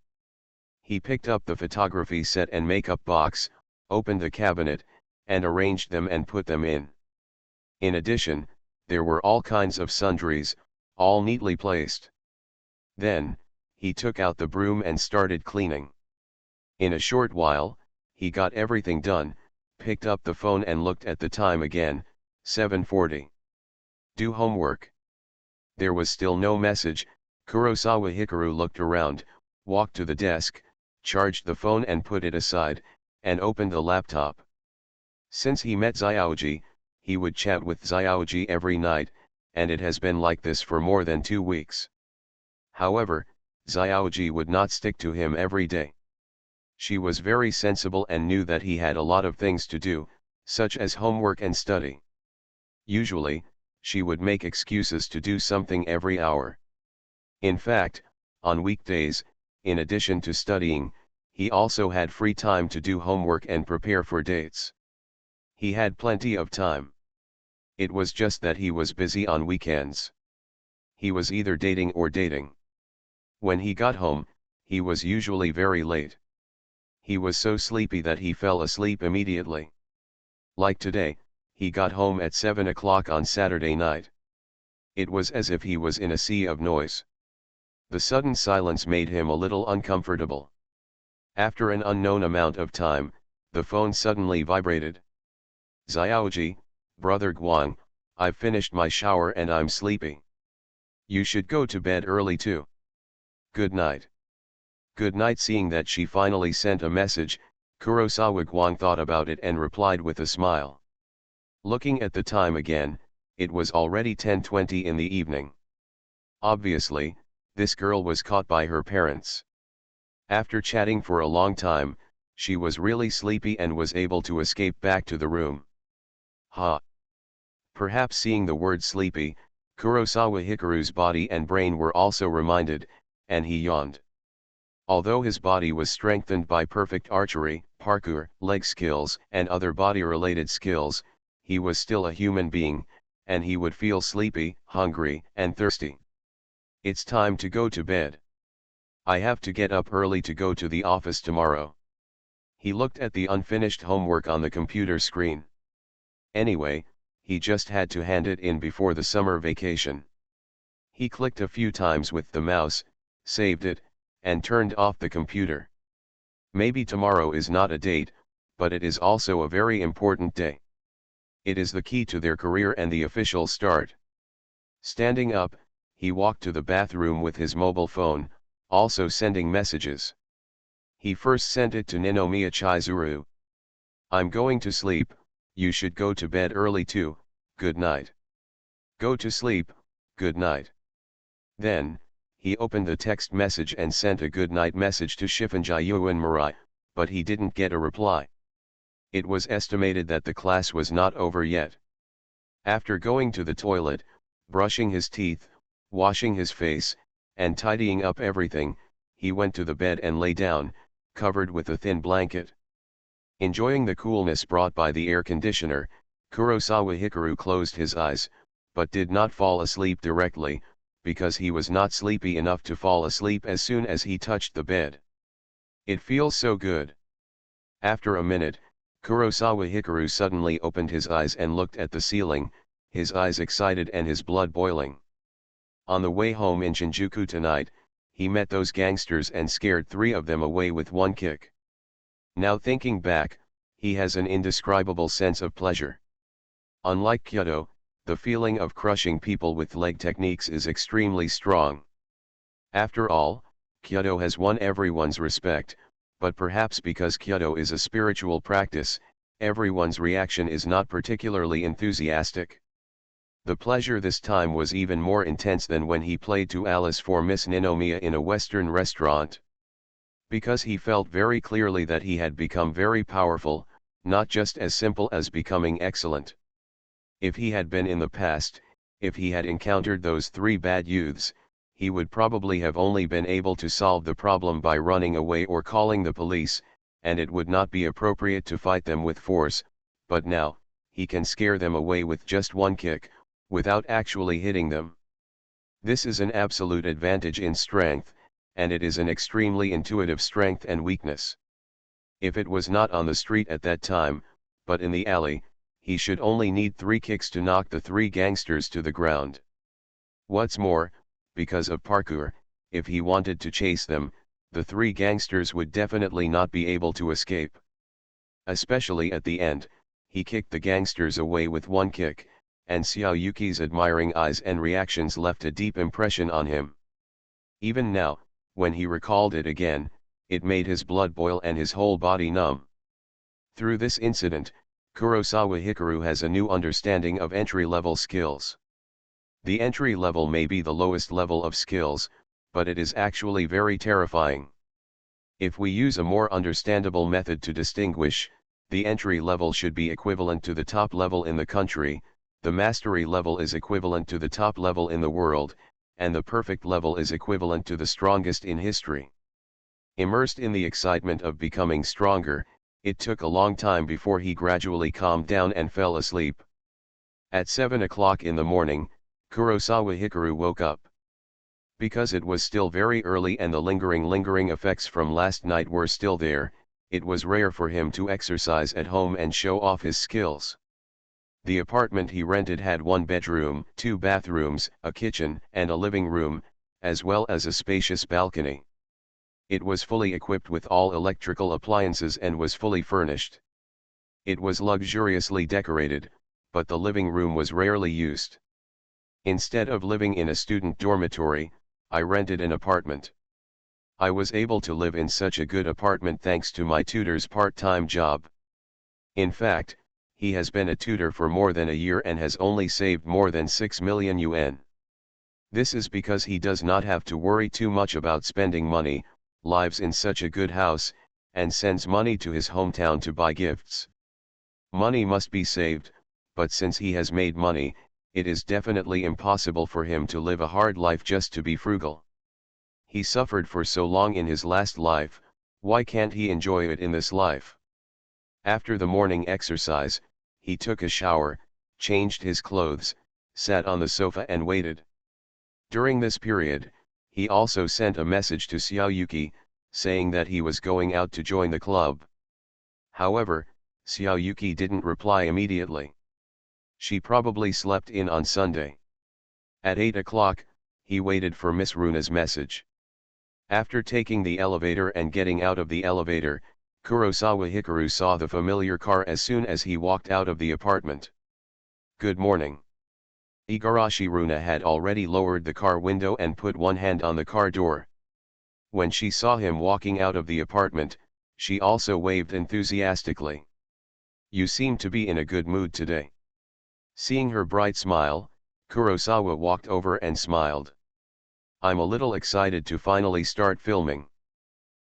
He picked up the photography set and makeup box, opened the cabinet, and arranged them and put them in. In addition, there were all kinds of sundries, all neatly placed. Then, he took out the broom and started cleaning. In a short while, he got everything done, picked up the phone and looked at the time again, 7:40. Do homework. There was still no message. Kurosawa Hikaru looked around, walked to the desk, charged the phone and put it aside, and opened the laptop. Since he met Xiaoji, he would chat with Xiaoji every night, and it has been like this for more than 2 weeks. However, Xiaoji would not stick to him every day. She was very sensible and knew that he had a lot of things to do, such as homework and study. Usually, she would make excuses to do something every hour. In fact, on weekdays, in addition to studying, he also had free time to do homework and prepare for dates. He had plenty of time. It was just that he was busy on weekends. He was either dating or dating. When he got home, he was usually very late. He was so sleepy that he fell asleep immediately. Like today, he got home at 7 o'clock on Saturday night. It was as if he was in a sea of noise. The sudden silence made him a little uncomfortable. After an unknown amount of time, the phone suddenly vibrated. Xiaoji, Brother Guang, I've finished my shower and I'm sleepy. You should go to bed early too. Good night. Good night. Seeing that she finally sent a message, Kurosawa Guang thought about it and replied with a smile. Looking at the time again, it was already 10:20 in the evening. Obviously, this girl was caught by her parents. After chatting for a long time, she was really sleepy and was able to escape back to the room. Ha! Perhaps seeing the word sleepy, Kurosawa Hikaru's body and brain were also reminded, and he yawned. Although his body was strengthened by perfect archery, parkour, leg skills, and other body-related skills, he was still a human being, and he would feel sleepy, hungry, and thirsty. It's time to go to bed. I have to get up early to go to the office tomorrow. He looked at the unfinished homework on the computer screen. Anyway, he just had to hand it in before the summer vacation. He clicked a few times with the mouse, saved it, and turned off the computer. Maybe tomorrow is not a date, but it is also a very important day. It is the key to their career and the official start. Standing up, he walked to the bathroom with his mobile phone, also sending messages. He first sent it to Ninomiya Chizuru. I'm going to sleep, you should go to bed early too, good night. Go to sleep, good night. Then, he opened the text message and sent a good night message to Shifunjayuan Mirai, but he didn't get a reply. It was estimated that the class was not over yet. After going to the toilet, brushing his teeth, washing his face, and tidying up everything, he went to the bed and lay down, covered with a thin blanket. Enjoying the coolness brought by the air conditioner, Kurosawa Hikaru closed his eyes, but did not fall asleep directly, because he was not sleepy enough to fall asleep as soon as he touched the bed. It feels so good. After a minute, Kurosawa Hikaru suddenly opened his eyes and looked at the ceiling, his eyes excited and his blood boiling. On the way home in Shinjuku tonight, he met those gangsters and scared 3 of them away with one kick. Now thinking back, he has an indescribable sense of pleasure. Unlike Kyoto, the feeling of crushing people with leg techniques is extremely strong. After all, Kyoto has won everyone's respect, but perhaps because Kyoto is a spiritual practice, everyone's reaction is not particularly enthusiastic. The pleasure this time was even more intense than when he played to Alice for Miss Ninomiya in a Western restaurant. Because he felt very clearly that he had become very powerful, not just as simple as becoming excellent. If he had been in the past, if he had encountered those 3 bad youths, he would probably have only been able to solve the problem by running away or calling the police, and it would not be appropriate to fight them with force, but now, he can scare them away with just one kick, without actually hitting them. This is an absolute advantage in strength, and it is an extremely intuitive strength and weakness. If it was not on the street at that time, but in the alley, he should only need 3 kicks to knock the 3 gangsters to the ground. What's more, because of parkour, if he wanted to chase them, the 3 gangsters would definitely not be able to escape. Especially at the end, he kicked the gangsters away with one kick, and Xiao Yuki's admiring eyes and reactions left a deep impression on him. Even now, when he recalled it again, it made his blood boil and his whole body numb. Through this incident, Kurosawa Hikaru has a new understanding of entry-level skills. The entry level may be the lowest level of skills, but it is actually very terrifying. If we use a more understandable method to distinguish, the entry level should be equivalent to the top level in the country, the mastery level is equivalent to the top level in the world, and the perfect level is equivalent to the strongest in history. Immersed in the excitement of becoming stronger, it took a long time before he gradually calmed down and fell asleep. At 7 o'clock in the morning, Kurosawa Hikaru woke up. Because it was still very early and the lingering effects from last night were still there, it was rare for him to exercise at home and show off his skills. The apartment he rented had 1 bedroom, 2 bathrooms, a kitchen, and a living room, as well as a spacious balcony. It was fully equipped with all electrical appliances and was fully furnished. It was luxuriously decorated, but the living room was rarely used. Instead of living in a student dormitory, I rented an apartment. I was able to live in such a good apartment thanks to my tutor's part-time job. In fact, he has been a tutor for more than a year and has only saved more than 6 million yuan. This is because he does not have to worry too much about spending money, lives in such a good house, and sends money to his hometown to buy gifts. Money must be saved, but since he has made money, it is definitely impossible for him to live a hard life just to be frugal. He suffered for so long in his last life, why can't he enjoy it in this life? After the morning exercise, he took a shower, changed his clothes, sat on the sofa and waited. During this period, he also sent a message to Xiaoyuki, saying that he was going out to join the club. However, Xiaoyuki didn't reply immediately. She probably slept in on Sunday. At 8 o'clock, he waited for Miss Runa's message. After taking the elevator and getting out of the elevator, Kurosawa Hikaru saw the familiar car as soon as he walked out of the apartment. Good morning. Igarashi Runa had already lowered the car window and put one hand on the car door. When she saw him walking out of the apartment, she also waved enthusiastically. You seem to be in a good mood today. Seeing her bright smile, Kurosawa walked over and smiled. I'm a little excited to finally start filming.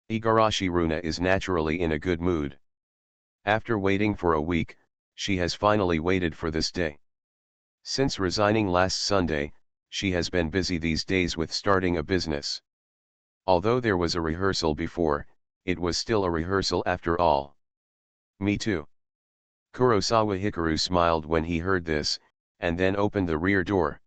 Igarashi Runa is naturally in a good mood. After waiting for a week, she has finally waited for this day. Since resigning last Sunday, she has been busy these days with starting a business. Although there was a rehearsal before, it was still a rehearsal after all. Me too. Kurosawa Hikaru smiled when he heard this, and then opened the rear door.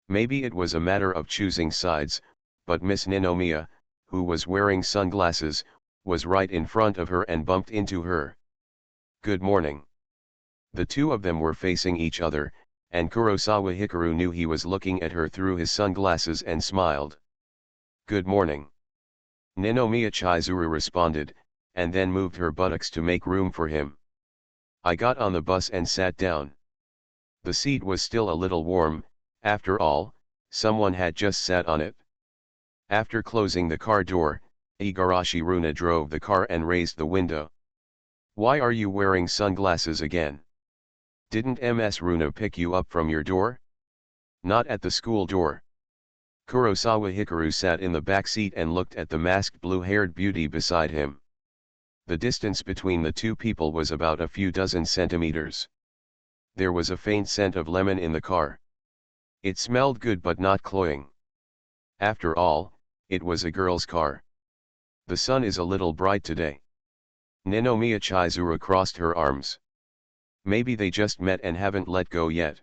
Maybe it was a matter of choosing sides, but Miss Ninomiya, who was wearing sunglasses, was right in front of her and bumped into her. Good morning. The two of them were facing each other, and Kurosawa Hikaru knew he was looking at her through his sunglasses and smiled. Good morning. Ninomiya Chizuru responded, and then moved her buttocks to make room for him. I got on the bus and sat down. The seat was still a little warm, after all, someone had just sat on it. After closing the car door, Igarashi Runa drove the car and raised the window. Why are you wearing sunglasses again? Didn't Ms. Runa pick you up from your door? Not at the school door. Kurosawa Hikaru sat in the back seat and looked at the masked blue-haired beauty beside him. The distance between the two people was about a few dozen centimeters. There was a faint scent of lemon in the car. It smelled good but not cloying. After all, it was a girl's car. The sun is a little bright today. Ninomiya Chizuru crossed her arms. Maybe they just met and haven't let go yet.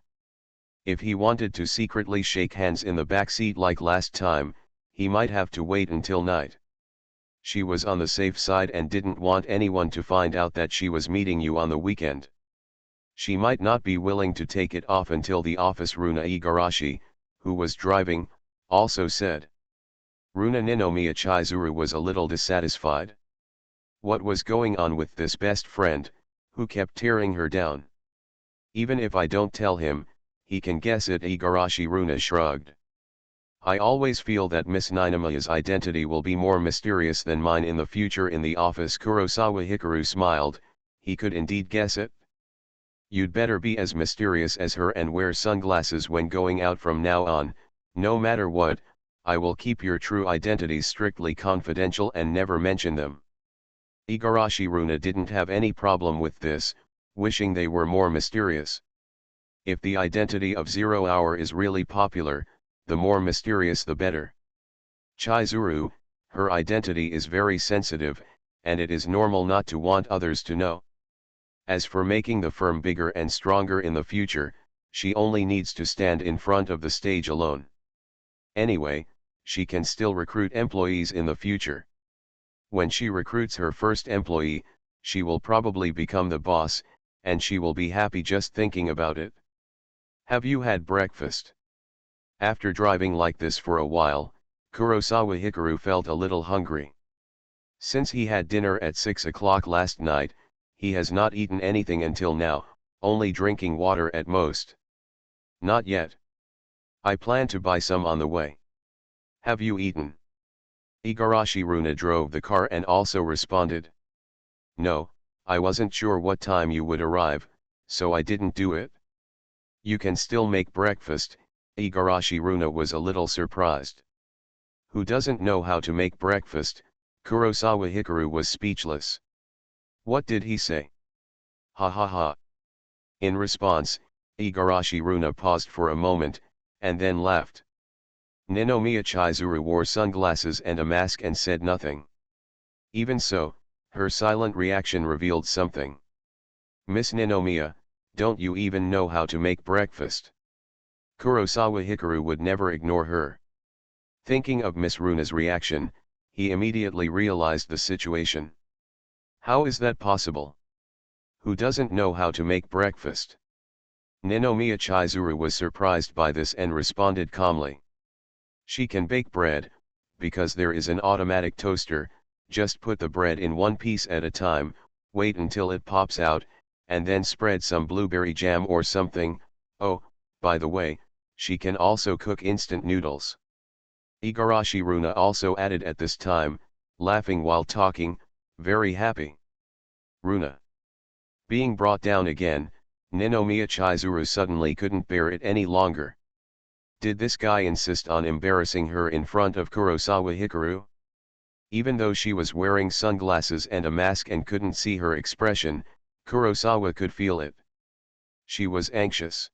If he wanted to secretly shake hands in the back seat like last time, he might have to wait until night. She was on the safe side and didn't want anyone to find out that she was meeting you on the weekend. She might not be willing to take it off until the office. Runa Igarashi, who was driving, also said. Runa Ninomiya Chizuru was a little dissatisfied. What was going on with this best friend, who kept tearing her down? Even if I don't tell him, he can guess it. Igarashi Runa shrugged. I always feel that Miss Ninomiya's identity will be more mysterious than mine in the future in the office. Kurosawa Hikaru smiled, he could indeed guess it. You'd better be as mysterious as her and wear sunglasses when going out from now on. No matter what, I will keep your true identities strictly confidential and never mention them. Igarashi Runa didn't have any problem with this, wishing they were more mysterious. If the identity of 0 Hour is really popular, the more mysterious the better. Chizuru, her identity is very sensitive, and it is normal not to want others to know. As for making the firm bigger and stronger in the future, she only needs to stand in front of the stage alone. Anyway, she can still recruit employees in the future. When she recruits her first employee, she will probably become the boss, and she will be happy just thinking about it. Have you had breakfast? After driving like this for a while, Kurosawa Hikaru felt a little hungry. Since he had dinner at 6 o'clock last night, he has not eaten anything until now, only drinking water at most. Not yet. I plan to buy some on the way. Have you eaten? Igarashi Runa drove the car and also responded. No, I wasn't sure what time you would arrive, so I didn't do it. You can still make breakfast. Igarashi Runa was a little surprised. Who doesn't know how to make breakfast? Kurosawa Hikaru was speechless. What did he say? Ha ha ha. In response, Igarashi Runa paused for a moment, and then laughed. Ninomiya Chizuru wore sunglasses and a mask and said nothing. Even so, her silent reaction revealed something. Miss Ninomiya, don't you even know how to make breakfast? Kurosawa Hikaru would never ignore her. Thinking of Miss Runa's reaction, he immediately realized the situation. How is that possible? Who doesn't know how to make breakfast? Ninomiya Chizuru was surprised by this and responded calmly. She can bake bread, because there is an automatic toaster. Just put the bread in one piece at a time, wait until it pops out, and then spread some blueberry jam or something. Oh, by the way, she can also cook instant noodles. Igarashi Runa also added at this time, laughing while talking, very happy. Runa. Being brought down again, Ninomiya Chizuru suddenly couldn't bear it any longer. Did this guy insist on embarrassing her in front of Kurosawa Hikaru? Even though she was wearing sunglasses and a mask and couldn't see her expression, Kurosawa could feel it. She was anxious.